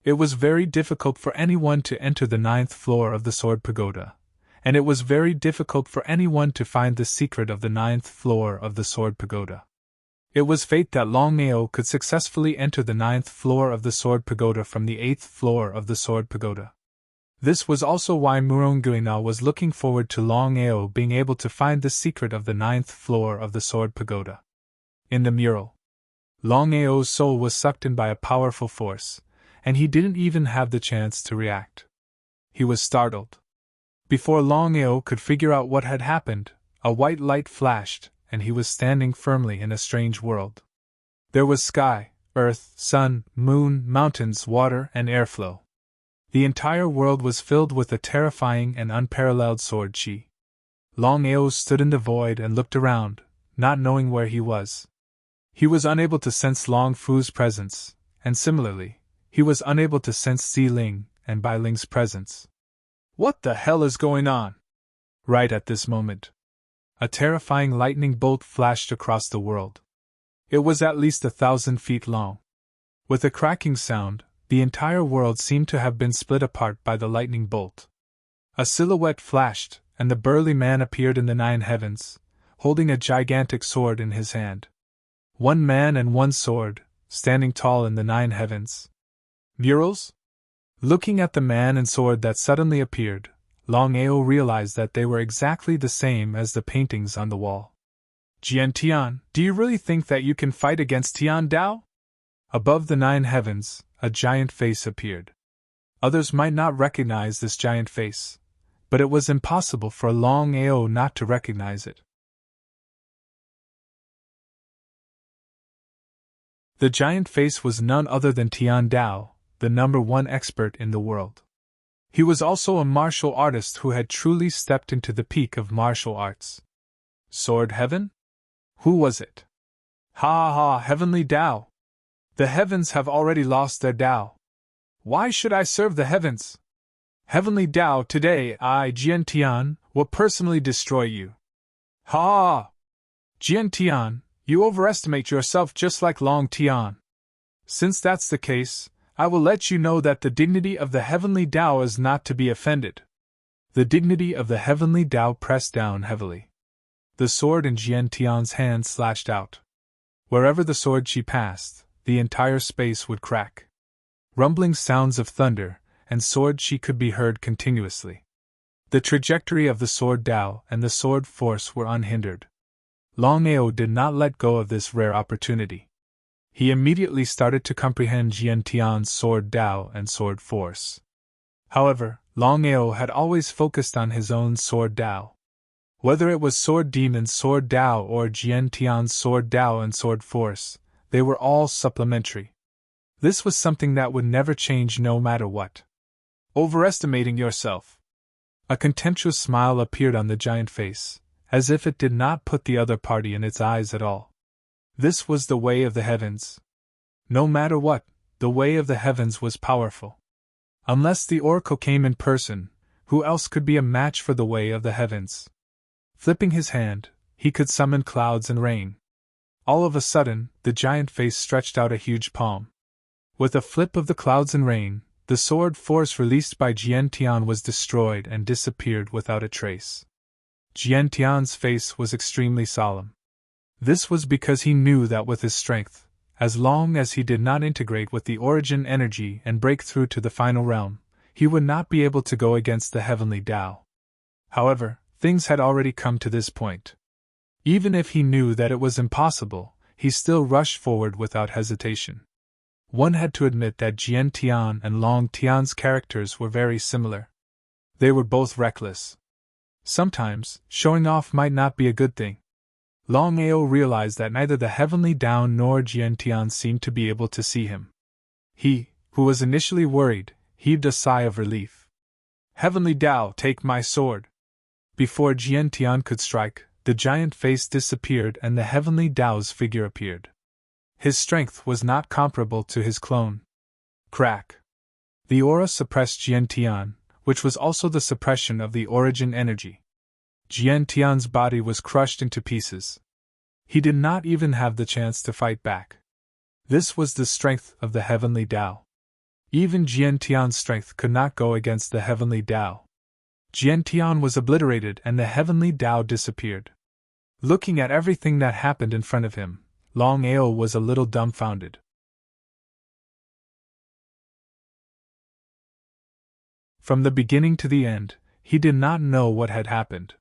It was very difficult for anyone to enter the ninth floor of the Sword Pagoda, and it was very difficult for anyone to find the secret of the ninth floor of the Sword Pagoda. It was fate that Longao could successfully enter the ninth floor of the Sword Pagoda from the eighth floor of the Sword Pagoda. This was also why Muronguina was looking forward to Longao being able to find the secret of the ninth floor of the Sword Pagoda. In the mural, Longao's soul was sucked in by a powerful force, and he didn't even have the chance to react. He was startled. Before Longao could figure out what had happened, a white light flashed, and he was standing firmly in a strange world. There was sky, earth, sun, moon, mountains, water, and airflow. The entire world was filled with a terrifying and unparalleled sword chi. Longao stood in the void and looked around, not knowing where he was. He was unable to sense Long Fu's presence, and similarly, he was unable to sense Ziling and Bailing's presence. What the hell is going on? Right at this moment, a terrifying lightning bolt flashed across the world. It was at least 1,000 feet long. With a cracking sound, the entire world seemed to have been split apart by the lightning bolt. A silhouette flashed, and the burly man appeared in the nine heavens, holding a gigantic sword in his hand. One man and one sword, standing tall in the nine heavens. Murals? Looking at the man and sword that suddenly appeared, Longao realized that they were exactly the same as the paintings on the wall. Jian Tian, do you really think that you can fight against Tian Dao? Above the nine heavens, a giant face appeared. Others might not recognize this giant face, but it was impossible for Longao not to recognize it. The giant face was none other than Tian Dao, the #1 expert in the world. He was also a martial artist who had truly stepped into the peak of martial arts. Sword Heaven? Who was it? Ha ha, Heavenly Dao! The heavens have already lost their Dao. Why should I serve the heavens? Heavenly Dao, today I, Jian Tian, will personally destroy you. Ha! Jian Tian, you overestimate yourself just like Long Tian. Since that's the case, I will let you know that the dignity of the Heavenly Dao is not to be offended. The dignity of the Heavenly Dao pressed down heavily. The sword in Jian Tian's hand slashed out. Wherever the sword chi passed, the entire space would crack. Rumbling sounds of thunder and sword chi could be heard continuously. The trajectory of the sword Dao and the sword force were unhindered. Longao did not let go of this rare opportunity. He immediately started to comprehend Jian Tian's sword Dao and sword force. However, Longao had always focused on his own sword Dao. Whether it was Sword Demon's Sword Dao or Jian Tian's Sword Dao and Sword Force, they were all supplementary. This was something that would never change no matter what. Overestimating yourself. A contemptuous smile appeared on the giant face, as if it did not put the other party in its eyes at all. This was the way of the heavens. No matter what, the way of the heavens was powerful. Unless the oracle came in person, who else could be a match for the way of the heavens? Flipping his hand, he could summon clouds and rain. All of a sudden, the giant face stretched out a huge palm. With a flip of the clouds and rain, the sword force released by Jian Tian was destroyed and disappeared without a trace. Jian Tian's face was extremely solemn. This was because he knew that with his strength, as long as he did not integrate with the origin energy and break through to the final realm, he would not be able to go against the heavenly Tao. However, things had already come to this point. Even if he knew that it was impossible, he still rushed forward without hesitation. One had to admit that Jian Tian and Long Tian's characters were very similar. They were both reckless. Sometimes, showing off might not be a good thing. Longao realized that neither the heavenly Tao nor Jian Tian seemed to be able to see him. He, who was initially worried, heaved a sigh of relief. Heavenly Tao, take my sword. Before Jian Tian could strike, the giant face disappeared and the heavenly Tao's figure appeared. His strength was not comparable to his clone. Crack. The aura suppressed Jian Tian, which was also the suppression of the origin energy. Jian Tian's body was crushed into pieces. He did not even have the chance to fight back. This was the strength of the heavenly Tao. Even Jian Tian's strength could not go against the heavenly Tao. Jian Tian was obliterated and the heavenly Tao disappeared. Looking at everything that happened in front of him, Longao was a little dumbfounded. From the beginning to the end, he did not know what had happened.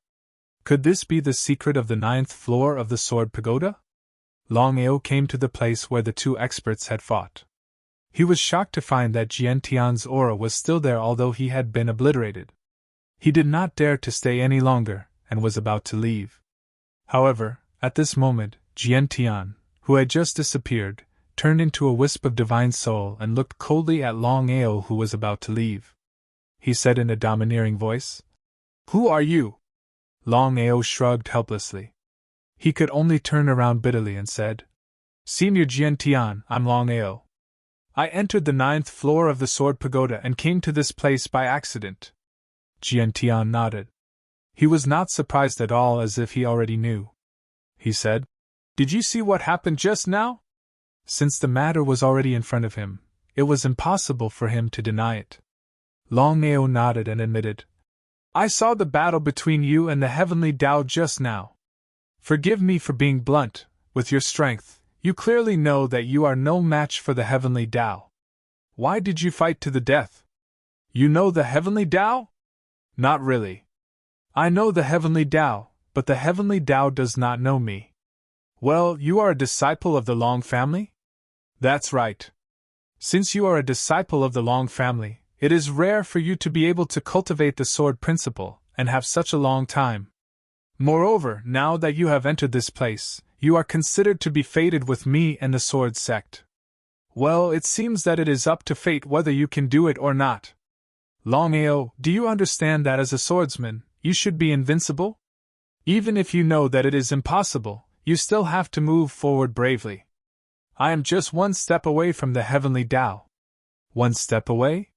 Could this be the secret of the 9th floor of the Sword Pagoda? Longao came to the place where the two experts had fought. He was shocked to find that Jian Tian's aura was still there although he had been obliterated. He did not dare to stay any longer, and was about to leave. However, at this moment, Jian Tian, who had just disappeared, turned into a wisp of divine soul and looked coldly at Longao who was about to leave. He said in a domineering voice, "Who are you?" Longao shrugged helplessly. He could only turn around bitterly and said, "Senior Jian Tian, I'm Longao. I entered the 9th floor of the Sword Pagoda and came to this place by accident." Jian Tian nodded. He was not surprised at all, as if he already knew. He said, "Did you see what happened just now?" Since the matter was already in front of him, it was impossible for him to deny it. Longao nodded and admitted, "I saw the battle between you and the heavenly Tao just now. Forgive me for being blunt. With your strength, you clearly know that you are no match for the heavenly Tao. Why did you fight to the death? You know the heavenly Tao?" "Not really. I know the heavenly Tao, but the heavenly Tao does not know me." "Well, you are a disciple of the Long family?" "That's right. Since you are a disciple of the Long family, it is rare for you to be able to cultivate the sword principle, and have such a long time. Moreover, now that you have entered this place, you are considered to be fated with me and the sword sect. Well, it seems that it is up to fate whether you can do it or not. Longao, do you understand that as a swordsman, you should be invincible? Even if you know that it is impossible, you still have to move forward bravely. I am just one step away from the heavenly Tao." "One step away?"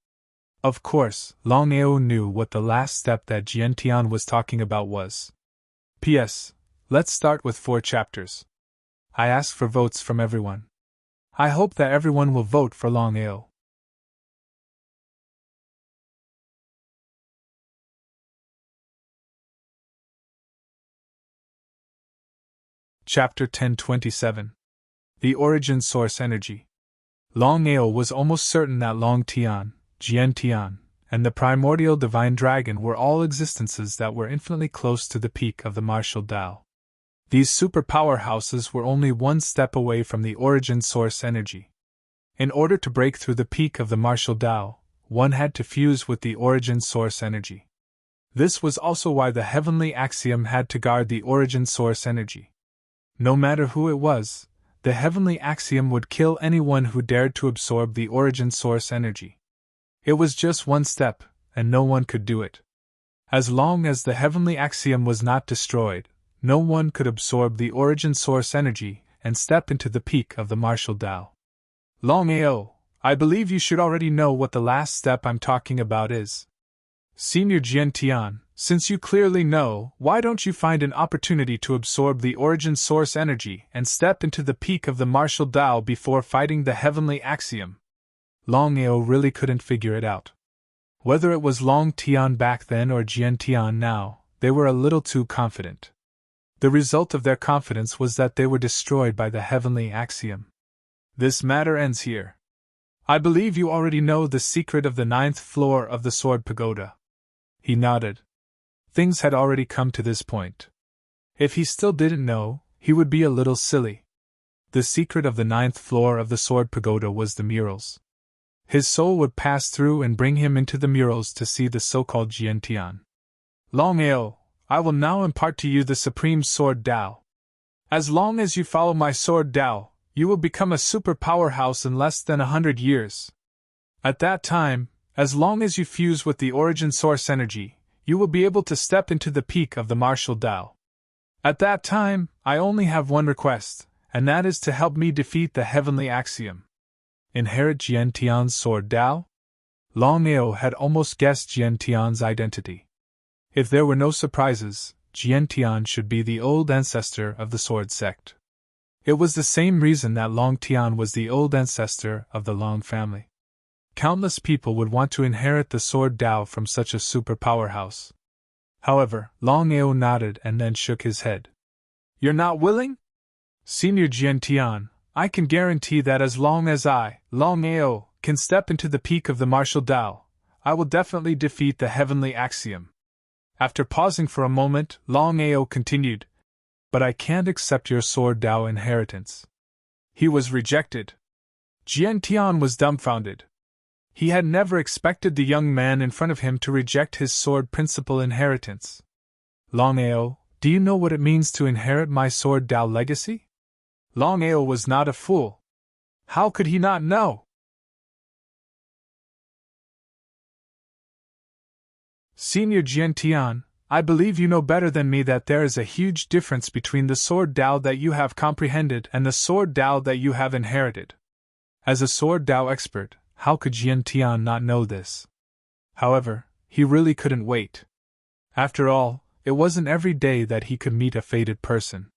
Of course, Longao knew what the last step that Jian Tian was talking about was. P.S. Let's start with 4 chapters. I ask for votes from everyone. I hope that everyone will vote for Longao. Chapter 1027. The Origin Source Energy. Longao was almost certain that Long Tian, Jian Tian, and the primordial divine dragon were all existences that were infinitely close to the peak of the martial Tao. These super powerhouses were only one step away from the origin source energy. In order to break through the peak of the martial Tao, one had to fuse with the origin source energy. This was also why the heavenly axiom had to guard the origin source energy. No matter who it was, the heavenly axiom would kill anyone who dared to absorb the origin source energy. It was just one step, and no one could do it. As long as the heavenly axiom was not destroyed, no one could absorb the origin source energy and step into the peak of the martial Tao. Longao, I believe you should already know what the last step I'm talking about is. Senior Jian, since you clearly know, why don't you find an opportunity to absorb the origin source energy and step into the peak of the martial Tao before fighting the heavenly axiom? Longao really couldn't figure it out. Whether it was Long Tian back then or Jian Tian now, they were a little too confident. The result of their confidence was that they were destroyed by the heavenly axiom. This matter ends here. I believe you already know the secret of the 9th floor of the Sword Pagoda. He nodded. Things had already come to this point. If he still didn't know, he would be a little silly. The secret of the 9th floor of the Sword Pagoda was the murals. His soul would pass through and bring him into the murals to see the so-called Jian Tian. Longao, I will now impart to you the Supreme Sword Tao. As long as you follow my Sword Tao, you will become a super powerhouse in less than 100 years. At that time, as long as you fuse with the origin source energy, you will be able to step into the peak of the martial Tao. At that time, I only have one request, and that is to help me defeat the heavenly axiom. Inherit Jian Tian's Sword Tao? Longao had almost guessed Jian Tian's identity. If there were no surprises, Jian Tian should be the old ancestor of the Sword Sect. It was the same reason that Long Tian was the old ancestor of the Long family. Countless people would want to inherit the Sword Tao from such a super powerhouse. However, Longao nodded and then shook his head. You're not willing? Senior Jian Tian, I can guarantee that as long as I, Longao, can step into the peak of the martial Tao, I will definitely defeat the heavenly axiom. After pausing for a moment, Longao continued, but I can't accept your Sword Tao inheritance. He was rejected. Jian Tian was dumbfounded. He had never expected the young man in front of him to reject his sword principle inheritance. Longao, do you know what it means to inherit my Sword Tao legacy? Longao was not a fool. How could he not know? Senior Jian Tian, I believe you know better than me that there is a huge difference between the Sword Tao that you have comprehended and the Sword Tao that you have inherited. As a Sword Tao expert, how could Jian Tian not know this? However, he really couldn't wait. After all, it wasn't every day that he could meet a fated person.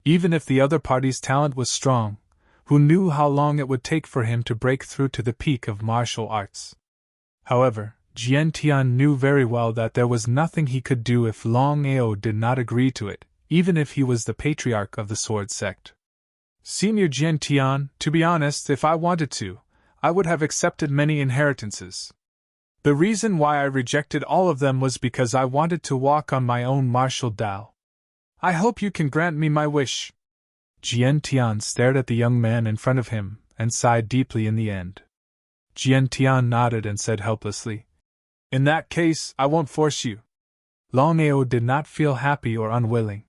Even if the other party's talent was strong, who knew how long it would take for him to break through to the peak of martial arts? However, Jian Tian knew very well that there was nothing he could do if Longao did not agree to it, even if he was the patriarch of the Sword Sect. Senior Jian Tian, to be honest, if I wanted to, I would have accepted many inheritances. The reason why I rejected all of them was because I wanted to walk on my own martial Tao. I hope you can grant me my wish. Jian Tian stared at the young man in front of him and sighed deeply in the end. Jian Tian nodded and said helplessly, In that case, I won't force you. Longao did not feel happy or unwilling.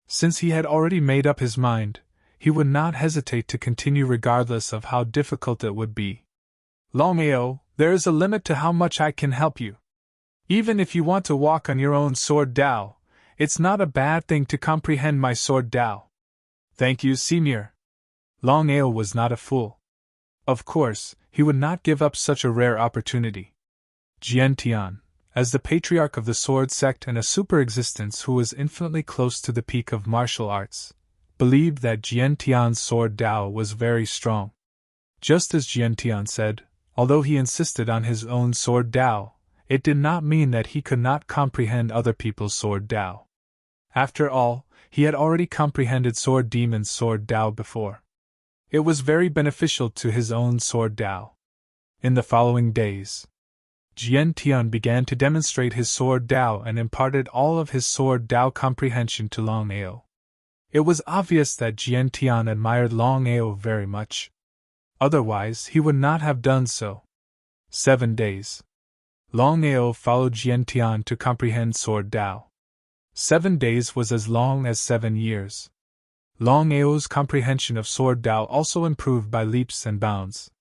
Since he had already made up his mind, he would not hesitate to continue regardless of how difficult it would be. Longao, there is a limit to how much I can help you. Even if you want to walk on your own Sword Tao, it's not a bad thing to comprehend my Sword Tao. Thank you, Senior. Longao was not a fool. Of course, he would not give up such a rare opportunity. Jian Tian, as the patriarch of the Sword Sect and a super-existence who was infinitely close to the peak of martial arts, believed that Jian Tian's Sword Tao was very strong. Just as Jian Tian said, although he insisted on his own Sword Tao, it did not mean that he could not comprehend other people's Sword Tao. After all, he had already comprehended Sword Demon's Sword Tao before. It was very beneficial to his own Sword Tao. In the following days, Jian Tian began to demonstrate his Sword Tao and imparted all of his Sword Tao comprehension to Longao. It was obvious that Jian Tian admired Longao very much. Otherwise, he would not have done so. 7 days. Longao followed Jiantian to comprehend Sword Dao. 7 days was as long as 7 years. Longao's comprehension of Sword Dao also improved by leaps and bounds.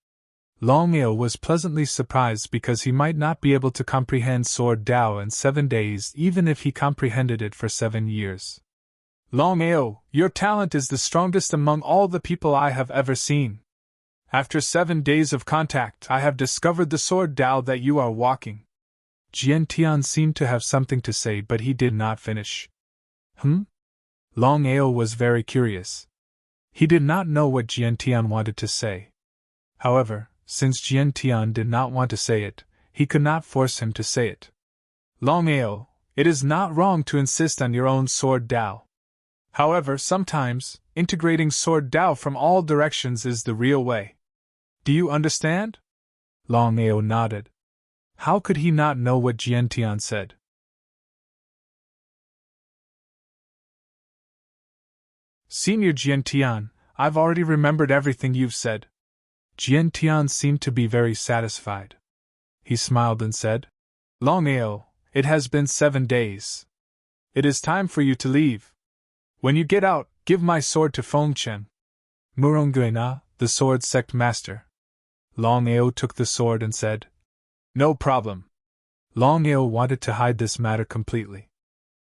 Longao was pleasantly surprised because he might not be able to comprehend Sword Dao in 7 days even if he comprehended it for 7 years. Longao, your talent is the strongest among all the people I have ever seen. After 7 days of contact, I have discovered the Sword Dao that you are walking. Jiantian seemed to have something to say, but he did not finish. Longao was very curious. He did not know what Jiantian wanted to say. However, since Jiantian did not want to say it, he could not force him to say it. Longao, it is not wrong to insist on your own Sword Dao. However, sometimes, integrating Sword Dao from all directions is the real way. Do you understand? Longao nodded. How could he not know what Jiantian said? Senior Jiantian, I've already remembered everything you've said. Jiantian seemed to be very satisfied. He smiled and said, Longao, it has been 7 days. It is time for you to leave. When you get out, give my sword to Fengchen. Muronguena, the sword sect master. Longao took the sword and said, No problem. Longao wanted to hide this matter completely.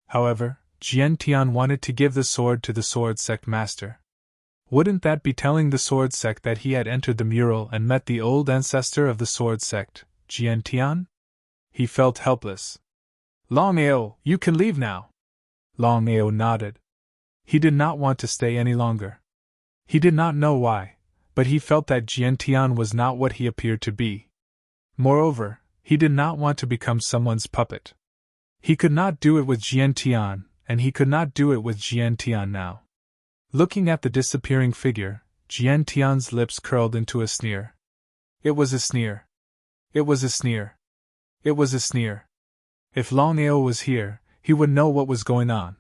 However, Jiantian wanted to give the sword to the sword sect master. Wouldn't that be telling the sword sect that he had entered the mural and met the old ancestor of the sword sect, Jiantian? He felt helpless. Longao, you can leave now. Longao nodded. He did not want to stay any longer. He did not know why, but he felt that Jiantian was not what he appeared to be. Moreover, he did not want to become someone's puppet. He could not do it with Jiantian, and he could not do it with Jiantian now. Looking at the disappearing figure, Jiantian's lips curled into a sneer. It was a sneer. It was a sneer. It was a sneer. If Longao was here, he would know what was going on.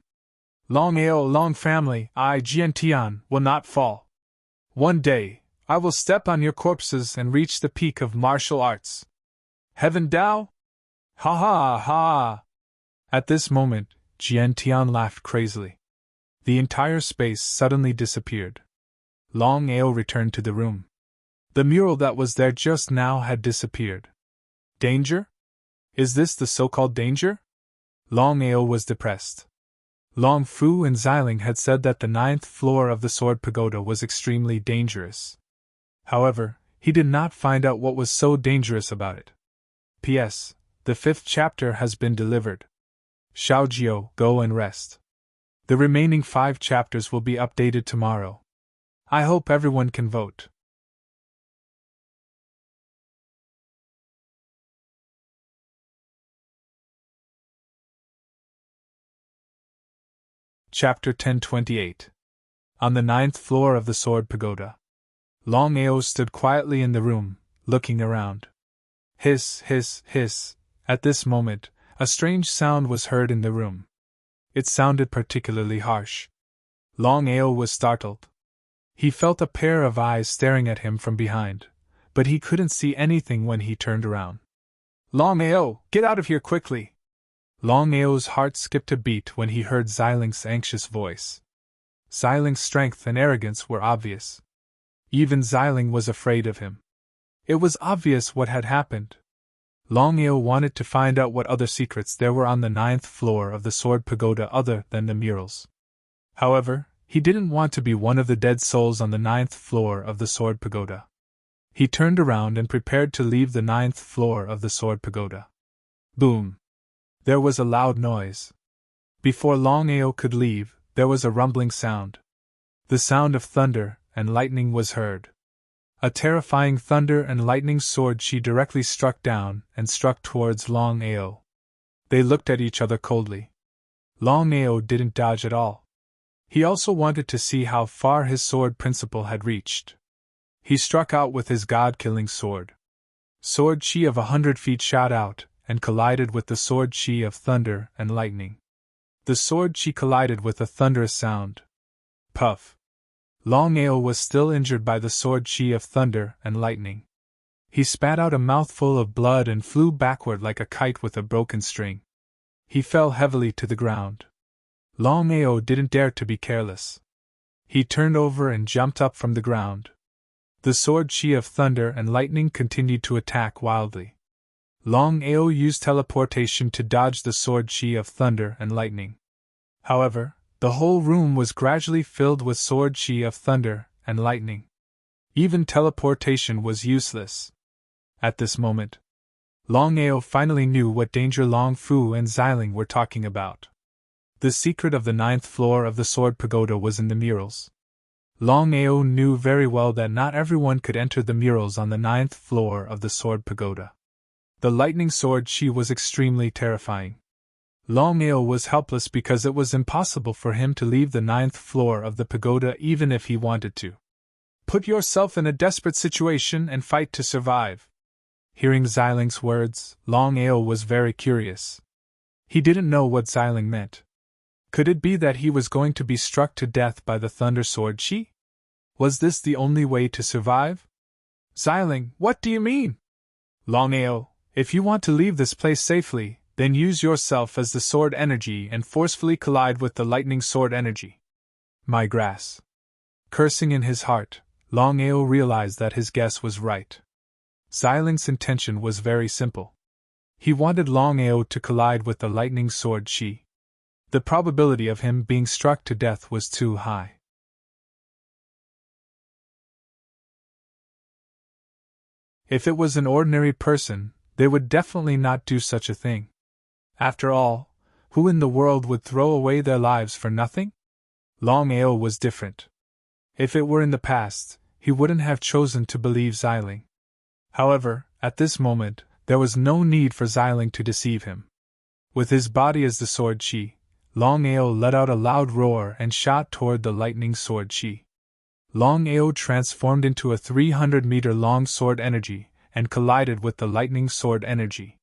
Longao, Long family, I, Jiantian, will not fall. One day, I will step on your corpses and reach the peak of martial arts. Heaven Dao? Ha ha ha! At this moment, Jiantian laughed crazily. The entire space suddenly disappeared. Longao returned to the room. The mural that was there just now had disappeared. Danger? Is this the so-called danger? Longao was depressed. Long Fu and Xiling had said that the 9th floor of the Sword Pagoda was extremely dangerous. However, he did not find out what was so dangerous about it. P.S. The 5th chapter has been delivered. Xiaojiu, go and rest. The remaining 5 chapters will be updated tomorrow. I hope everyone can vote. Chapter 1028. On the 9th floor of the Sword Pagoda. Longao stood quietly in the room, looking around. Hiss, hiss, hiss. At this moment, a strange sound was heard in the room. It sounded particularly harsh. Longao was startled. He felt a pair of eyes staring at him from behind, but he couldn't see anything when he turned around. Longao, get out of here quickly! Longao's heart skipped a beat when he heard Xiling's anxious voice. Xiling's strength and arrogance were obvious. Even Xiling was afraid of him. It was obvious what had happened. Longao wanted to find out what other secrets there were on the 9th floor of the Sword Pagoda other than the murals. However, he didn't want to be one of the dead souls on the 9th floor of the Sword Pagoda. He turned around and prepared to leave the 9th floor of the Sword Pagoda. Boom! There was a loud noise. Before Longao could leave, there was a rumbling sound. The sound of thunder and lightning was heard. A terrifying thunder and lightning sword she directly struck down and struck towards Longao. They looked at each other coldly. Longao didn't dodge at all. He also wanted to see how far his sword principle had reached. He struck out with his god-killing sword. Sword chi of 100 feet shot out and collided with the sword chi of thunder and lightning. The sword chi collided with a thunderous sound. Puff! Longao was still injured by the sword chi of thunder and lightning. He spat out a mouthful of blood and flew backward like a kite with a broken string. He fell heavily to the ground. Longao didn't dare to be careless. He turned over and jumped up from the ground. The sword chi of thunder and lightning continued to attack wildly. Longao used teleportation to dodge the sword chi of thunder and lightning. However, the whole room was gradually filled with sword chi of thunder and lightning. Even teleportation was useless. At this moment, Longao finally knew what danger Long Fu and Xiling were talking about. The secret of the 9th floor of the Sword Pagoda was in the murals. Longao knew very well that not everyone could enter the murals on the 9th floor of the Sword Pagoda. The lightning sword chi was extremely terrifying. Longao was helpless because it was impossible for him to leave the 9th floor of the pagoda even if he wanted to. Put yourself in a desperate situation and fight to survive. Hearing Xiling's words, Longao was very curious. He didn't know what Xiling meant. Could it be that he was going to be struck to death by the Thunder Sword Chi? Was this the only way to survive? Xiling, what do you mean? Longao, if you want to leave this place safely, then use yourself as the sword energy and forcefully collide with the lightning sword energy. My grass. Cursing in his heart, Longao realized that his guess was right. Xiling's intention was very simple. He wanted Longao to collide with the lightning sword chi. The probability of him being struck to death was too high. If it was an ordinary person, they would definitely not do such a thing. After all, who in the world would throw away their lives for nothing? Longao was different. If it were in the past, he wouldn't have chosen to believe Xiling. However, at this moment, there was no need for Xiling to deceive him. With his body as the sword chi, Longao let out a loud roar and shot toward the lightning sword chi. Longao transformed into a 300-meter-long sword energy and collided with the lightning sword energy.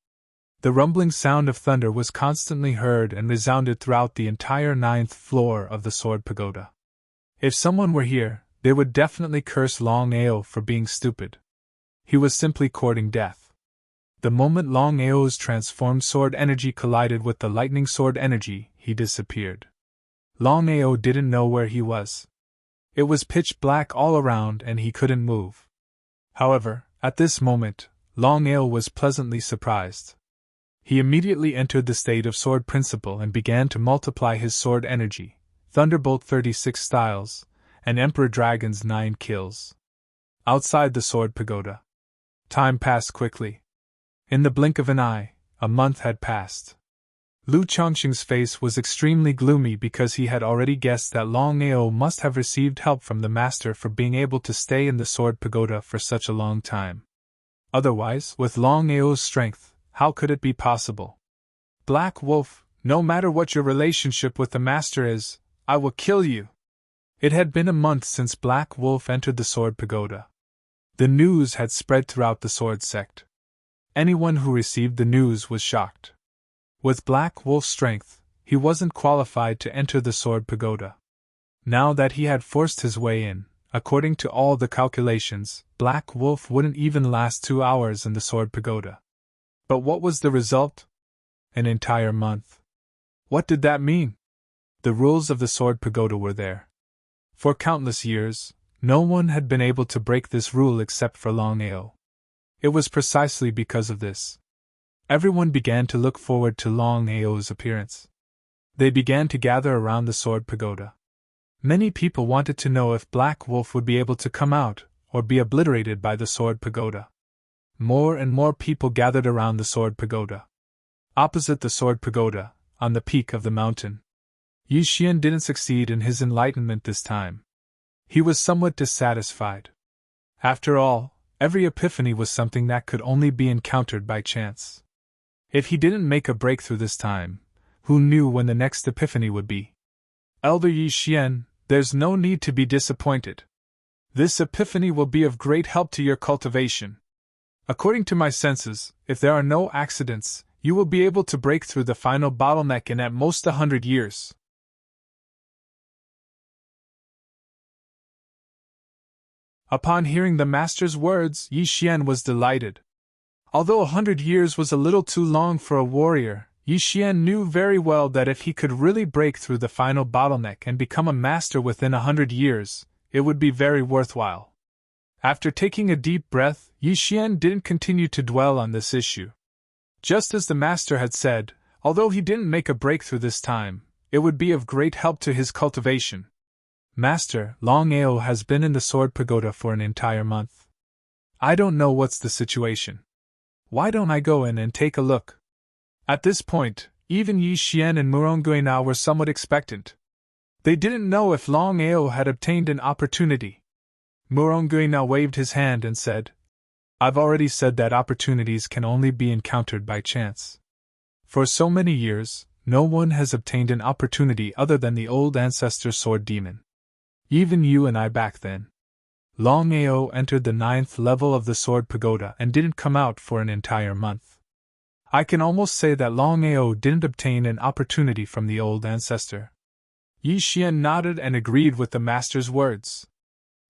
The rumbling sound of thunder was constantly heard and resounded throughout the entire 9th floor of the Sword Pagoda. If someone were here, they would definitely curse Longao for being stupid. He was simply courting death. The moment Longao's transformed sword energy collided with the lightning sword energy, he disappeared. Longao didn't know where he was. It was pitch black all around and he couldn't move. However, at this moment, Longao was pleasantly surprised. He immediately entered the state of sword principle and began to multiply his sword energy, Thunderbolt 36 styles, and Emperor Dragon's 9 kills. Outside the Sword Pagoda, time passed quickly. In the blink of an eye, a month had passed. Lu Chongqing's face was extremely gloomy because he had already guessed that Longao must have received help from the master for being able to stay in the Sword Pagoda for such a long time. Otherwise, with Longao's strength, how could it be possible? Black Wolf, no matter what your relationship with the master is, I will kill you. It had been a month since Black Wolf entered the Sword Pagoda. The news had spread throughout the sword sect. Anyone who received the news was shocked. With Black Wolf's strength, he wasn't qualified to enter the Sword Pagoda. Now that he had forced his way in, according to all the calculations, Black Wolf wouldn't even last 2 hours in the Sword Pagoda. But what was the result? An entire month. What did that mean? The rules of the Sword Pagoda were there. For countless years, no one had been able to break this rule except for Longao. It was precisely because of this. Everyone began to look forward to Longao's appearance. They began to gather around the Sword Pagoda. Many people wanted to know if Black Wolf would be able to come out, or be obliterated by the Sword Pagoda. More and more people gathered around the Sword Pagoda. Opposite the Sword Pagoda, on the peak of the mountain, Yi Xian didn't succeed in his enlightenment this time. He was somewhat dissatisfied. After all, every epiphany was something that could only be encountered by chance. If he didn't make a breakthrough this time, who knew when the next epiphany would be? Elder Yi Xian, there's no need to be disappointed. This epiphany will be of great help to your cultivation. According to my senses, if there are no accidents, you will be able to break through the final bottleneck in at most 100 years. Upon hearing the master's words, Yi Xian was delighted. Although 100 years was a little too long for a warrior, Yi Xian knew very well that if he could really break through the final bottleneck and become a master within 100 years, it would be very worthwhile. After taking a deep breath, Yi Xian didn't continue to dwell on this issue. Just as the master had said, although he didn't make a breakthrough this time, it would be of great help to his cultivation. Master, Longao has been in the Sword Pagoda for an entire month. I don't know what's the situation. Why don't I go in and take a look? At this point, even Yi Xian and Murongguina were somewhat expectant. They didn't know if Longao had obtained an opportunity. Murongguina waved his hand and said, I've already said that opportunities can only be encountered by chance. For so many years, no one has obtained an opportunity other than the old ancestor sword demon. Even you and I back then. Longao entered the 9th level of the Sword Pagoda and didn't come out for an entire month. I can almost say that Longao didn't obtain an opportunity from the old ancestor. Yi Xian nodded and agreed with the master's words.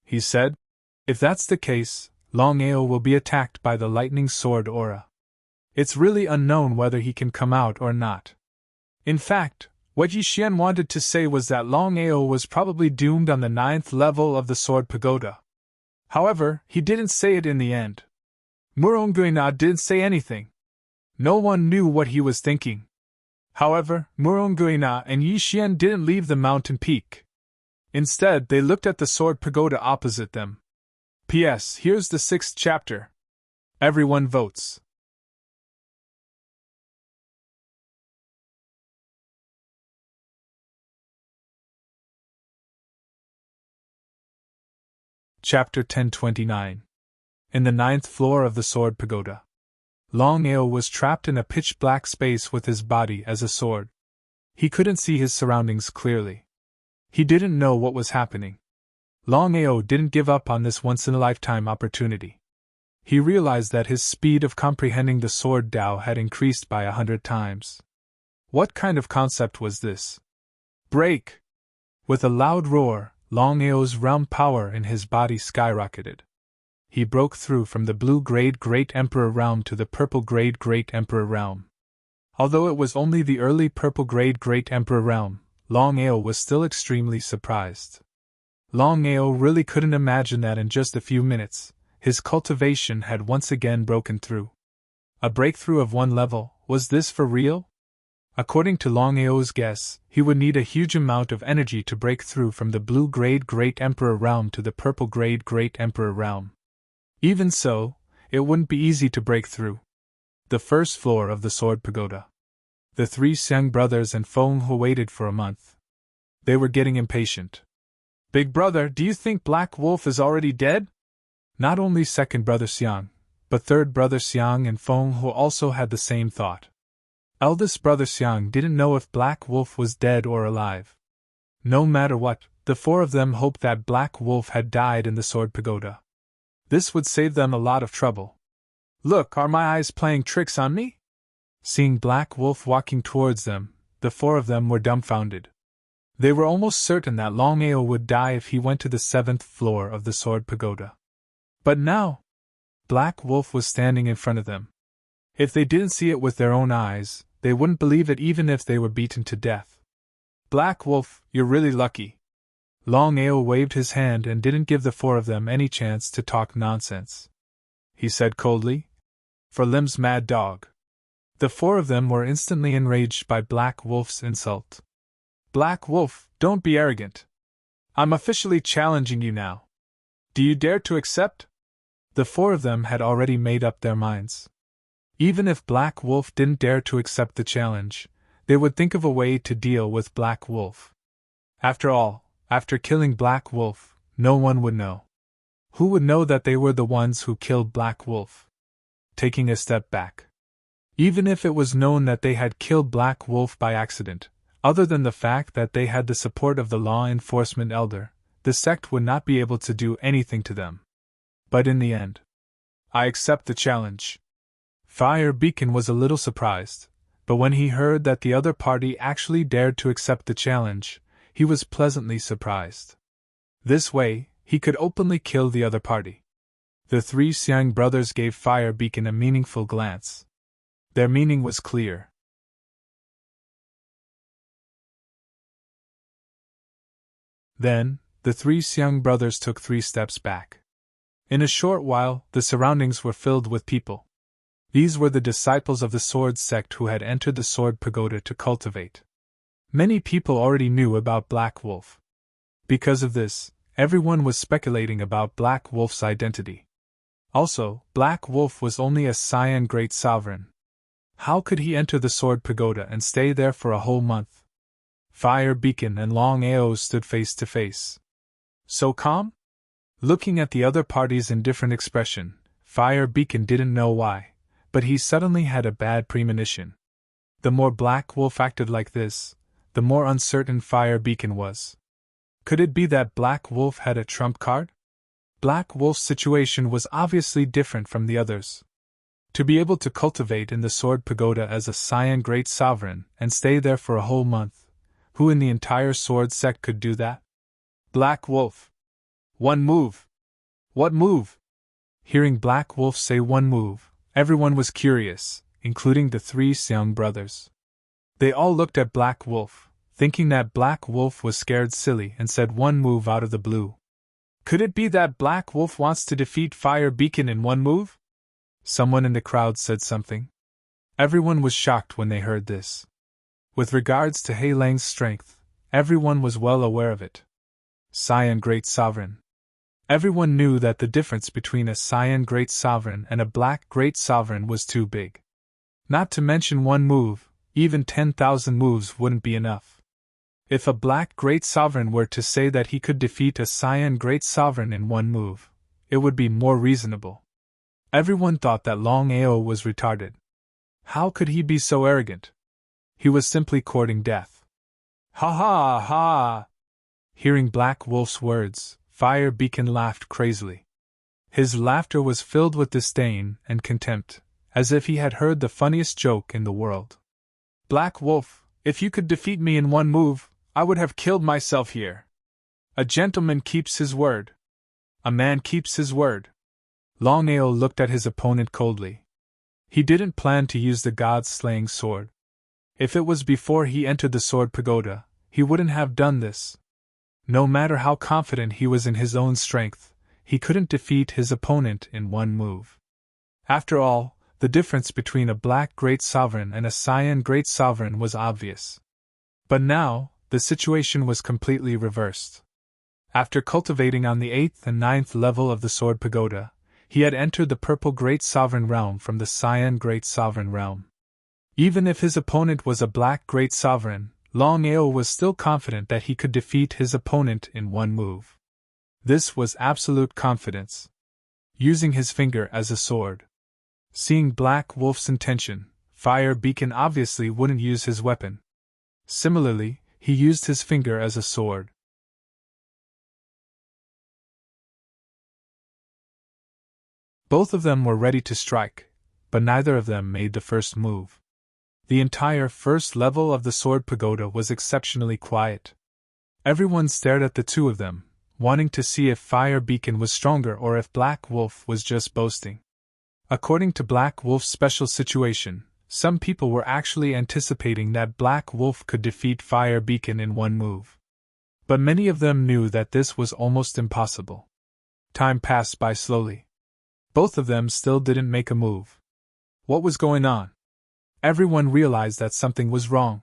He said, if that's the case, Longao will be attacked by the lightning sword aura. It's really unknown whether he can come out or not. In fact, what Yi Xian wanted to say was that Longao was probably doomed on the 9th level of the Sword Pagoda. However, he didn't say it in the end. Murongguina didn't say anything. No one knew what he was thinking. However, Murongguina and Yi Xian didn't leave the mountain peak. Instead, they looked at the Sword Pagoda opposite them. P.S. Here's the 6th chapter. Everyone votes. Chapter 1029. In the 9th floor of the Sword Pagoda. Longao was trapped in a pitch-black space with his body as a sword. He couldn't see his surroundings clearly. He didn't know what was happening. Longao didn't give up on this once-in-a-lifetime opportunity. He realized that his speed of comprehending the sword Dao had increased by 100 times. What kind of concept was this? Break! With a loud roar, Longao's realm power in his body skyrocketed. He broke through from the blue-grade Great Emperor realm to the purple-grade Great Emperor realm. Although it was only the early purple-grade Great Emperor realm, Longao was still extremely surprised. Longao really couldn't imagine that in just a few minutes, his cultivation had once again broken through. A breakthrough of 1 level, was this for real? According to Longao's guess, he would need a huge amount of energy to break through from the blue-grade Great Emperor realm to the purple-grade Great Emperor realm. Even so, it wouldn't be easy to break through. The 1st floor of the Sword Pagoda. The 3 Xiang brothers and Feng Hu waited for a month. They were getting impatient. Big brother, do you think Black Wolf is already dead? Not only 2nd brother Xiang, but 3rd brother Xiang and Feng Hu also had the same thought. Eldest brother Xiang didn't know if Black Wolf was dead or alive. No matter what, the 4 of them hoped that Black Wolf had died in the Sword Pagoda. This would save them a lot of trouble. Look, are my eyes playing tricks on me? Seeing Black Wolf walking towards them, the 4 of them were dumbfounded. They were almost certain that Longao would die if he went to the 7th floor of the Sword Pagoda. But now, Black Wolf was standing in front of them. If they didn't see it with their own eyes, they wouldn't believe it even if they were beaten to death. Black Wolf, you're really lucky. Longao waved his hand and didn't give the 4 of them any chance to talk nonsense. He said coldly, "For Lim's mad dog." The 4 of them were instantly enraged by Black Wolf's insult. Black Wolf, don't be arrogant. I'm officially challenging you now. Do you dare to accept? The 4 of them had already made up their minds. Even if Black Wolf didn't dare to accept the challenge, they would think of a way to deal with Black Wolf. After all, after killing Black Wolf, no one would know. Who would know that they were the ones who killed Black Wolf? Taking a step back. Even if it was known that they had killed Black Wolf by accident, other than the fact that they had the support of the law enforcement elder, the sect would not be able to do anything to them. But in the end, I accept the challenge. Fire Beacon was a little surprised, but when he heard that the other party actually dared to accept the challenge, he was pleasantly surprised. This way, he could openly kill the other party. The three Xiang brothers gave Fire Beacon a meaningful glance. Their meaning was clear. Then, the three Xiang brothers took 3 steps back. In a short while, the surroundings were filled with people. These were the disciples of the Sword sect who had entered the Sword Pagoda to cultivate. Many people already knew about Black Wolf. Because of this, everyone was speculating about Black Wolf's identity. Also, Black Wolf was only a Cyan Great Sovereign. How could he enter the Sword Pagoda and stay there for a whole month? Fire Beacon and Longao stood face to face. So calm? Looking at the other party's indifferent expression, Fire Beacon didn't know why, but he suddenly had a bad premonition. The more Black Wolf acted like this, the more uncertain Fire Beacon was. Could it be that Black Wolf had a trump card? Black Wolf's situation was obviously different from the others. To be able to cultivate in the Sword Pagoda as a Cyan Great Sovereign and stay there for a whole month, who in the entire Sword sect could do that? Black Wolf. One move. What move? Hearing Black Wolf say one move, everyone was curious, including the 3 Xiang brothers. They all looked at Black Wolf, thinking that Black Wolf was scared silly and said one move out of the blue. Could it be that Black Wolf wants to defeat Fire Beacon in one move? Someone in the crowd said something. Everyone was shocked when they heard this. With regards to Hei Lang's strength, everyone was well aware of it. Cyan Great Sovereign. Everyone knew that the difference between a Cyan Great Sovereign and a Black Great Sovereign was too big. Not to mention one move, even 10,000 moves wouldn't be enough. If a Black Great Sovereign were to say that he could defeat a Cyan Great Sovereign in one move, it would be more reasonable. Everyone thought that Longao was retarded. How could he be so arrogant? He was simply courting death. Ha ha ha! Hearing Black Wolf's words, Fire Beacon laughed crazily. His laughter was filled with disdain and contempt, as if he had heard the funniest joke in the world. Black Wolf, if you could defeat me in one move, I would have killed myself here. A gentleman keeps his word. A man keeps his word. Longao looked at his opponent coldly. He didn't plan to use the god-slaying sword. If it was before he entered the Sword Pagoda, he wouldn't have done this. No matter how confident he was in his own strength, he couldn't defeat his opponent in one move. After all, the difference between a Black Great Sovereign and a Cyan Great Sovereign was obvious. But now, the situation was completely reversed. After cultivating on the 8th and 9th level of the Sword Pagoda, he had entered the Purple Great Sovereign realm from the Cyan Great Sovereign realm. Even if his opponent was a Black Great Sovereign, Longao was still confident that he could defeat his opponent in one move. This was absolute confidence. Using his finger as a sword. Seeing Black Wolf's intention, Fire Beacon obviously wouldn't use his weapon. Similarly, he used his finger as a sword. Both of them were ready to strike, but neither of them made the first move. The entire first level of the Sword Pagoda was exceptionally quiet. Everyone stared at the two of them, wanting to see if Fire Beacon was stronger or if Black Wolf was just boasting. According to Black Wolf's special situation, some people were actually anticipating that Black Wolf could defeat Fire Beacon in one move. But many of them knew that this was almost impossible. Time passed by slowly. Both of them still didn't make a move. What was going on? Everyone realized that something was wrong.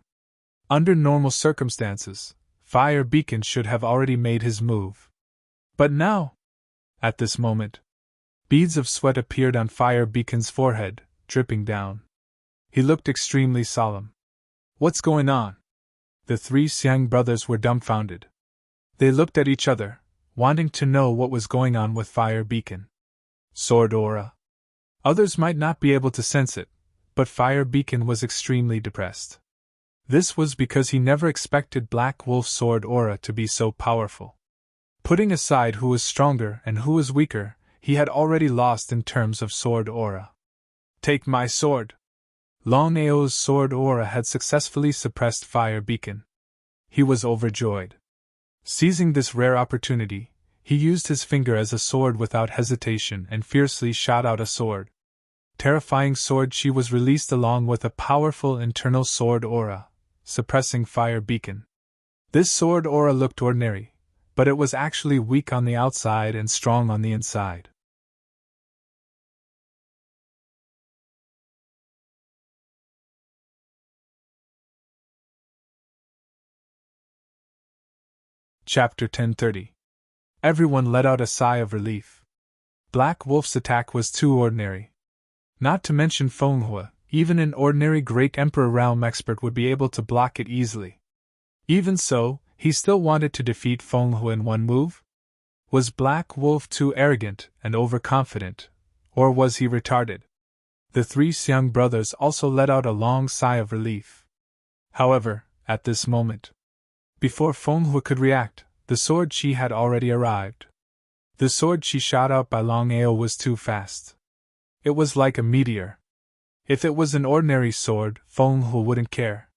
Under normal circumstances, Fire Beacon should have already made his move. But now, at this moment, beads of sweat appeared on Fire Beacon's forehead, dripping down. He looked extremely solemn. What's going on? The 3 Xiang brothers were dumbfounded. They looked at each other, wanting to know what was going on with Fire Beacon. Sword aura. Others might not be able to sense it, but Fire Beacon was extremely depressed. This was because he never expected Black Wolf's sword aura to be so powerful. Putting aside who was stronger and who was weaker, he had already lost in terms of sword aura. Take my sword! Longao's sword aura had successfully suppressed Fire Beacon. He was overjoyed. Seizing this rare opportunity, He used his finger as a sword without hesitation and fiercely shot out a sword. Terrifying sword chi was released along with a powerful internal sword aura, suppressing fire beacon. This sword aura looked ordinary, but it was actually weak on the outside and strong on the inside. Chapter 1030. Everyone let out a sigh of relief. Black Wolf's attack was too ordinary. Not to mention Fenghua, even an ordinary Great Emperor Realm expert would be able to block it easily. Even so, he still wanted to defeat Fenghua in one move? Was Black Wolf too arrogant and overconfident, or was he retarded? The three Xiang brothers also let out a long sigh of relief. However, at this moment, before Fenghua could react, the sword chi had already arrived. The sword chi shot out by Longao was too fast. It was like a meteor. If it was an ordinary sword, Fenghua wouldn't care.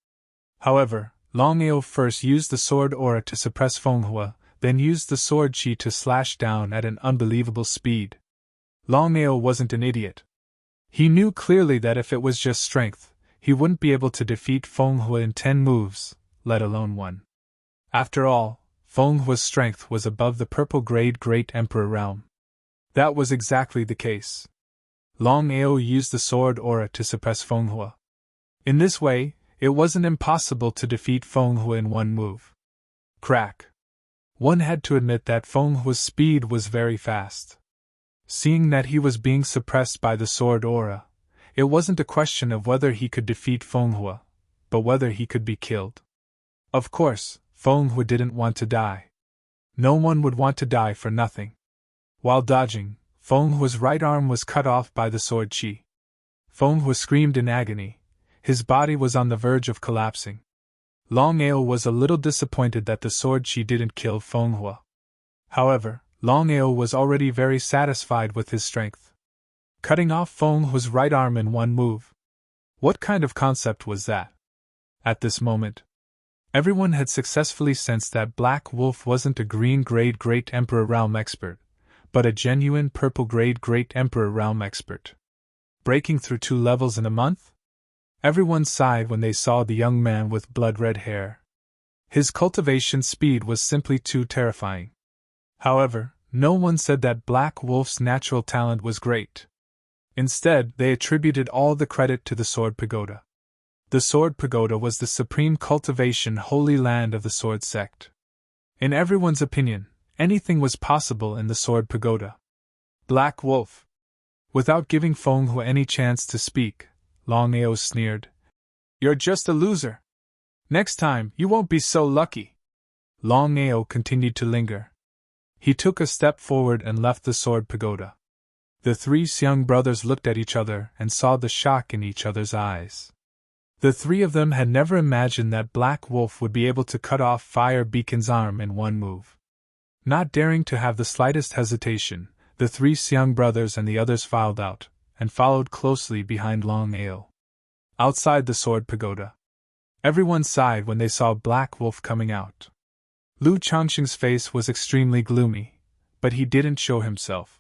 However, Longao first used the sword aura to suppress Fenghua, then used the sword chi to slash down at an unbelievable speed. Longao wasn't an idiot. He knew clearly that if it was just strength, he wouldn't be able to defeat Fenghua in 10 moves, let alone 1. After all, Fenghua's strength was above the purple grade Great Emperor realm. That was exactly the case. Longao used the sword aura to suppress Fenghua. In this way, it wasn't impossible to defeat Fenghua in 1 move. Crack. One had to admit that Fenghua's speed was very fast. Seeing that he was being suppressed by the sword aura, it wasn't a question of whether he could defeat Fenghua, but whether he could be killed. Of course, Fenghua didn't want to die. No one would want to die for nothing. While dodging, Fenghua's right arm was cut off by the sword chi. Fenghua screamed in agony. His body was on the verge of collapsing. Longao was a little disappointed that the sword chi didn't kill Fenghua. However, Longao was already very satisfied with his strength. Cutting off Fenghua's right arm in 1 move. What kind of concept was that? At this moment, everyone had successfully sensed that Black Wolf wasn't a green grade Great Emperor Realm expert, but a genuine purple grade Great Emperor Realm expert. Breaking through 2 levels in a month? Everyone sighed when they saw the young man with blood-red hair. His cultivation speed was simply too terrifying. However, no one said that Black Wolf's natural talent was great. Instead, they attributed all the credit to the Sword Pagoda. The Sword Pagoda was the supreme cultivation holy land of the Sword Sect. In everyone's opinion, anything was possible in the Sword Pagoda. Black Wolf. Without giving Fenghua any chance to speak, Longao sneered. You're just a loser. Next time, you won't be so lucky. Longao continued to linger. He took a step forward and left the Sword Pagoda. The 3 Xiang brothers looked at each other and saw the shock in each other's eyes. The 3 of them had never imagined that Black Wolf would be able to cut off Fire Beacon's arm in 1 move. Not daring to have the slightest hesitation, the 3 Xiang brothers and the others filed out, and followed closely behind Longao. Outside the Sword Pagoda, everyone sighed when they saw Black Wolf coming out. Lu Changxing's face was extremely gloomy, but he didn't show himself.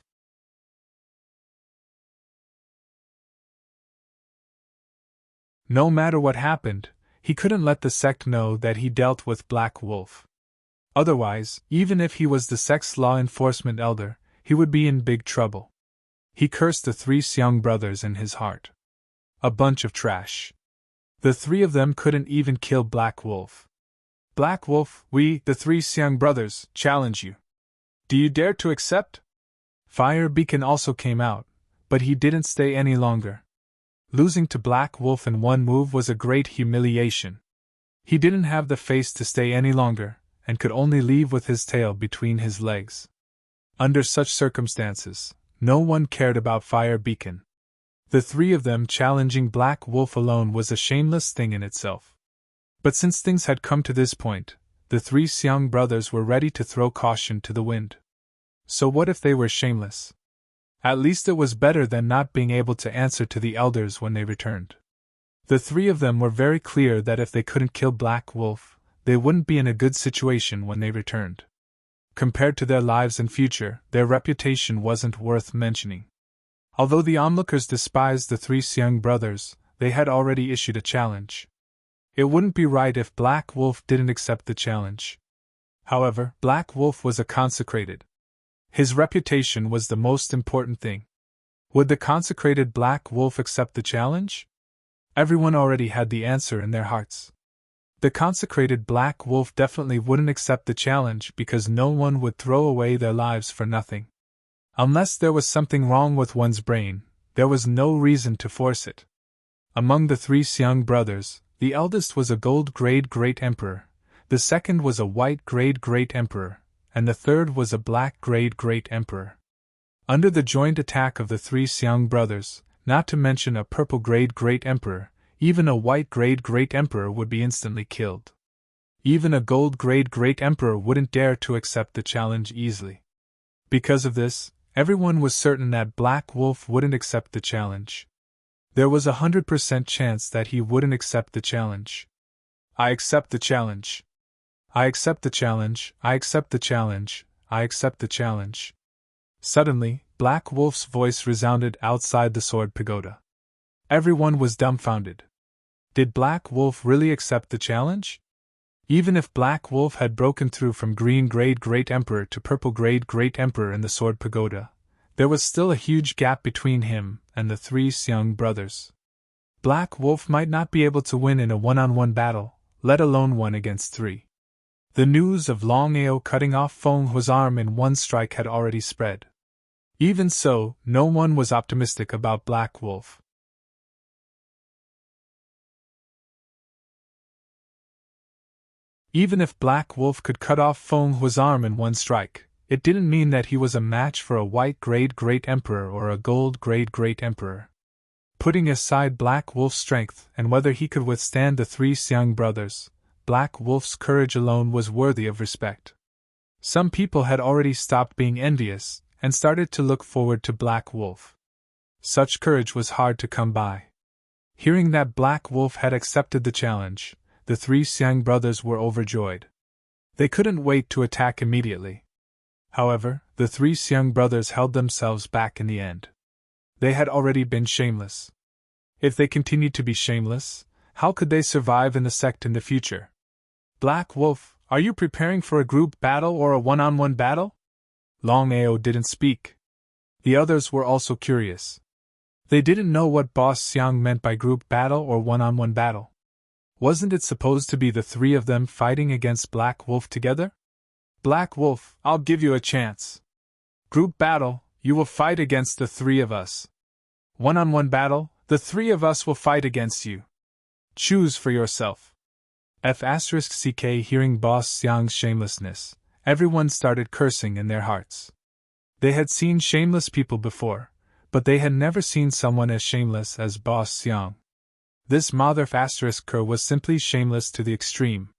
No matter what happened, he couldn't let the sect know that he dealt with Black Wolf. Otherwise, even if he was the sect's law enforcement elder, he would be in big trouble. He cursed the 3 Xiang brothers in his heart. A bunch of trash. The 3 of them couldn't even kill Black Wolf. Black Wolf, we, the 3 Xiang brothers, challenge you. Do you dare to accept? Fire Beacon also came out, but he didn't stay any longer. Losing to Black Wolf in 1 move was a great humiliation. He didn't have the face to stay any longer, and could only leave with his tail between his legs. Under such circumstances, no one cared about Fire Beacon. The 3 of them challenging Black Wolf alone was a shameless thing in itself. But since things had come to this point, the 3 Xiang brothers were ready to throw caution to the wind. So what if they were shameless? At least it was better than not being able to answer to the elders when they returned. The 3 of them were very clear that if they couldn't kill Black Wolf, they wouldn't be in a good situation when they returned. Compared to their lives and future, their reputation wasn't worth mentioning. Although the onlookers despised the three young brothers, they had already issued a challenge. It wouldn't be right if Black Wolf didn't accept the challenge. However, Black Wolf was a consecrated. His reputation was the most important thing. Would the consecrated Black Wolf accept the challenge? Everyone already had the answer in their hearts. The consecrated Black Wolf definitely wouldn't accept the challenge because no one would throw away their lives for nothing. Unless there was something wrong with one's brain, there was no reason to force it. Among the three young brothers, the eldest was a gold grade great emperor, the second was a white grade great emperor, and the third was a black grade great emperor. Under the joint attack of the three young brothers, not to mention a purple grade great emperor, even a white grade great emperor would be instantly killed. Even a gold grade great emperor wouldn't dare to accept the challenge easily. Because of this, everyone was certain that Black Wolf wouldn't accept the challenge. There was 100% chance that he wouldn't accept the challenge. I accept the challenge. I accept the challenge. I accept the challenge. I accept the challenge. Suddenly, Black Wolf's voice resounded outside the sword pagoda. Everyone was dumbfounded. Did Black Wolf really accept the challenge? Even if Black Wolf had broken through from green grade great emperor to purple grade great emperor in the sword pagoda, there was still a huge gap between him and the three young brothers. Black Wolf might not be able to win in a one-on-one battle, let alone one against three. The news of Longao cutting off Feng Hua's arm in one strike had already spread. Even so, no one was optimistic about Black Wolf. Even if Black Wolf could cut off Feng Hua's arm in one strike, it didn't mean that he was a match for a white grade great emperor or a gold grade great emperor. Putting aside Black Wolf's strength and whether he could withstand the three young brothers, Black Wolf's courage alone was worthy of respect. Some people had already stopped being envious and started to look forward to Black Wolf. Such courage was hard to come by. Hearing that Black Wolf had accepted the challenge, the three young brothers were overjoyed. They couldn't wait to attack immediately. However, the three young brothers held themselves back in the end. They had already been shameless. If they continued to be shameless, how could they survive in the sect in the future? Black Wolf, are you preparing for a group battle or a one-on-one battle? Longao didn't speak. The others were also curious. They didn't know what Boss Xiang meant by group battle or one-on-one battle. Wasn't it supposed to be the three of them fighting against Black Wolf together? Black Wolf, I'll give you a chance. Group battle, you will fight against the three of us. One-on-one battle, the three of us will fight against you. Choose for yourself. *CK Hearing Boss Xiang's shamelessness, everyone started cursing in their hearts. They had seen shameless people before, but they had never seen someone as shameless as Boss Xiang. This mother *Ker was simply shameless to the extreme.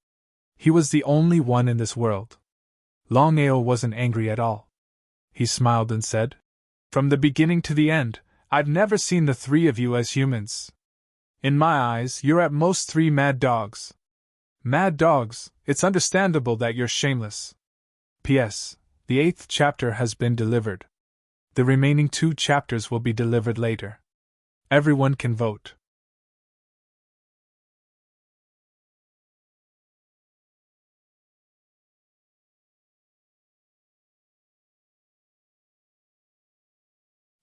He was the only one in this world. Longao wasn't angry at all. He smiled and said, "From the beginning to the end, I've never seen the three of you as humans. In my eyes, you're at most three mad dogs. Mad dogs, it's understandable that you're shameless. P.S. The 8th chapter has been delivered. The remaining 2 chapters will be delivered later. Everyone can vote."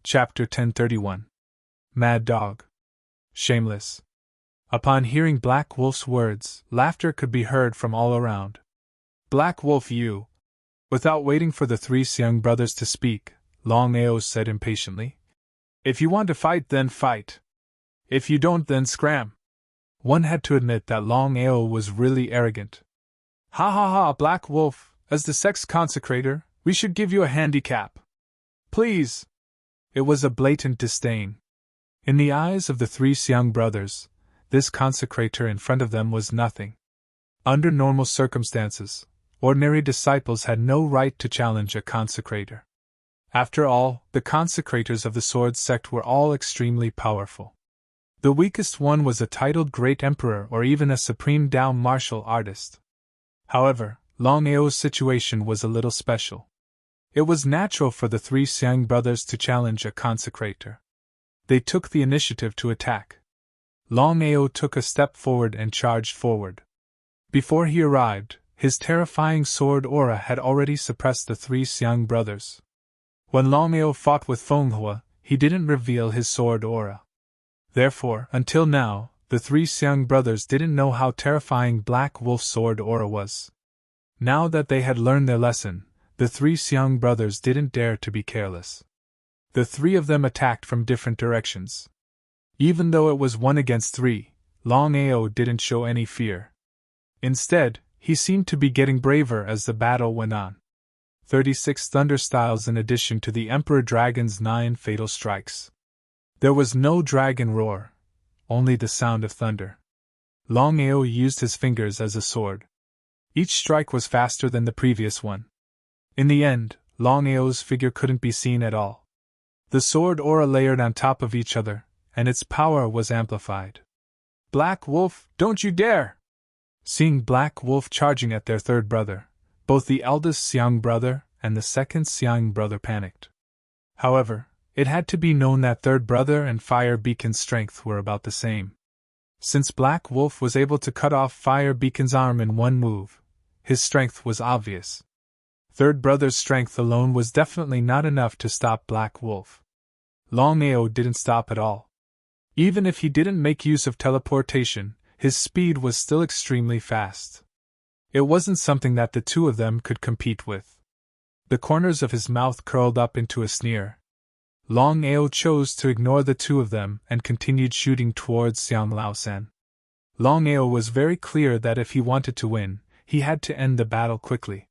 Chapter 1031. Mad Dog. Shameless. Upon hearing Black Wolf's words, laughter could be heard from all around. "Black Wolf, you..." Without waiting for the three young brothers to speak, Longao said impatiently, "If you want to fight, then fight. If you don't, then scram." One had to admit that Longao was really arrogant. "Ha ha ha, Black Wolf, as the sex consecrator, we should give you a handicap. Please." It was a blatant disdain. In the eyes of the three young brothers, this consecrator in front of them was nothing. Under normal circumstances, ordinary disciples had no right to challenge a consecrator. After all, the consecrators of the Sword sect were all extremely powerful. The weakest one was a titled Great Emperor or even a Supreme Dao martial artist. However, Longao's situation was a little special. It was natural for the three Xiang brothers to challenge a consecrator. They took the initiative to attack. Longao took a step forward and charged forward. Before he arrived, his terrifying sword aura had already suppressed the three Xiang brothers. When Longao fought with Fenghua, he didn't reveal his sword aura. Therefore, until now, the three Xiang brothers didn't know how terrifying Black Wolf's sword aura was. Now that they had learned their lesson, the three Xiang brothers didn't dare to be careless. The three of them attacked from different directions. Even though it was 1 against 3, Longao didn't show any fear. Instead, he seemed to be getting braver as the battle went on. 36 thunder styles in addition to the Emperor Dragon's 9 fatal strikes. There was no dragon roar, only the sound of thunder. Longao used his fingers as a sword. Each strike was faster than the previous one. In the end, Longao's figure couldn't be seen at all. The sword aura layered on top of each other, and its power was amplified. Black Wolf, don't you dare! Seeing Black Wolf charging at their third brother, both the eldest Xiang brother and the second Xiang brother panicked. However, it had to be known that third brother and Fire Beacon's strength were about the same. Since Black Wolf was able to cut off Fire Beacon's arm in one move, his strength was obvious. Third brother's strength alone was definitely not enough to stop Black Wolf. Longao didn't stop at all. Even if he didn't make use of teleportation, his speed was still extremely fast. It wasn't something that the two of them could compete with. The corners of his mouth curled up into a sneer. Longao chose to ignore the two of them and continued shooting towards Xiang Laosan. Longao was very clear that if he wanted to win, he had to end the battle quickly.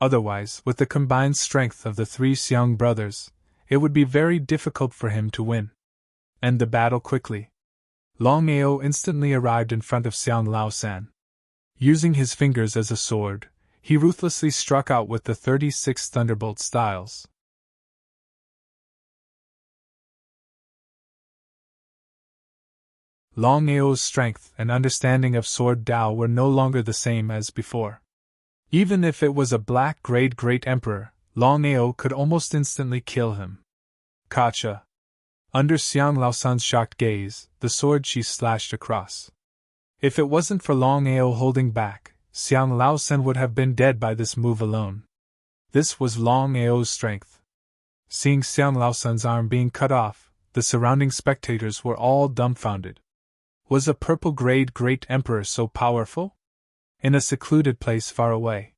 Otherwise, with the combined strength of the three Xiang brothers, it would be very difficult for him to win. End the battle quickly. Longao instantly arrived in front of Xiang Laosan. Using his fingers as a sword, he ruthlessly struck out with the 36 thunderbolt styles. Longao's strength and understanding of Sword Dao were no longer the same as before. Even if it was a black great emperor, Longao could almost instantly kill him. Kacha! Under Xiang Laosan's shocked gaze, the sword she slashed across. If it wasn't for Longao holding back, Xiang Laosan would have been dead by this move alone. This was Longao's strength. Seeing Xiang Laosan's arm being cut off, the surrounding spectators were all dumbfounded. Was a purple great emperor so powerful? In a secluded place far away.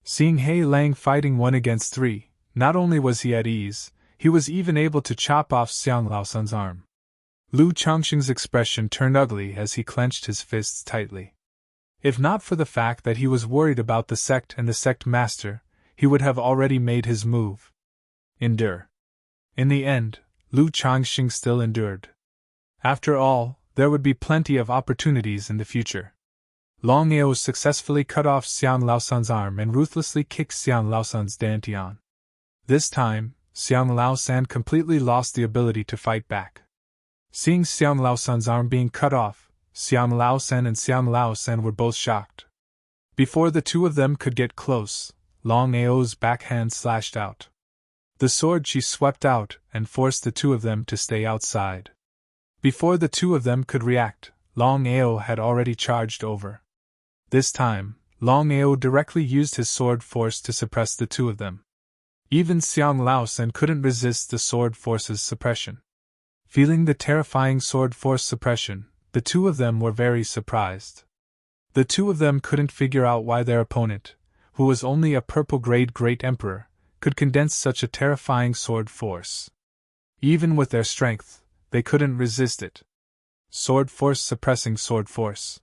Seeing He Lang fighting 1 against 3, not only was he at ease, he was even able to chop off Xiang Laosan's arm. Lu Chongqing's expression turned ugly as he clenched his fists tightly. If not for the fact that he was worried about the sect and the sect master, he would have already made his move. Endure. In the end, Lu Chongqing still endured. After all, there would be plenty of opportunities in the future. Longao successfully cut off Xiang Laosan's arm and ruthlessly kicked Xiang Laosan's dantian. This time, Xiang Laosan completely lost the ability to fight back. Seeing Xiang Laosan's arm being cut off, Xiang Laosan and Xiang Laosan were both shocked. Before the two of them could get close, Longao's backhand slashed out. The sword she swept out and forced the two of them to stay outside. Before the two of them could react, Longao had already charged over. This time, Longao directly used his sword force to suppress the two of them. Even Xiang Laosan couldn't resist the sword force's suppression. Feeling the terrifying sword force suppression, the two of them were very surprised. The two of them couldn't figure out why their opponent, who was only a purple great emperor, could condense such a terrifying sword force. Even with their strength, they couldn't resist it. Sword force suppressing sword force.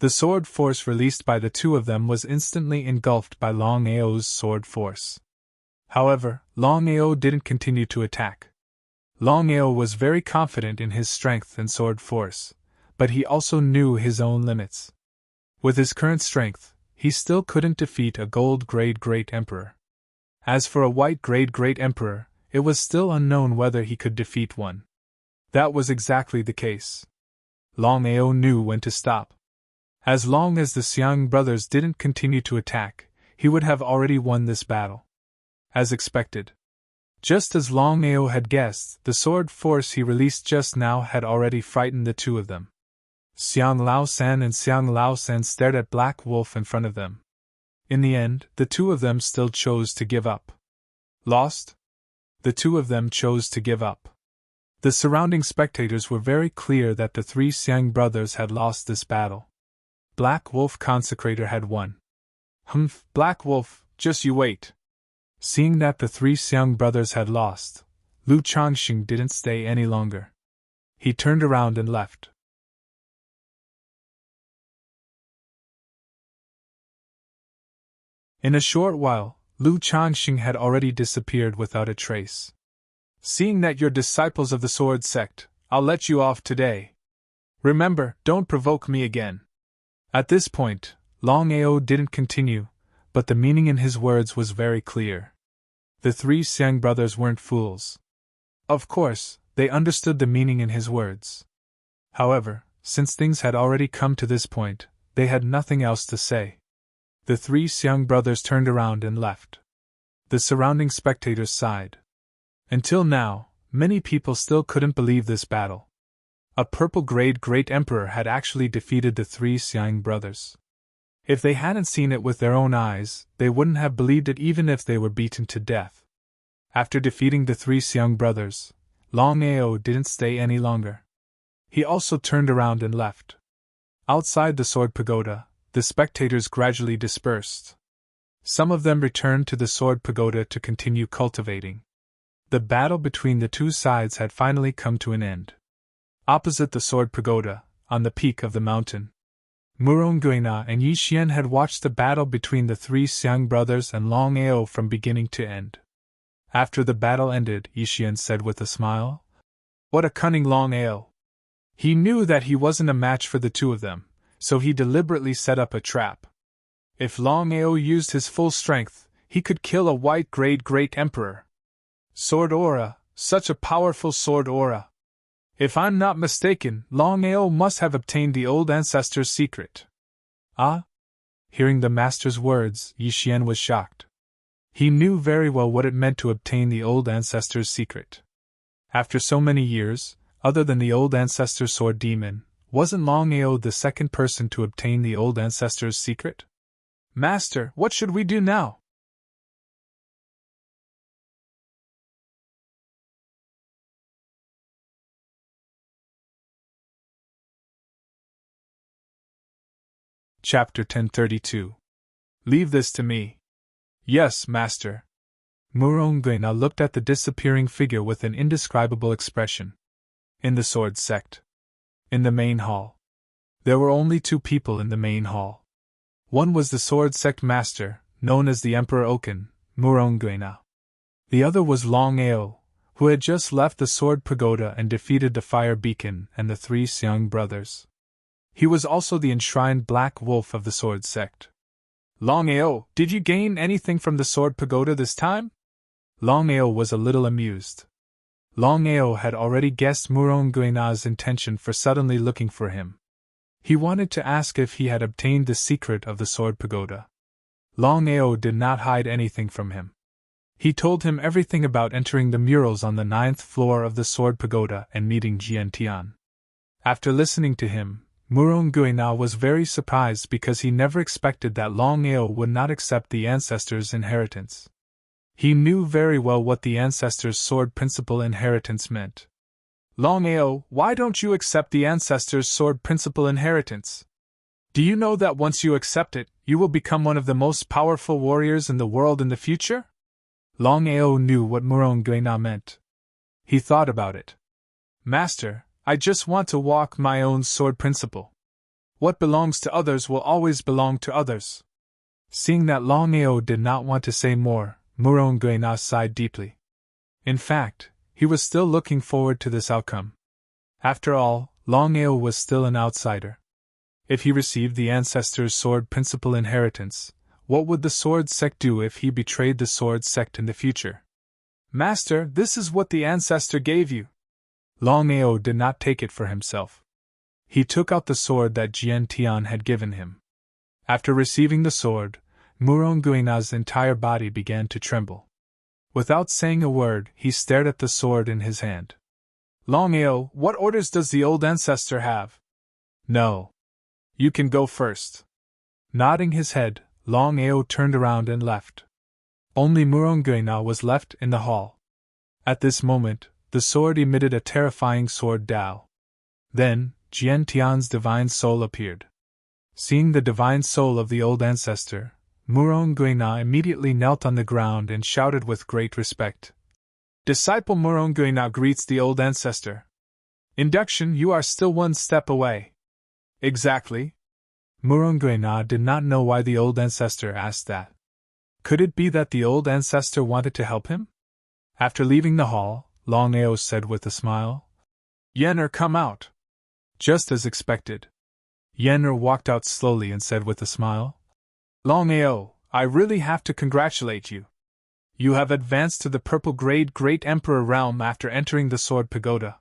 The sword force released by the two of them was instantly engulfed by Longao's sword force. However, Longao didn't continue to attack. Longao was very confident in his strength and sword force, but he also knew his own limits. With his current strength, he still couldn't defeat a gold great emperor. As for a white great emperor, it was still unknown whether he could defeat one. That was exactly the case. Longao knew when to stop. As long as the Xiang brothers didn't continue to attack, he would have already won this battle. As expected. Just as Longao had guessed, the sword force he released just now had already frightened the two of them. Xiang Laosan and Xiang Laosan stared at Black Wolf in front of them. In the end, the two of them still chose to give up. Lost? The two of them chose to give up. The surrounding spectators were very clear that the three Xiang brothers had lost this battle. Black Wolf Consecrator had won. Humph, Black Wolf, just you wait. Seeing that the three Xiang brothers had lost, Lu Changxing didn't stay any longer. He turned around and left. In a short while, Lu Changxing had already disappeared without a trace. Seeing that you're disciples of the Sword Sect, I'll let you off today. Remember, don't provoke me again. At this point, Longao didn't continue, but the meaning in his words was very clear. The three Xiang brothers weren't fools. Of course, they understood the meaning in his words. However, since things had already come to this point, they had nothing else to say. The three Xiang brothers turned around and left. The surrounding spectators sighed. Until now, many people still couldn't believe this battle. A purple-grade great emperor had actually defeated the three Xiang brothers. If they hadn't seen it with their own eyes, they wouldn't have believed it even if they were beaten to death. After defeating the three Xiang brothers, Longao didn't stay any longer. He also turned around and left. Outside the Sword Pagoda, the spectators gradually dispersed. Some of them returned to the Sword Pagoda to continue cultivating. The battle between the two sides had finally come to an end. Opposite the Sword Pagoda, on the peak of the mountain, Murongguina and Yixian had watched the battle between the three Xiang brothers and Longao from beginning to end. After the battle ended, Yixian said with a smile, "What a cunning Longao! He knew that he wasn't a match for the two of them, so he deliberately set up a trap. If Longao used his full strength, he could kill a white-grade great emperor. Sword aura, such a powerful sword aura. If I'm not mistaken, Longao must have obtained the old ancestor's secret." Ah? Hearing the master's words, Yixian was shocked. He knew very well what it meant to obtain the old ancestor's secret. After so many years, other than the old ancestor's sword demon, wasn't Longao the second person to obtain the old ancestor's secret? "Master, what should we do now?" Chapter 1032. Leave this to me. Yes, master. Murongguina looked at the disappearing figure with an indescribable expression. In the Sword Sect. In the main hall. There were only two people in the main hall. One was the Sword Sect master, known as the Emperor Oken, Murongguina. The other was Longao, who had just left the Sword Pagoda and defeated the Fire Beacon and the three Xiang brothers. He was also the enshrined Black Wolf of the Sword Sect. "Longao, did you gain anything from the Sword Pagoda this time?" Longao was a little amused. Longao had already guessed Murongguina's intention for suddenly looking for him. He wanted to ask if he had obtained the secret of the Sword Pagoda. Longao did not hide anything from him. He told him everything about entering the murals on the 9th floor of the Sword Pagoda and meeting Jian Tian. After listening to him, Murongguina was very surprised because he never expected that Longao would not accept the ancestors' inheritance. He knew very well what the ancestors' sword principle inheritance meant. "Longao, why don't you accept the ancestors' sword principle inheritance? Do you know that once you accept it, you will become one of the most powerful warriors in the world in the future?" Longao knew what Murongguina meant. He thought about it. "Master, I just want to walk my own sword principle. What belongs to others will always belong to others." Seeing that Longao did not want to say more, Murongguina sighed deeply. In fact, he was still looking forward to this outcome. After all, Longao was still an outsider. If he received the ancestors' sword principle inheritance, what would the Sword Sect do if he betrayed the Sword Sect in the future? "Master, this is what the ancestor gave you." Longao did not take it for himself. He took out the sword that Jian Tian had given him. After receiving the sword, Muronguina's entire body began to tremble. Without saying a word, he stared at the sword in his hand. Longao, what orders does the old ancestor have? No. You can go first. Nodding his head, Longao turned around and left. Only Muronguina was left in the hall. At this moment, the sword emitted a terrifying sword Dao. Then, Jian Tian's divine soul appeared. Seeing the divine soul of the old ancestor, Muronguina immediately knelt on the ground and shouted with great respect. Disciple Muronguina greets the old ancestor. Induction, you are still one step away. Exactly. Muronguina did not know why the old ancestor asked that. Could it be that the old ancestor wanted to help him? After leaving the hall, Longao said with a smile, Yenner, come out. Just as expected. Yenner walked out slowly and said with a smile, Longao, I really have to congratulate you. You have advanced to the purple grade Great Emperor realm after entering the Sword Pagoda.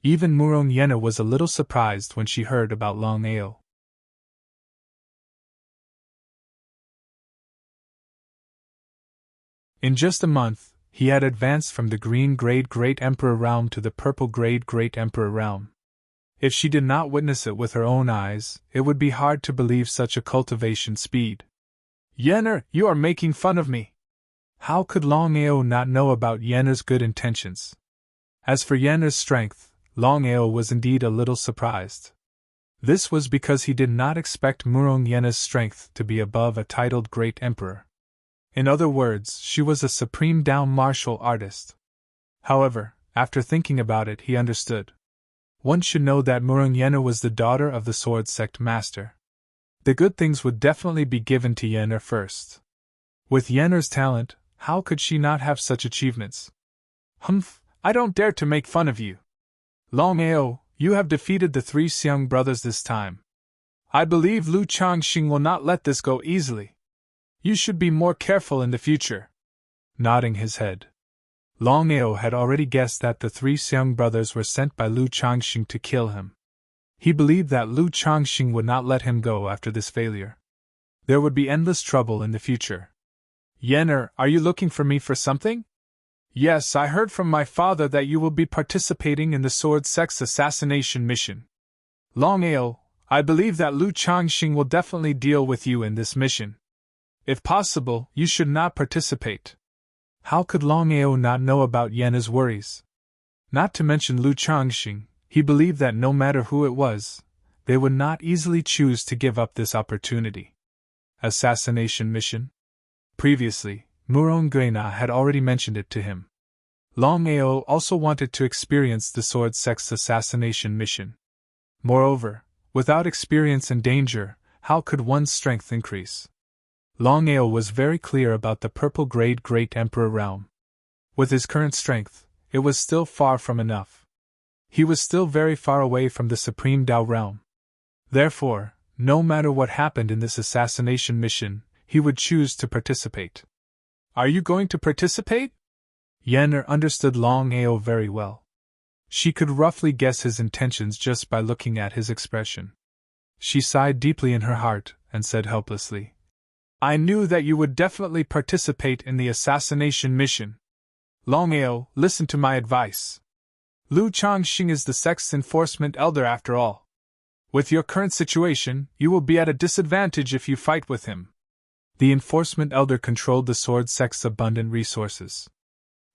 Even Murong Yenner was a little surprised when she heard about Longao. In just a month, he had advanced from the green grade Great Emperor realm to the purple grade Great Emperor realm. If she did not witness it with her own eyes, it would be hard to believe such a cultivation speed. Yenner, you are making fun of me. How could Longao not know about Yenner's good intentions? As for Yenner's strength, Longao was indeed a little surprised. This was because he did not expect Murong Yenner's strength to be above a titled Great Emperor. In other words, she was a supreme Dao martial artist. However, after thinking about it, he understood. One should know that Murong Yenner was the daughter of the Sword Sect Master. The good things would definitely be given to Yenner first. With Yenner's talent, how could she not have such achievements? Humph, I don't dare to make fun of you. Longao, you have defeated the three Xiang brothers this time. I believe Lu Changxing will not let this go easily. You should be more careful in the future. Nodding his head. Longao had already guessed that the three Xiang brothers were sent by Lu Changxing to kill him. He believed that Lu Changxing would not let him go after this failure. There would be endless trouble in the future. Yenner, are you looking for me for something? Yes, I heard from my father that you will be participating in the Sword Sect's assassination mission. Longao, I believe that Lu Changxing will definitely deal with you in this mission. If possible, you should not participate. How could Longao not know about Yenner's worries? Not to mention Lu Changxing, he believed that no matter who it was, they would not easily choose to give up this opportunity. Assassination mission? Previously, Murong Guina had already mentioned it to him. Longao also wanted to experience the Sword Sect's assassination mission. Moreover, without experience and danger, how could one's strength increase? Longao was very clear about the purple grade Great Emperor realm. With his current strength, it was still far from enough. He was still very far away from the Supreme Dao realm. Therefore, no matter what happened in this assassination mission, he would choose to participate. Are you going to participate? Yenner understood Longao very well. She could roughly guess his intentions just by looking at his expression. She sighed deeply in her heart and said helplessly, I knew that you would definitely participate in the assassination mission. Longao, listen to my advice. Lu Changxing is the sect's enforcement elder after all. With your current situation, you will be at a disadvantage if you fight with him. The enforcement elder controlled the sword sect's abundant resources.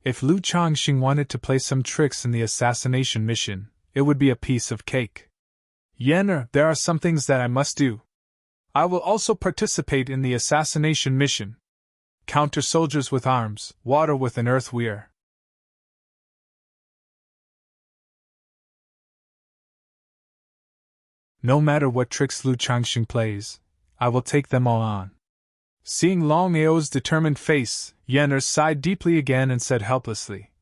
If Lu Changxing wanted to play some tricks in the assassination mission, it would be a piece of cake. Yenner, there are some things that I must do. I will also participate in the assassination mission. Counter soldiers with arms, water with an earth weir. No matter what tricks Lu Changxing plays, I will take them all on. Seeing Longao's determined face, Yenner sighed deeply again and said helplessly,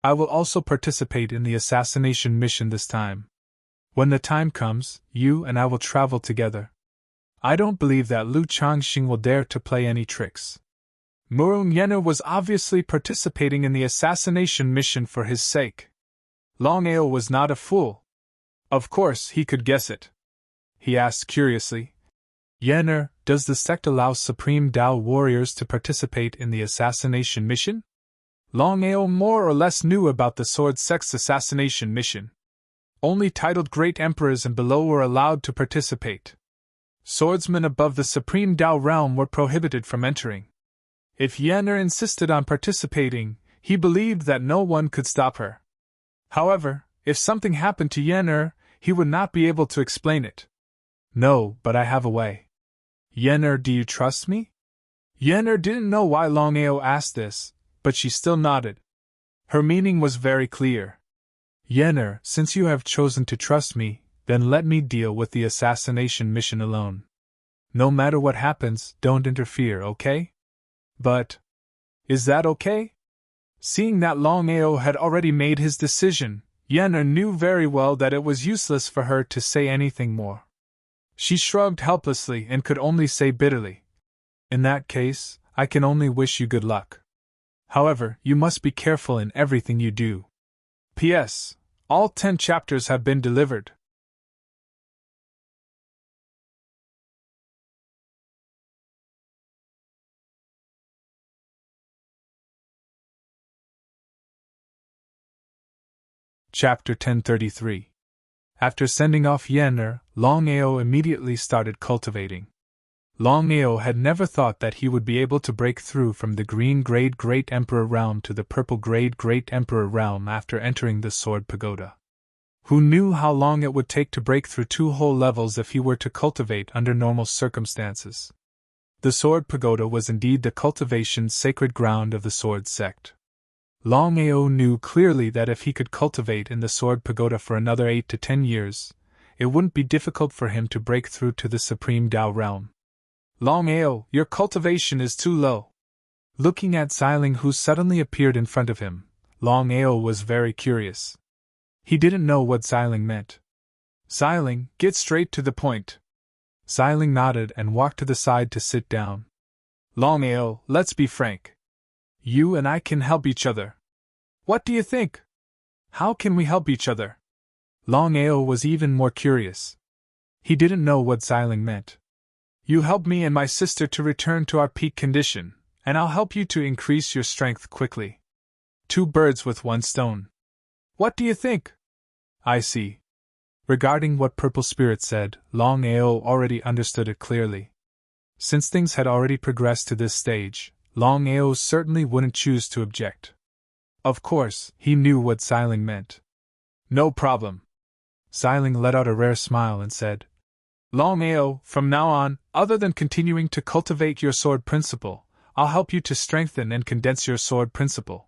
I will also participate in the assassination mission this time. When the time comes, you and I will travel together. I don't believe that Lu Changxing will dare to play any tricks. Murong Yenner was obviously participating in the assassination mission for his sake. Longao was not a fool. Of course, he could guess it. He asked curiously, Yener, does the sect allow Supreme Tao warriors to participate in the assassination mission? Longao more or less knew about the Sword Sect's assassination mission. Only titled Great Emperors and below were allowed to participate. Swordsmen above the Supreme Tao realm were prohibited from entering. If Yener insisted on participating, he believed that no one could stop her. However, if something happened to Yener, he would not be able to explain it. No, but I have a way. Yener, do you trust me? Yener didn't know why Longao asked this, but she still nodded. Her meaning was very clear. Yener, since you have chosen to trust me, then let me deal with the assassination mission alone. No matter what happens, don't interfere, okay? But is that okay? Seeing that Longao had already made his decision, Yener knew very well that it was useless for her to say anything more. She shrugged helplessly and could only say bitterly, "In that case, I can only wish you good luck. However, you must be careful in everything you do. P.S. All 10 chapters have been delivered." Chapter 1033. After sending off Yener, Longao immediately started cultivating. Longao had never thought that he would be able to break through from the green grade Great Emperor realm to the purple grade Great Emperor realm after entering the Sword Pagoda. Who knew how long it would take to break through 2 whole levels if he were to cultivate under normal circumstances? The Sword Pagoda was indeed the cultivation sacred ground of the Sword Sect. Longao knew clearly that if he could cultivate in the Sword Pagoda for another 8 to 10 years, it wouldn't be difficult for him to break through to the Supreme Tao realm. Longao, your cultivation is too low. Looking at Xiling, who suddenly appeared in front of him, Longao was very curious. He didn't know what Xiling meant. Xiling, get straight to the point. Xiling nodded and walked to the side to sit down. Longao, let's be frank. You and I can help each other. What do you think? How can we help each other? Longao was even more curious. He didn't know what Xiling meant. You help me and my sister to return to our peak condition, and I'll help you to increase your strength quickly. 2 birds with 1 stone. What do you think? I see. Regarding what Purple Spirit said, Longao already understood it clearly. Since things had already progressed to this stage, Longao certainly wouldn't choose to object. Of course, he knew what Xiling meant. No problem. Xiling let out a rare smile and said, Longao, from now on, other than continuing to cultivate your sword principle, I'll help you to strengthen and condense your sword principle.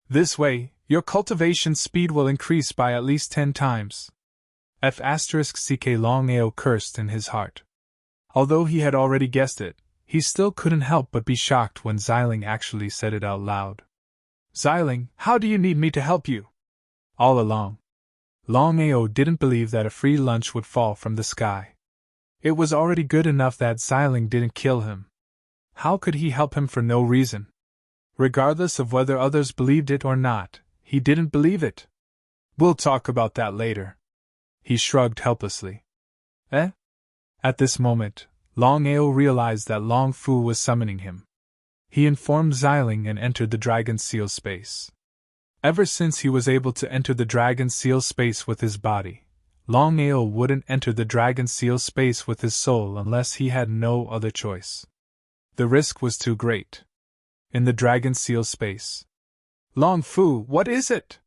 This way, your cultivation speed will increase by at least 10 times. F***ck Longao cursed in his heart. Although he had already guessed it, he still couldn't help but be shocked when Xiling actually said it out loud. Xiling, how do you need me to help you? All along. Longao didn't believe that a free lunch would fall from the sky. It was already good enough that Xiling didn't kill him. How could he help him for no reason? Regardless of whether others believed it or not, he didn't believe it. We'll talk about that later. He shrugged helplessly. Eh? At this moment, Longao realized that Long Fu was summoning him. He informed Xiling and entered the Dragon Seal space. Ever since he was able to enter the Dragon Seal space with his body, Longao wouldn't enter the Dragon Seal space with his soul unless he had no other choice. The risk was too great. In the Dragon Seal space. Long Fu, what is it?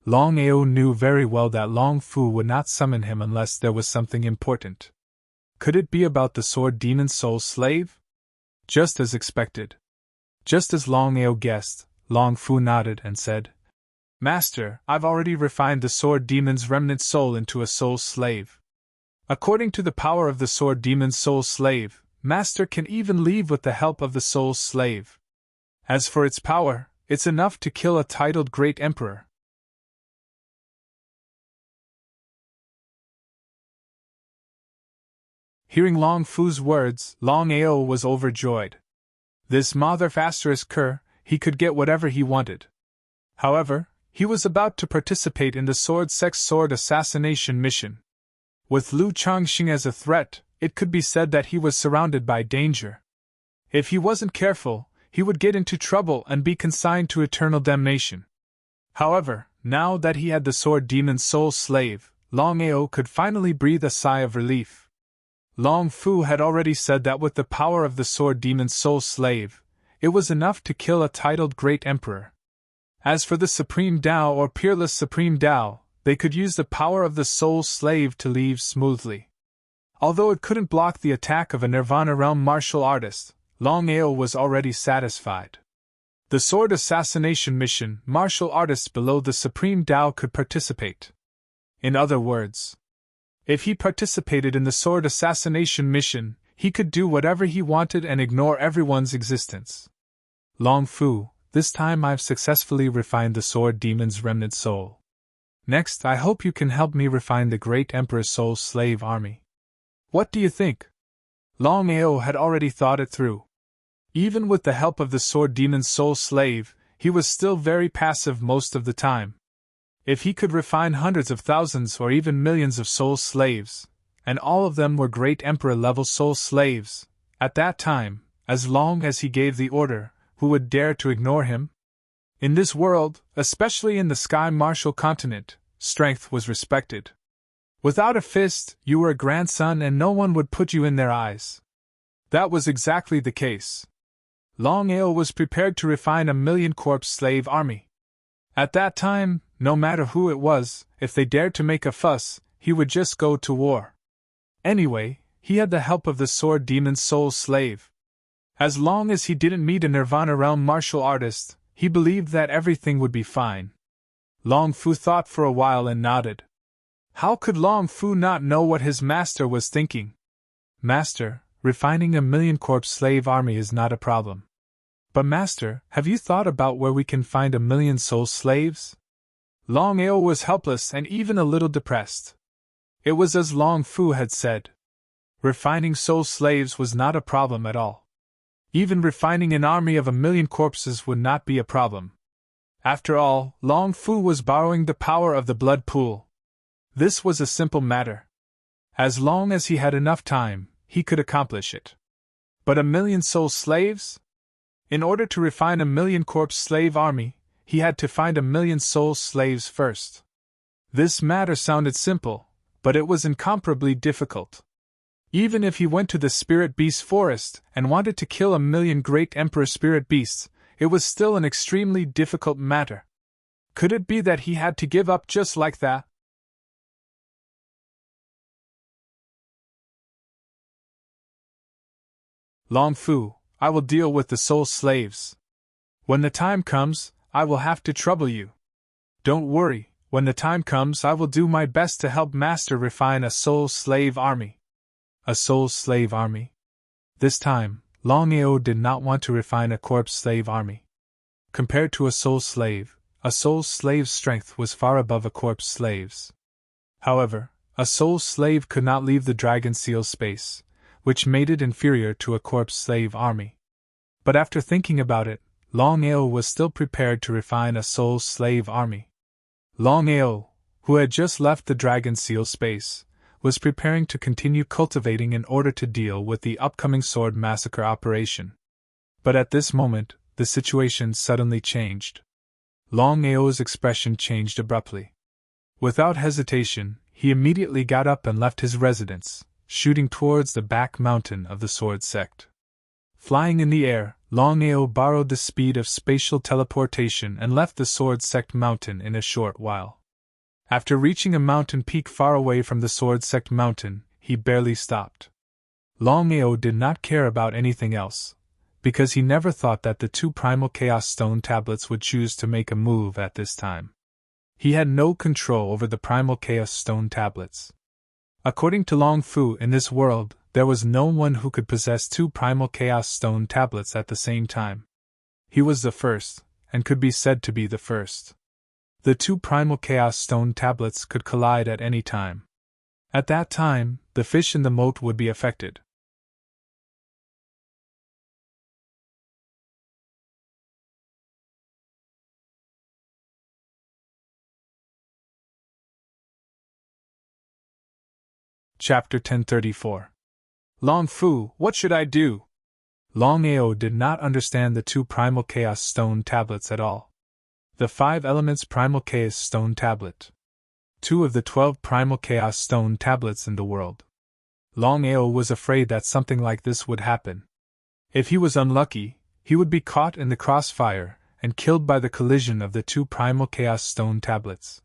Longao knew very well that Long Fu would not summon him unless there was something important. Could it be about the Sword Demon's soul slave? Just as expected. Just as Longao guessed, Long Fu nodded and said, Master, I've already refined the Sword Demon's remnant soul into a soul slave. According to the power of the Sword Demon's soul slave, Master can even leave with the help of the soul slave. As for its power, it's enough to kill a titled Great Emperor. Hearing Long Fu's words, Longao was overjoyed. This motherfucker, he could get whatever he wanted. However, he was about to participate in the Sword Sect's sword assassination mission. With Lu Changxing as a threat, it could be said that he was surrounded by danger. If he wasn't careful, he would get into trouble and be consigned to eternal damnation. However, now that he had the sword demon's soul slave, Longao could finally breathe a sigh of relief. Long Fu had already said that with the power of the sword demon's soul slave, it was enough to kill a titled great emperor. As for the Supreme Tao or Peerless Supreme Tao, they could use the power of the soul slave to leave smoothly. Although it couldn't block the attack of a Nirvana realm martial artist, Longao was already satisfied. The sword assassination mission, martial artists below the Supreme Tao could participate. In other words, if he participated in the sword assassination mission, he could do whatever he wanted and ignore everyone's existence. Long Fu, this time I've successfully refined the sword demon's remnant soul. Next, I hope you can help me refine the great Emperor's soul slave army. What do you think? Longao had already thought it through. Even with the help of the sword demon's soul slave, he was still very passive most of the time. If he could refine hundreds of thousands or even millions of soul slaves, and all of them were great emperor-level soul slaves, at that time, as long as he gave the order, who would dare to ignore him? In this world, especially in the Sky Martial continent, strength was respected. Without a fist, you were a grandson and no one would put you in their eyes. That was exactly the case. Longao was prepared to refine a million-corpse slave army. At that time, no matter who it was, if they dared to make a fuss, he would just go to war. Anyway, he had the help of the sword demon's soul slave. As long as he didn't meet a Nirvana realm martial artist, he believed that everything would be fine. Long Fu thought for a while and nodded. How could Long Fu not know what his master was thinking? Master, refining a million-corpse slave army is not a problem. But Master, have you thought about where we can find a million soul slaves? Longao was helpless and even a little depressed. It was as Long Fu had said. Refining soul slaves was not a problem at all. Even refining an army of 1,000,000 corpses would not be a problem. After all, Long Fu was borrowing the power of the blood pool. This was a simple matter. As long as he had enough time, he could accomplish it. But 1,000,000 soul slaves? In order to refine a million-corpse slave army, he had to find 1,000,000 soul slaves first. This matter sounded simple, but it was incomparably difficult. Even if he went to the Spirit Beast Forest and wanted to kill 1,000,000 great Emperor Spirit Beasts, it was still an extremely difficult matter. Could it be that he had to give up just like that? Long Fu, I will deal with the soul slaves. When the time comes, I will have to trouble you. Don't worry, when the time comes I will do my best to help Master refine a soul slave army. A soul slave army? This time, Longao did not want to refine a corpse slave army. Compared to a soul slave's strength was far above a corpse slave's. However, a soul slave could not leave the Dragon Seal space, which made it inferior to a corpse slave army. But after thinking about it, Longao was still prepared to refine a soul slave army. Longao, who had just left the Dragon Seal space, was preparing to continue cultivating in order to deal with the upcoming sword massacre operation. But at this moment, the situation suddenly changed. Longao's expression changed abruptly. Without hesitation, he immediately got up and left his residence, shooting towards the back mountain of the Sword Sect. Flying in the air, Longao borrowed the speed of spatial teleportation and left the Sword Sect mountain in a short while. After reaching a mountain peak far away from the Sword Sect mountain, he barely stopped. Longao did not care about anything else, because he never thought that the 2 Primal Chaos Stone tablets would choose to make a move at this time. He had no control over the Primal Chaos Stone tablets. According to Long Fu, in this world, there was no one who could possess 2 Primal Chaos Stone tablets at the same time. He was the first, and could be said to be the first. The 2 Primal Chaos Stone tablets could collide at any time. At that time, the fish in the moat would be affected. Chapter 1034. Long Fu, what should I do? Longao did not understand the 2 Primal Chaos Stone tablets at all. The 5 Elements Primal Chaos Stone tablet. 2 of the 12 Primal Chaos Stone tablets in the world. Longao was afraid that something like this would happen. If he was unlucky, he would be caught in the crossfire and killed by the collision of the 2 Primal Chaos Stone tablets.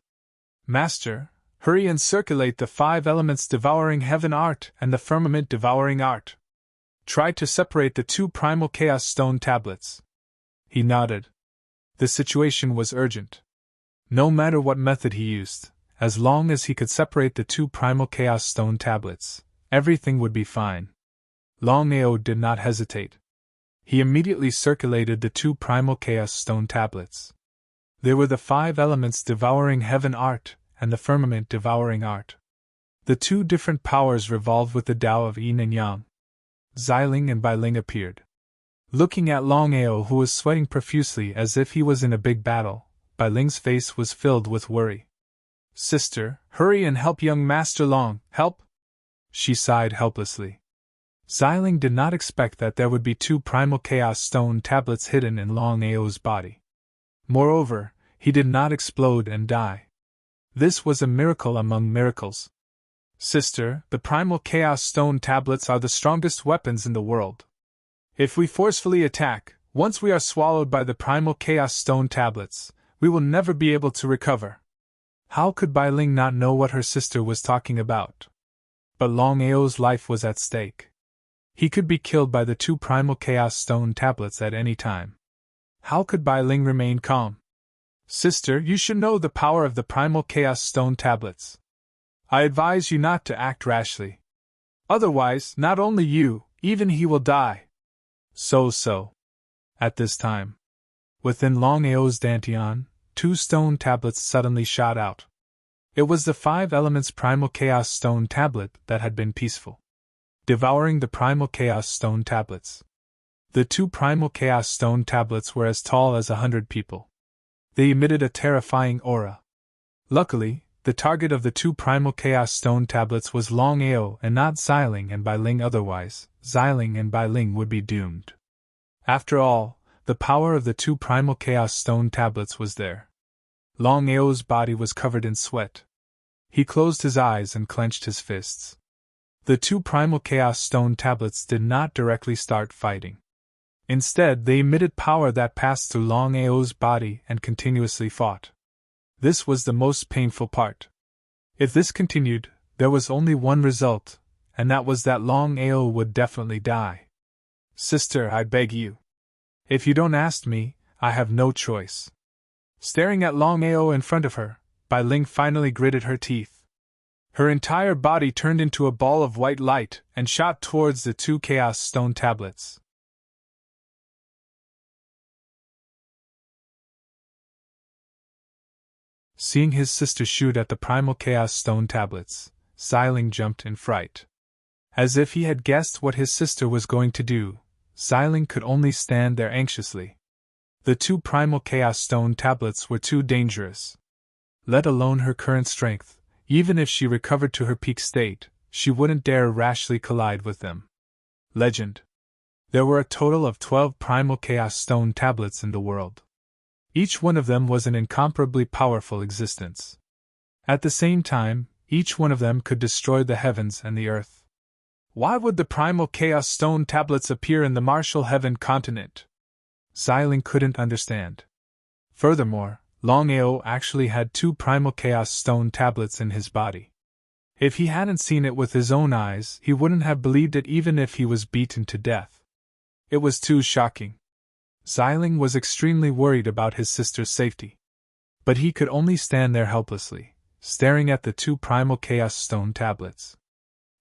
Master, hurry and circulate the 5 Elements Devouring Heaven art and the Firmament Devouring art. Try to separate the 2 Primal Chaos Stone tablets. He nodded. The situation was urgent. No matter what method he used, as long as he could separate the 2 Primal Chaos Stone tablets, everything would be fine. Longao did not hesitate. He immediately circulated the 2 Primal Chaos Stone tablets. They were the 5 Elements Devouring Heaven art and the Firmament Devouring art. The 2 different powers revolved with the Tao of Yin and Yang. Xiling and Bailing appeared. Looking at Longao, who was sweating profusely as if he was in a big battle, Bailing's face was filled with worry. Sister, hurry and help young Master Long, help! She sighed helplessly. Xiling did not expect that there would be 2 Primal Chaos Stone tablets hidden in Longao's body. Moreover, he did not explode and die. This was a miracle among miracles. Sister, the Primal Chaos Stone tablets are the strongest weapons in the world. If we forcefully attack, once we are swallowed by the Primal Chaos Stone tablets, we will never be able to recover. How could Bailing not know what her sister was talking about? But Longao's life was at stake. He could be killed by the 2 Primal Chaos Stone tablets at any time. How could Bailing remain calm? Sister, you should know the power of the Primal Chaos Stone tablets. I advise you not to act rashly. Otherwise, not only you, even he will die. So. At this time, within Longao's dantian, 2 stone tablets suddenly shot out. It was the 5 Elements Primal Chaos Stone tablet that had been peaceful, devouring the Primal Chaos Stone tablets. The 2 Primal Chaos Stone tablets were as tall as 100 people. They emitted a terrifying aura. Luckily, the target of the 2 Primal Chaos Stone tablets was Longao and not Xiling and Bailing, otherwise, Xiling and Bailing would be doomed. After all, the power of the 2 Primal Chaos Stone tablets was there. Longao's body was covered in sweat. He closed his eyes and clenched his fists. The 2 Primal Chaos Stone tablets did not directly start fighting. Instead, they emitted power that passed through Longao's body and continuously fought. This was the most painful part. If this continued, there was only one result, and that was that Longao would definitely die. Sister, I beg you. If you don't ask me, I have no choice. Staring at Longao in front of her, Bailing finally gritted her teeth. Her entire body turned into a ball of white light and shot towards the 2 Chaos Stone tablets. Seeing his sister shoot at the Primal Chaos Stone tablets, Xiling jumped in fright. As if he had guessed what his sister was going to do, Xiling could only stand there anxiously. The 2 Primal Chaos Stone tablets were too dangerous. Let alone her current strength, even if she recovered to her peak state, she wouldn't dare rashly collide with them. Legend. There were a total of 12 Primal Chaos Stone tablets in the world. Each one of them was an incomparably powerful existence. At the same time, each one of them could destroy the heavens and the earth. Why would the Primal Chaos Stone tablets appear in the martial heaven continent? Xiling couldn't understand. Furthermore, Longao actually had 2 Primal Chaos Stone tablets in his body. If he hadn't seen it with his own eyes, he wouldn't have believed it even if he was beaten to death. It was too shocking. Xiling was extremely worried about his sister's safety. But he could only stand there helplessly, staring at the 2 Primal Chaos Stone tablets.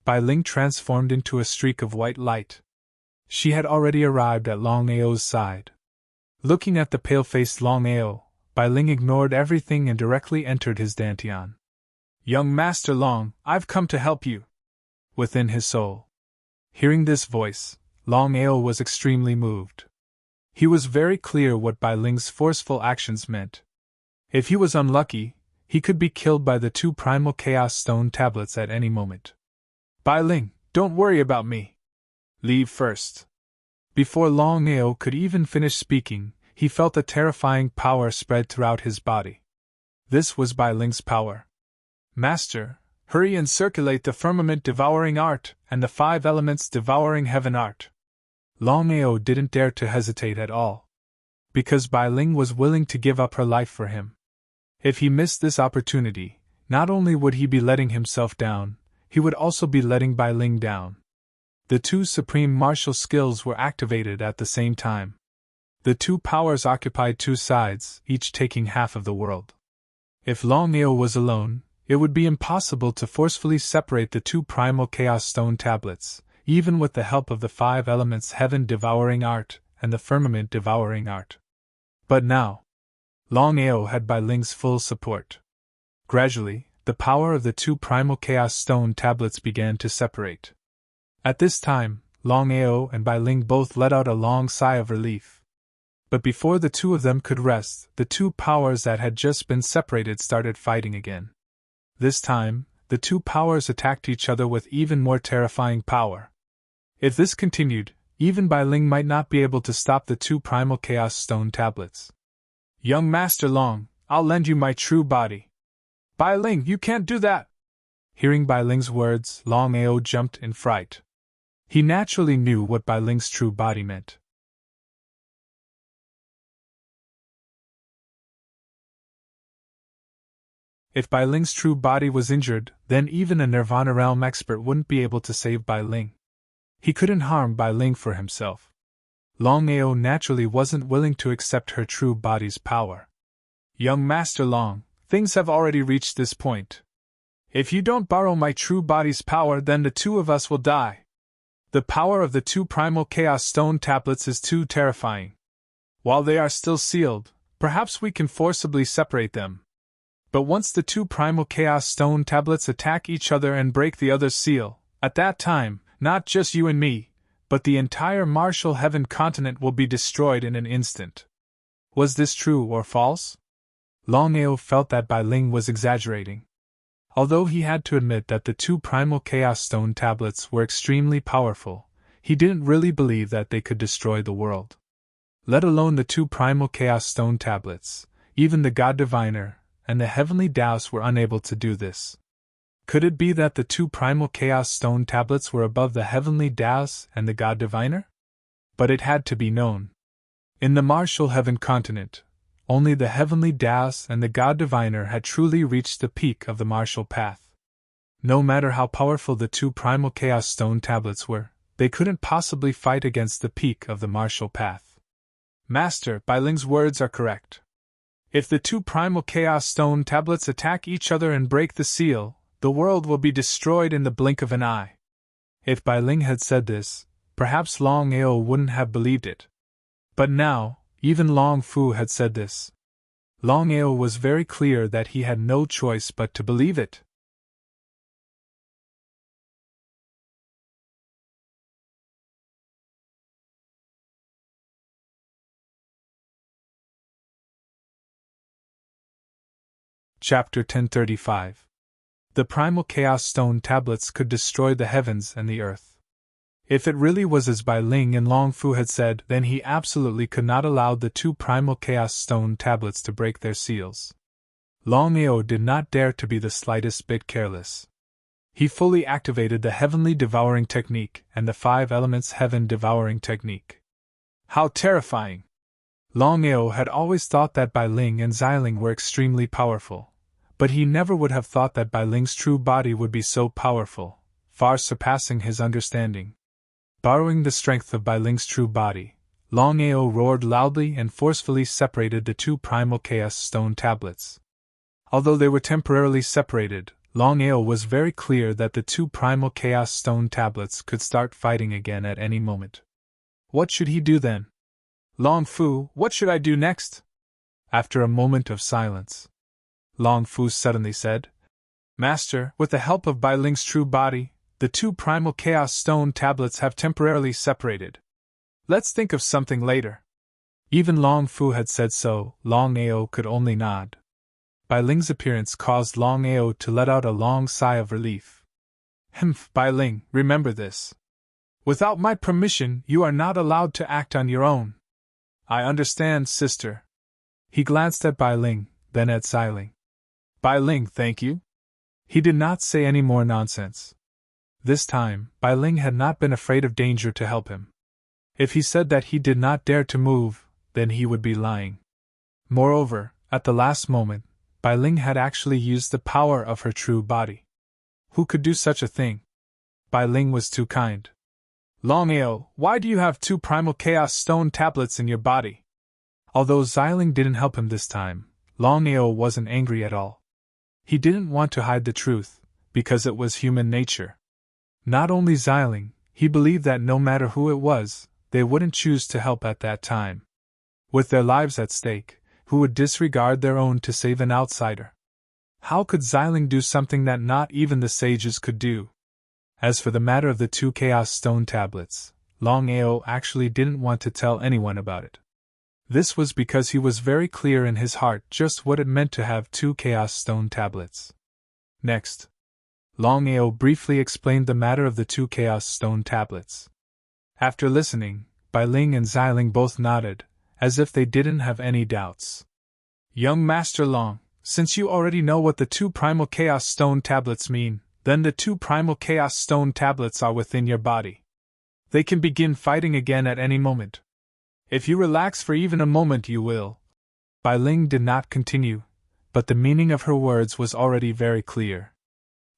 Bailing transformed into a streak of white light. She had already arrived at Longao's side. Looking at the pale-faced Longao, Bailing ignored everything and directly entered his dantian. Young Master Long, I've come to help you. Within his soul. Hearing this voice, Longao was extremely moved. He was very clear what Bailing's forceful actions meant. If he was unlucky, he could be killed by the 2 Primal Chaos Stone tablets at any moment. Bailing, don't worry about me. Leave first. Before Longao could even finish speaking, he felt a terrifying power spread throughout his body. This was Bai Ling's power. Master, hurry and circulate the firmament devouring art and the 5 elements devouring heaven art. Longao didn't dare to hesitate at all. Because Bai Ling was willing to give up her life for him. If he missed this opportunity, not only would he be letting himself down, he would also be letting Bai Ling down. The 2 supreme martial skills were activated at the same time. The 2 powers occupied 2 sides, each taking half of the world. If Longao was alone, it would be impossible to forcefully separate the 2 primal chaos stone tablets, even with the help of the 5 elements heaven devouring art and the firmament devouring art. But now, Longao had Bai Ling's full support. Gradually, the power of the 2 primal chaos stone tablets began to separate. At this time, Longao and Bai Ling both let out a long sigh of relief. But before the 2 of them could rest, the 2 powers that had just been separated started fighting again. This time, the 2 powers attacked each other with even more terrifying power. If this continued, even Bai Ling might not be able to stop the 2 primal chaos stone tablets. Young Master Long, I'll lend you my true body. Bai Ling, you can't do that! Hearing Bai Ling's words, Longao jumped in fright. He naturally knew what Bai Ling's true body meant. If Bai Ling's true body was injured, then even a Nirvana realm expert wouldn't be able to save Bai Ling. He couldn't harm Bai Ling for himself. Longao naturally wasn't willing to accept her true body's power. Young Master Long, things have already reached this point. If you don't borrow my true body's power, then the 2 of us will die. The power of the 2 primal chaos stone tablets is too terrifying. While they are still sealed, perhaps we can forcibly separate them. But once the 2 primal chaos stone tablets attack each other and break the other's seal, at that time, not just you and me, but the entire martial heaven continent will be destroyed in an instant. Was this true or false? Longao felt that Bai Ling was exaggerating. Although he had to admit that the 2 primal chaos stone tablets were extremely powerful, he didn't really believe that they could destroy the world. Let alone the 2 primal chaos stone tablets, even the God Diviner and the heavenly Taoists were unable to do this. Could it be that the 2 primal chaos stone tablets were above the heavenly Taoists and the God Diviner? But it had to be known. In the martial heaven continent, only the heavenly Taoists and the God Diviner had truly reached the peak of the martial path. No matter how powerful the 2 primal chaos stone tablets were, they couldn't possibly fight against the peak of the martial path. Master, Bai Ling's words are correct. If the 2 primal chaos stone tablets attack each other and break the seal, the world will be destroyed in the blink of an eye. If Bai Ling had said this, perhaps Longao wouldn't have believed it. But now, even Long Fu had said this. Longao was very clear that he had no choice but to believe it. Chapter 1035. The primal chaos stone tablets could destroy the heavens and the earth. If it really was as Bai Ling and Long Fu had said, then he absolutely could not allow the 2 primal chaos stone tablets to break their seals. Longao did not dare to be the slightest bit careless. He fully activated the heavenly devouring technique and the 5 elements heaven devouring technique. How terrifying! Longao had always thought that Bai Ling and Xiling were extremely powerful, but he never would have thought that Bai Ling's true body would be so powerful, far surpassing his understanding. Borrowing the strength of Bai Ling's true body, Longao roared loudly and forcefully separated the 2 primal chaos stone tablets. Although they were temporarily separated, Longao was very clear that the 2 primal chaos stone tablets could start fighting again at any moment. What should he do then? Long Fu, what should I do next? After a moment of silence, Long Fu suddenly said, Master, with the help of Bai Ling's true body, the 2 primal chaos stone tablets have temporarily separated. Let's think of something later. Even Long Fu had said so, Longao could only nod. Bai Ling's appearance caused Longao to let out a long sigh of relief. Bai Ling, remember this. Without my permission, you are not allowed to act on your own. I understand, sister. He glanced at Bai Ling, then at Xiling. Bai Ling, thank you. He did not say any more nonsense. This time, Bai Ling had not been afraid of danger to help him. If he said that he did not dare to move, then he would be lying. Moreover, at the last moment, Bai Ling had actually used the power of her true body. Who could do such a thing? Bai Ling was too kind. Longao, why do you have 2 primal chaos stone tablets in your body? Although Xiling didn't help him this time, Longao wasn't angry at all. He didn't want to hide the truth, because it was human nature. Not only Xiling, he believed that no matter who it was, they wouldn't choose to help at that time. With their lives at stake, who would disregard their own to save an outsider? How could Xiling do something that not even the sages could do? As for the matter of the 2 Chaos Stone tablets, Longao actually didn't want to tell anyone about it. This was because he was very clear in his heart just what it meant to have 2 Chaos Stone tablets. Next, Longao briefly explained the matter of the 2 Chaos Stone tablets. After listening, Bai Ling and Xiling both nodded, as if they didn't have any doubts. Young Master Long, since you already know what the 2 Primal Chaos Stone tablets mean, then the 2 Primal Chaos Stone tablets are within your body. They can begin fighting again at any moment. If you relax for even a moment, you will. Bai Ling did not continue, but the meaning of her words was already very clear.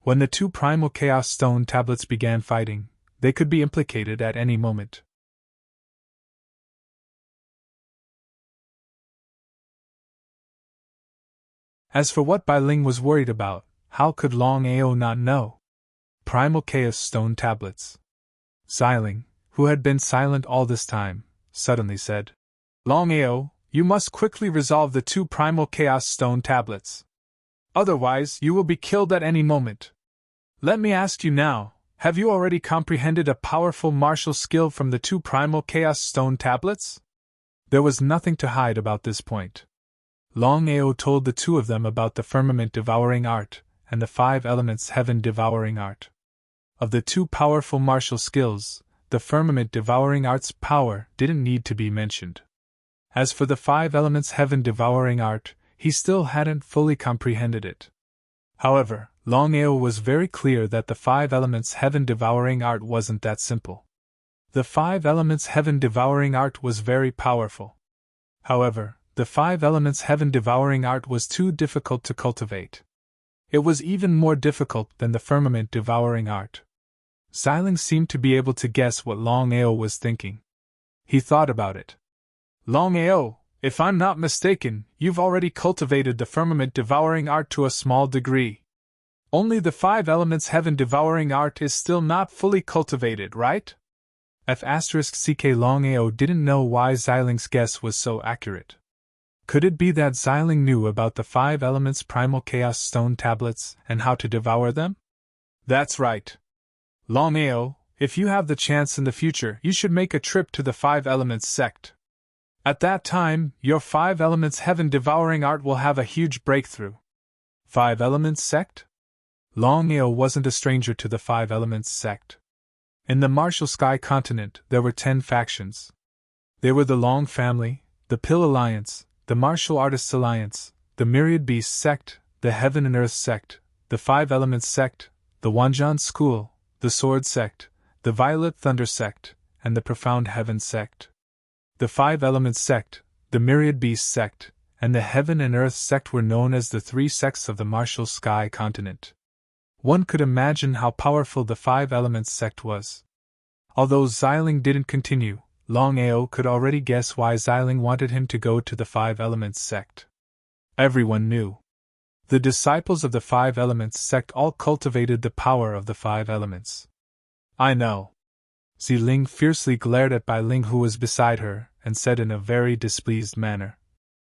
When the 2 Primal Chaos Stone tablets began fighting, they could be implicated at any moment. As for what Bai Ling was worried about, how could Longao not know? Primal Chaos Stone tablets. Xiling, who had been silent all this time, suddenly said, Longao, you must quickly resolve the 2 Primal Chaos Stone tablets. Otherwise, you will be killed at any moment. Let me ask you now, have you already comprehended a powerful martial skill from the 2 Primal Chaos Stone tablets? There was nothing to hide about this point. Longao told the 2 of them about the firmament devouring art and the 5 elements heaven devouring art. Of the 2 powerful martial skills, the firmament devouring art's power didn't need to be mentioned. As for the 5 elements heaven devouring art, he still hadn't fully comprehended it. However, Longao was very clear that the 5 elements heaven devouring art wasn't that simple. The 5 elements heaven devouring art was very powerful. However, the 5 elements heaven devouring art was too difficult to cultivate. It was even more difficult than the firmament devouring art. Xiling seemed to be able to guess what Longao was thinking. He thought about it. Longao, if I'm not mistaken, you've already cultivated the firmament devouring art to a small degree. Only the 5 elements heaven devouring art is still not fully cultivated, right? F*** Longao didn't know why Xiling's guess was so accurate. Could it be that Xiling knew about the 5 elements primal chaos stone tablets and how to devour them? That's right. Longao, if you have the chance in the future, you should make a trip to the 5 elements sect. At that time, your 5 elements heaven devouring art will have a huge breakthrough. 5 elements sect? Longao wasn't a stranger to the 5 elements sect. In the Martial Sky continent, there were 10 factions. They were the Long family, the Pill Alliance, the Martial Artists Alliance, the Myriad Beasts sect, the Heaven and Earth sect, the 5 Elements sect, the Wanjan School, the Sword sect, the Violet Thunder sect, and the Profound Heaven sect. The 5 Elements sect, the Myriad Beasts sect, and the Heaven and Earth sect were known as the 3 sects of the Martial Sky continent. One could imagine how powerful the 5 Elements sect was. Although Xiling didn't continue, Longao could already guess why Xiling wanted him to go to the 5 Elements sect. Everyone knew. The disciples of the 5 Elements sect all cultivated the power of the 5 Elements. I know. Xiling fiercely glared at Bai Ling, who was beside her, and said in a very displeased manner,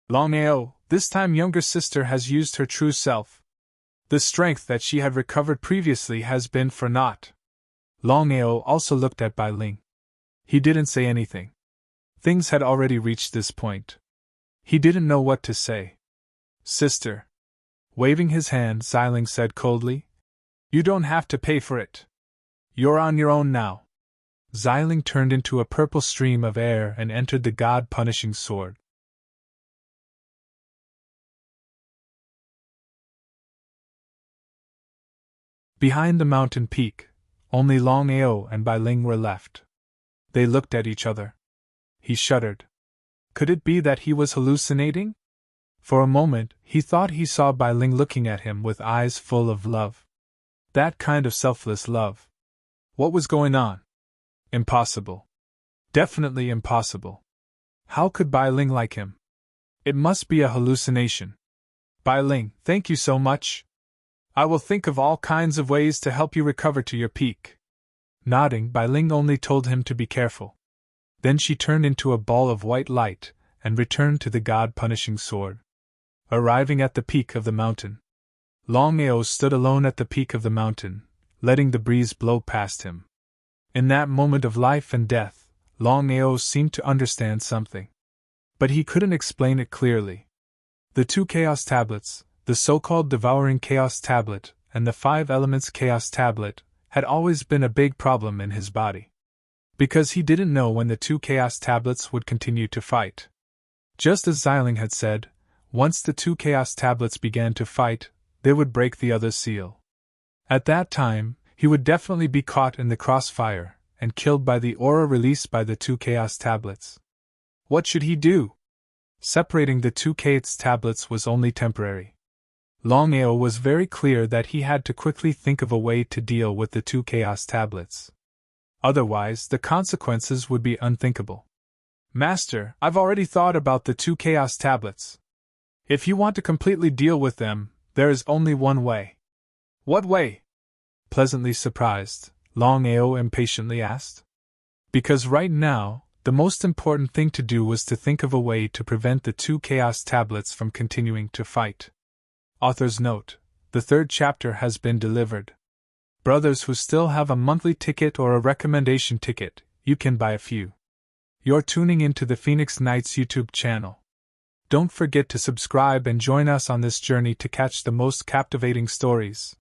Longao, this time younger sister has used her true self. The strength that she had recovered previously has been for naught. Longao also looked at Bai Ling. He didn't say anything. Things had already reached this point. He didn't know what to say. Sister. Waving his hand, Xiling said coldly, You don't have to pay for it. You're on your own now. Xiling turned into a purple stream of air and entered the god-punishing sword. Behind the mountain peak, only Longao and Bai Ling were left. They looked at each other. He shuddered. Could it be that he was hallucinating? For a moment, he thought he saw Bai Ling looking at him with eyes full of love. That kind of selfless love. What was going on? Impossible. Definitely impossible. How could Bai Ling like him? It must be a hallucination. Bai Ling, thank you so much. I will think of all kinds of ways to help you recover to your peak. Nodding, Bai Ling only told him to be careful. Then she turned into a ball of white light and returned to the god-punishing sword. Arriving at the peak of the mountain, Longao stood alone at the peak of the mountain, letting the breeze blow past him. In that moment of life and death, Longao seemed to understand something. But he couldn't explain it clearly. The 2 Chaos Tablets, the so-called Devouring Chaos Tablet and the 5 Elements Chaos Tablet, had always been a big problem in his body. Because he didn't know when the 2 Chaos Tablets would continue to fight. Just as Xiling had said, once the 2 Chaos Tablets began to fight, they would break the other's seal. At that time, he would definitely be caught in the crossfire and killed by the aura released by the 2 Chaos Tablets. What should he do? Separating the 2 Chaos Tablets was only temporary. Longao was very clear that he had to quickly think of a way to deal with the 2 Chaos Tablets. Otherwise, the consequences would be unthinkable. Master, I've already thought about the 2 Chaos Tablets. If you want to completely deal with them, there is only one way. What way? Pleasantly surprised, Longao impatiently asked. Because right now, the most important thing to do was to think of a way to prevent the 2 Chaos Tablets from continuing to fight. Author's note: the 3rd chapter has been delivered. Brothers who still have a monthly ticket or a recommendation ticket, you can buy a few. You're tuning into the Phoenix Knights YouTube channel. Don't forget to subscribe and join us on this journey to catch the most captivating stories.